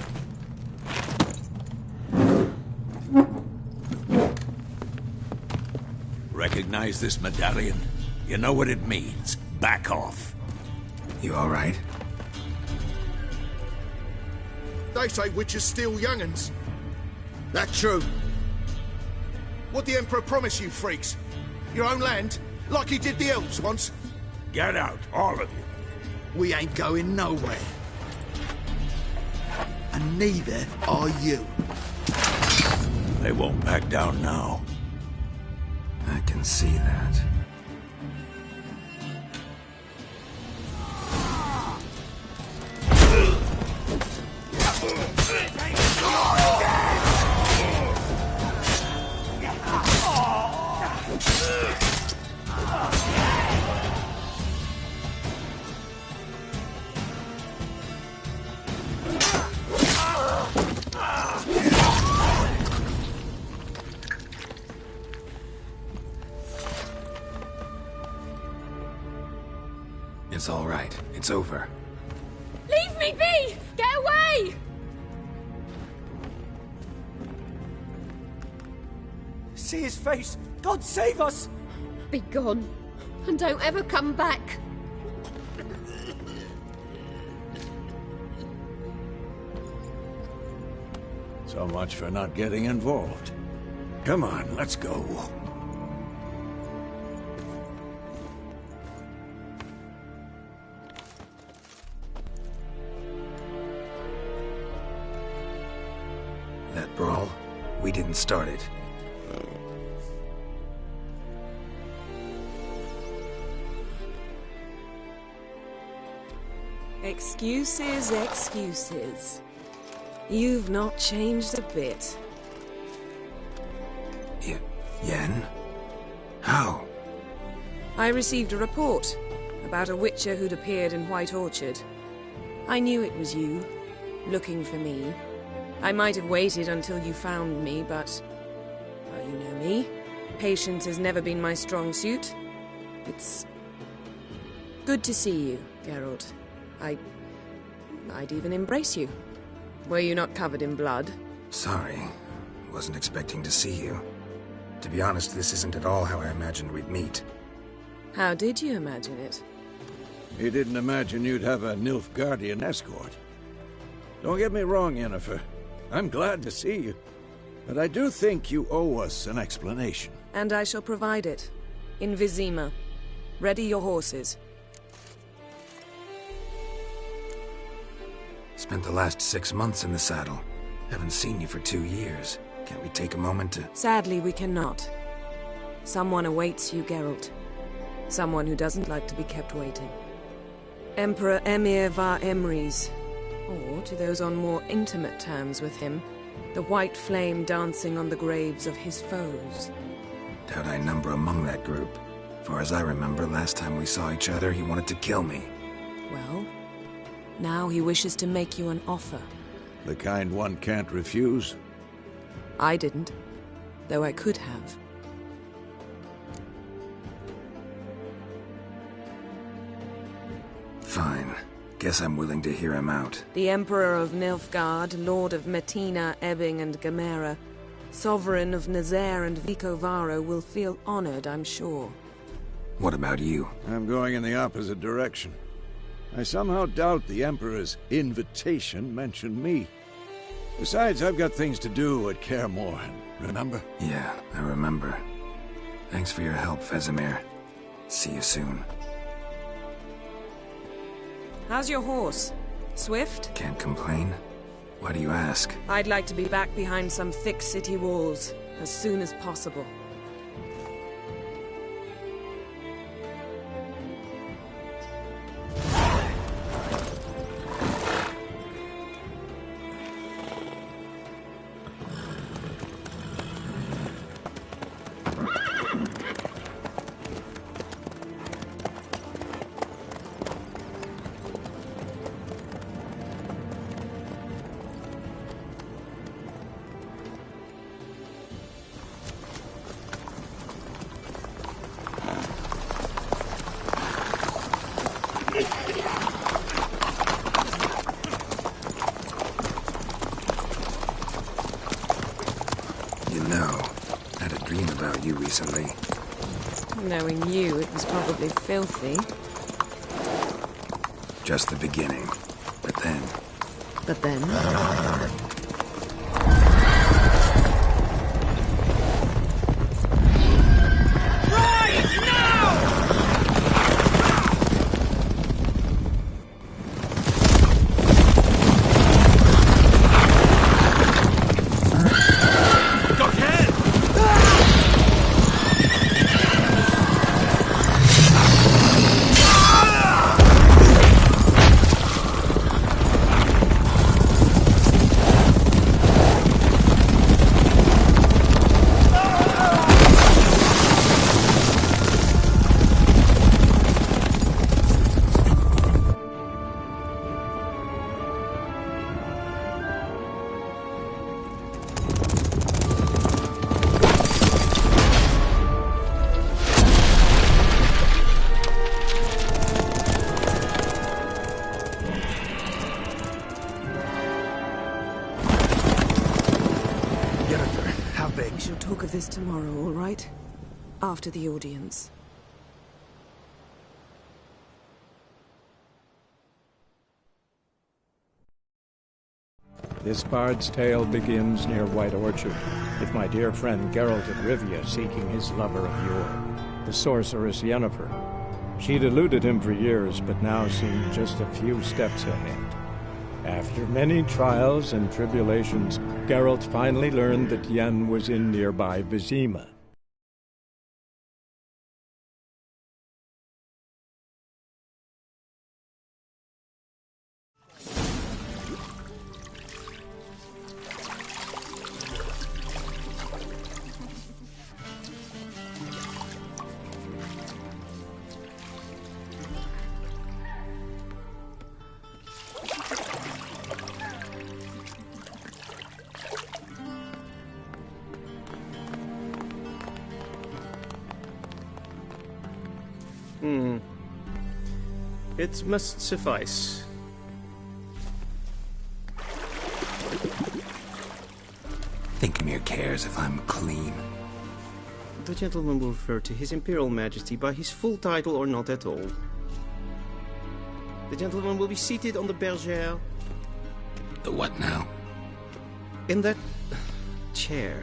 Recognize this medallion? You know what it means. Back off. You all right? They say witches steal young'uns. That true? What the Emperor promise you, freaks? Your own land? Like he did the elves once? Get out, all of you. We ain't going nowhere. And neither are you. They won't back down now. I can see that. It's all right. It's over. Leave me be! Get away! See his face! God save us! Be gone, and don't ever come back. So much for not getting involved. Come on, let's go. That brawl, we didn't start it. Excuses, excuses. You've not changed a bit. Yen? How? I received a report about a witcher who'd appeared in White Orchard. I knew it was you, looking for me. I might have waited until you found me, but... well, you know me. Patience has never been my strong suit. It's... good to see you, Geralt. I'd even embrace you. Were you not covered in blood? Sorry. Wasn't expecting to see you. To be honest, this isn't at all how I imagined we'd meet. How did you imagine it? You didn't imagine you'd have a Nilfgaardian escort. Don't get me wrong, Yennefer. I'm glad to see you. But I do think you owe us an explanation. And I shall provide it. In Vizima. Ready your horses. Spent the last 6 months in the saddle. Haven't seen you for 2 years. Can't we take a moment to... Sadly, we cannot. Someone awaits you, Geralt. Someone who doesn't like to be kept waiting. Emperor Emhyr var Emreis. Or, to those on more intimate terms with him, the white flame dancing on the graves of his foes. Doubt I number among that group. Far as I remember, last time we saw each other, he wanted to kill me. Well, now he wishes to make you an offer. The kind one can't refuse? I didn't, though I could have. Fine. Guess I'm willing to hear him out. The Emperor of Nilfgaard, Lord of Metina, Ebbing and Gamera, Sovereign of Nazaire and Vicovaro will feel honored, I'm sure. What about you? I'm going in the opposite direction. I somehow doubt the Emperor's invitation mentioned me. Besides, I've got things to do at Kaer Morhen, remember? Yeah, I remember. Thanks for your help, Vesemir. See you soon. How's your horse? Swift? Can't complain. Why do you ask? I'd like to be back behind some thick city walls, as soon as possible. Recently. Knowing you, it was probably filthy. Just the beginning. But then... But then? This tomorrow, all right? After the audience. This bard's tale begins near White Orchard, with my dear friend Geralt of Rivia seeking his lover of yore, the sorceress Yennefer. She'd eluded him for years, but now seemed just a few steps ahead. After many trials and tribulations, Geralt finally learned that Yen was in nearby Vizima. It must suffice. Thinkmere cares if I'm clean. The gentleman will refer to His Imperial Majesty by his full title or not at all. The gentleman will be seated on the bergère. The what now? In that chair.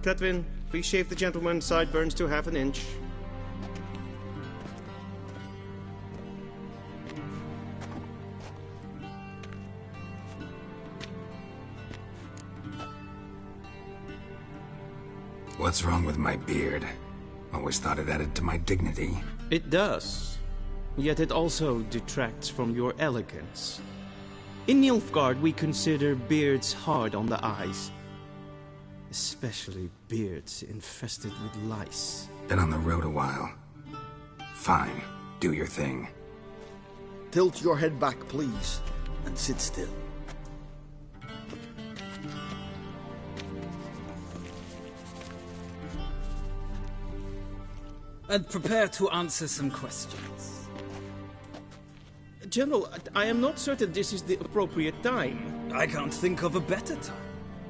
Cletwin, please shave the gentleman's sideburns to ½ an inch. What's wrong with my beard? Always thought it added to my dignity. It does. Yet it also detracts from your elegance. In Nilfgaard, we consider beards hard on the eyes. Especially beards infested with lice. Been on the road a while. Fine. Do your thing. Tilt your head back, please, and sit still. And prepare to answer some questions. General, I am not certain this is the appropriate time. I can't think of a better time.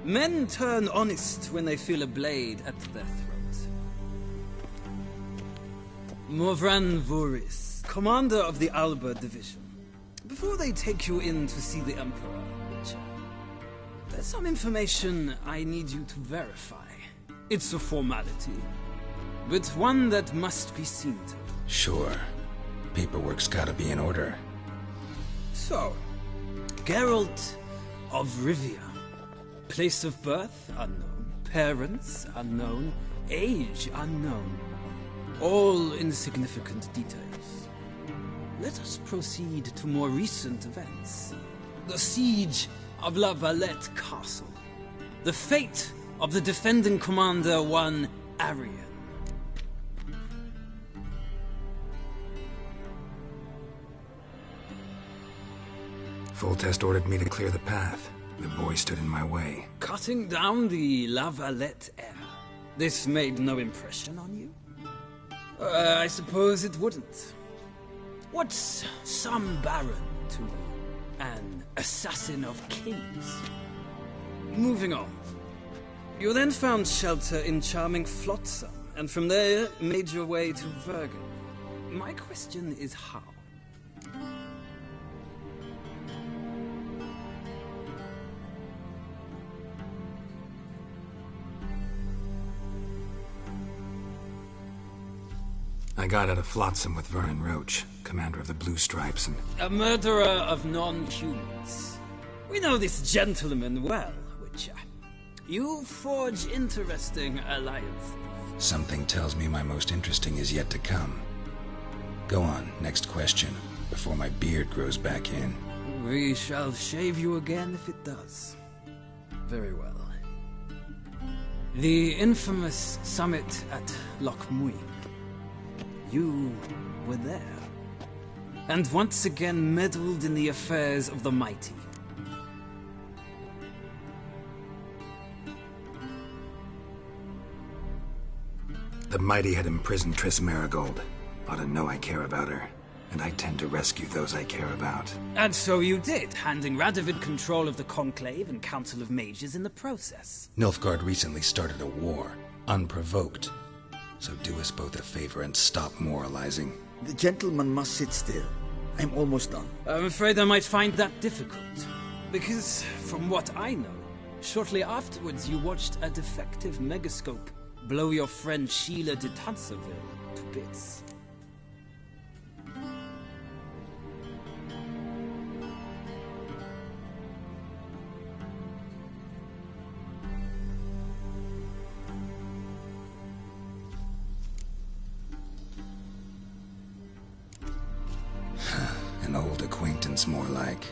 Men turn honest when they feel a blade at their throat. Morvran Voorhis, commander of the Alba Division. Before they take you in to see the Emperor, Witcher, there's some information I need you to verify. It's a formality, but one that must be seen to. Sure. Paperwork's gotta be in order. So, Geralt of Rivia. Place of birth, unknown. Parents, unknown. Age, unknown. All insignificant details. Let us proceed to more recent events. The siege of La Valette Castle. The fate of the defending commander, one Arian. Foltest ordered me to clear the path. The boy stood in my way. Cutting down the La Valette heir. This made no impression on you? I suppose it wouldn't. What's some baron to an assassin of kings? Moving on. You then found shelter in charming Flotsam, and from there made your way to Vergen. My question is how? I got out of Flotsam with Vernon Roach, commander of the Blue Stripes, and... A murderer of non-humans. We know this gentleman well, Witcher. You forge interesting alliances. Something tells me my most interesting is yet to come. Go on, next question, before my beard grows back in. We shall shave you again if it does. Very well. The infamous summit at Loch Muin. You were there, and once again meddled in the affairs of the mighty. The mighty had imprisoned Triss Marigold. Ought to know I care about her, and I tend to rescue those I care about. And so you did, handing Radovid control of the Conclave and Council of Mages in the process. Nilfgaard recently started a war, unprovoked. So do us both a favor and stop moralizing. The gentleman must sit still. I'm almost done. I'm afraid I might find that difficult. Because, from what I know, shortly afterwards you watched a defective megascope blow your friend Sheila de Tanserville to bits. An old acquaintance, more like.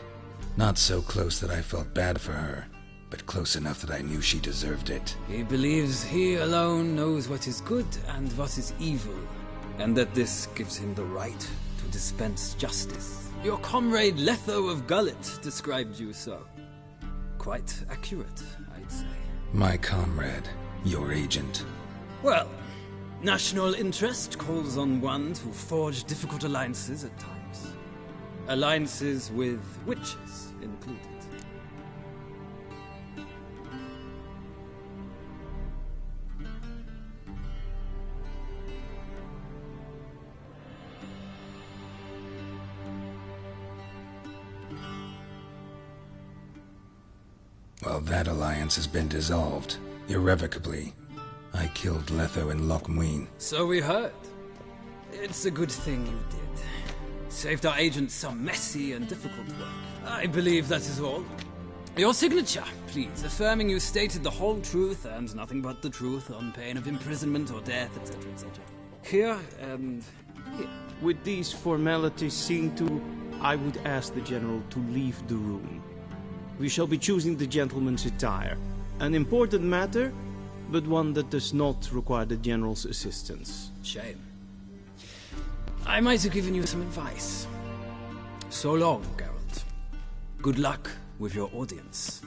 Not so close that I felt bad for her, but close enough that I knew she deserved it. He believes he alone knows what is good and what is evil, and that this gives him the right to dispense justice. Your comrade Letho of Gullet described you so. Quite accurate, I'd say. My comrade, your agent. Well, national interest calls on one to forge difficult alliances at times. Alliances with witches included. Well, that alliance has been dissolved, irrevocably. I killed Letho in Loch Muin. So we heard. It's a good thing you did. Saved our agent some messy and difficult work. I believe that is all. Your signature, please, affirming you stated the whole truth and nothing but the truth on pain of imprisonment or death, etc., etc. Here and here. With these formalities seen to, I would ask the General to leave the room. We shall be choosing the gentleman's attire. An important matter, but one that does not require the General's assistance. Shame. I might have given you some advice. So long, Geralt. Good luck with your audience.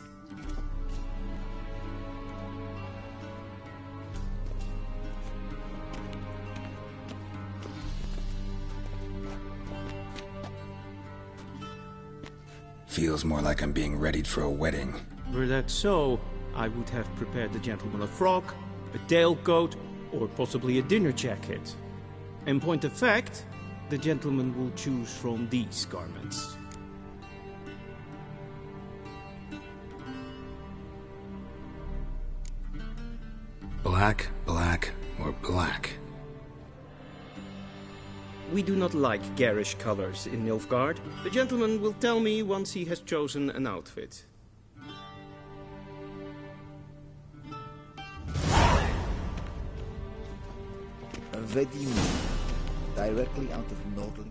Feels more like I'm being readied for a wedding. Were that so, I would have prepared the gentleman a frock, a tailcoat, or possibly a dinner jacket. In point of fact, the gentleman will choose from these garments. Black, black, or black? We do not like garish colors in Nilfgaard. The gentleman will tell me once he has chosen an outfit. Vedimi, directly out of Nordling.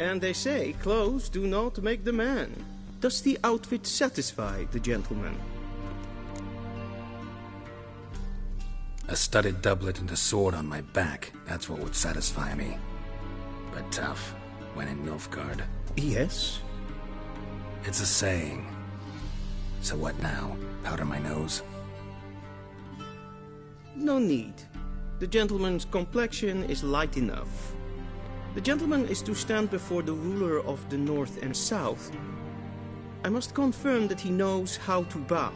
And they say clothes do not make the man. Does the outfit satisfy the gentleman? A studded doublet and a sword on my back, that's what would satisfy me. But tough, when in Nilfgaard. Yes? It's a saying. So what now? Powder my nose? No need. The gentleman's complexion is light enough. The gentleman is to stand before the ruler of the North and South. I must confirm that he knows how to bow.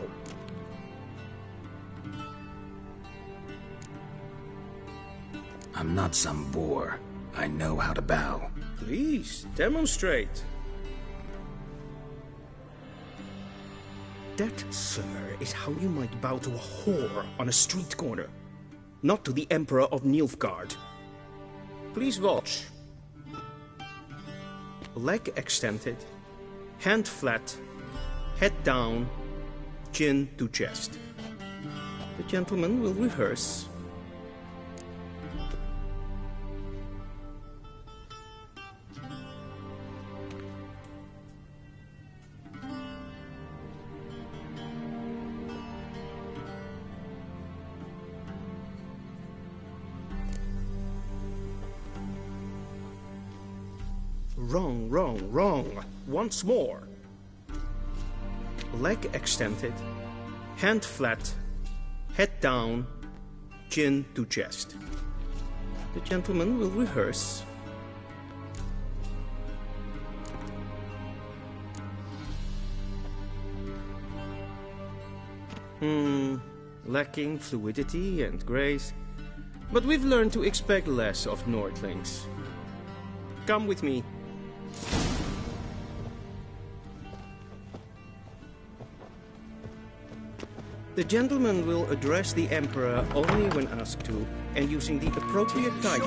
I'm not some boor. I know how to bow. Please, demonstrate. That, sir, is how you might bow to a whore on a street corner. Not to the Emperor of Nilfgaard. Please watch. Leg extended, hand flat, head down, chin to chest. The gentleman will rehearse. Wrong, wrong, wrong. Once more. Leg extended, hand flat, head down, chin to chest. The gentleman will rehearse. Lacking fluidity and grace. But we've learned to expect less of Nordlings. Come with me. The gentleman will address the Emperor only when asked to, and using the appropriate title.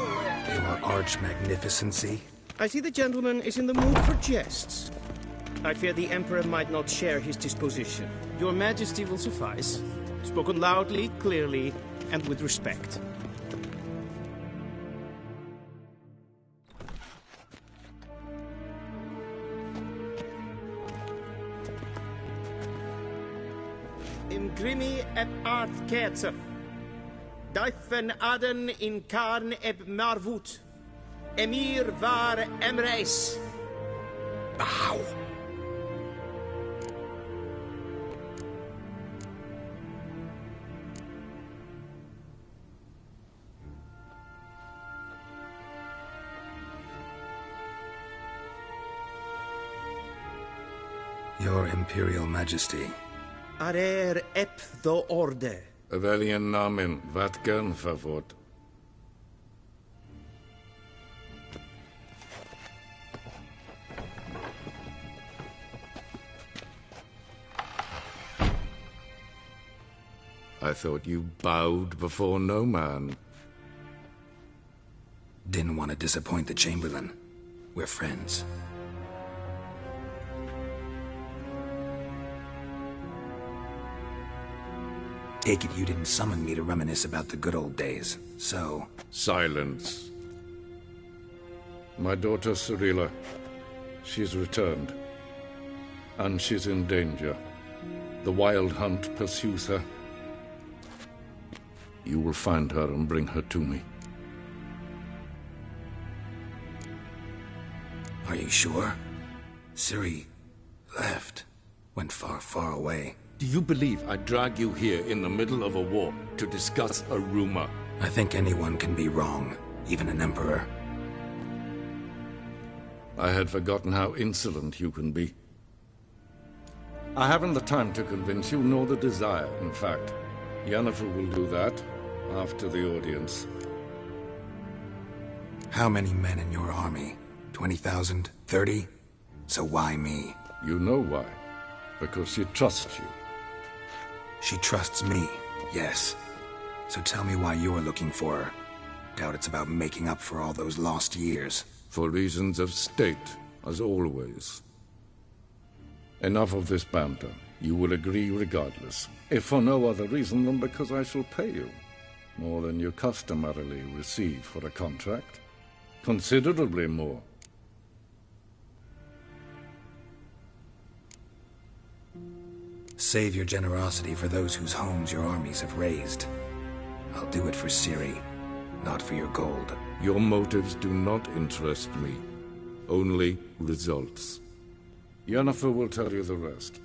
Your arch-magnificency? I see the gentleman is in the mood for jests. I fear the Emperor might not share his disposition. Your Majesty will suffice. Spoken loudly, clearly, and with respect. Imgrimi et art ketzer. Daifen aden in karn eb marvut. Emir var emreis. Bow. Your Imperial Majesty. Arer ep the orde. Avelian namen, wat gern favort. I thought you bowed before no man. Didn't want to disappoint the Chamberlain. We're friends. Take it you didn't summon me to reminisce about the good old days, so... Silence. My daughter Cirilla, she's returned. And she's in danger. The Wild Hunt pursues her. You will find her and bring her to me. Are you sure? Ciri left. Went far, far away. Do you believe I'd drag you here in the middle of a war to discuss a rumor? I think anyone can be wrong, even an emperor. I had forgotten how insolent you can be. I haven't the time to convince you, nor the desire, in fact. Yennefer will do that after the audience. How many men in your army? 20,000? 30? So why me? You know why. Because she trusts you. She trusts me, yes. So tell me why you're looking for her. Doubt it's about making up for all those lost years. For reasons of state, as always. Enough of this banter. You will agree regardless. If for no other reason than because I shall pay you. More than you customarily receive for a contract. Considerably more. Save your generosity for those whose homes your armies have razed. I'll do it for Ciri, not for your gold. Your motives do not interest me. Only results. Yennefer will tell you the rest.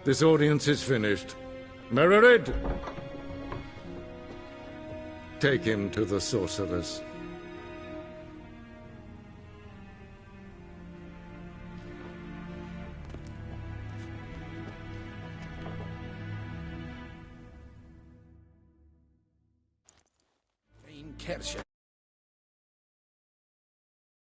This audience is finished. Mererid! Take him to the sorceress. Kershak.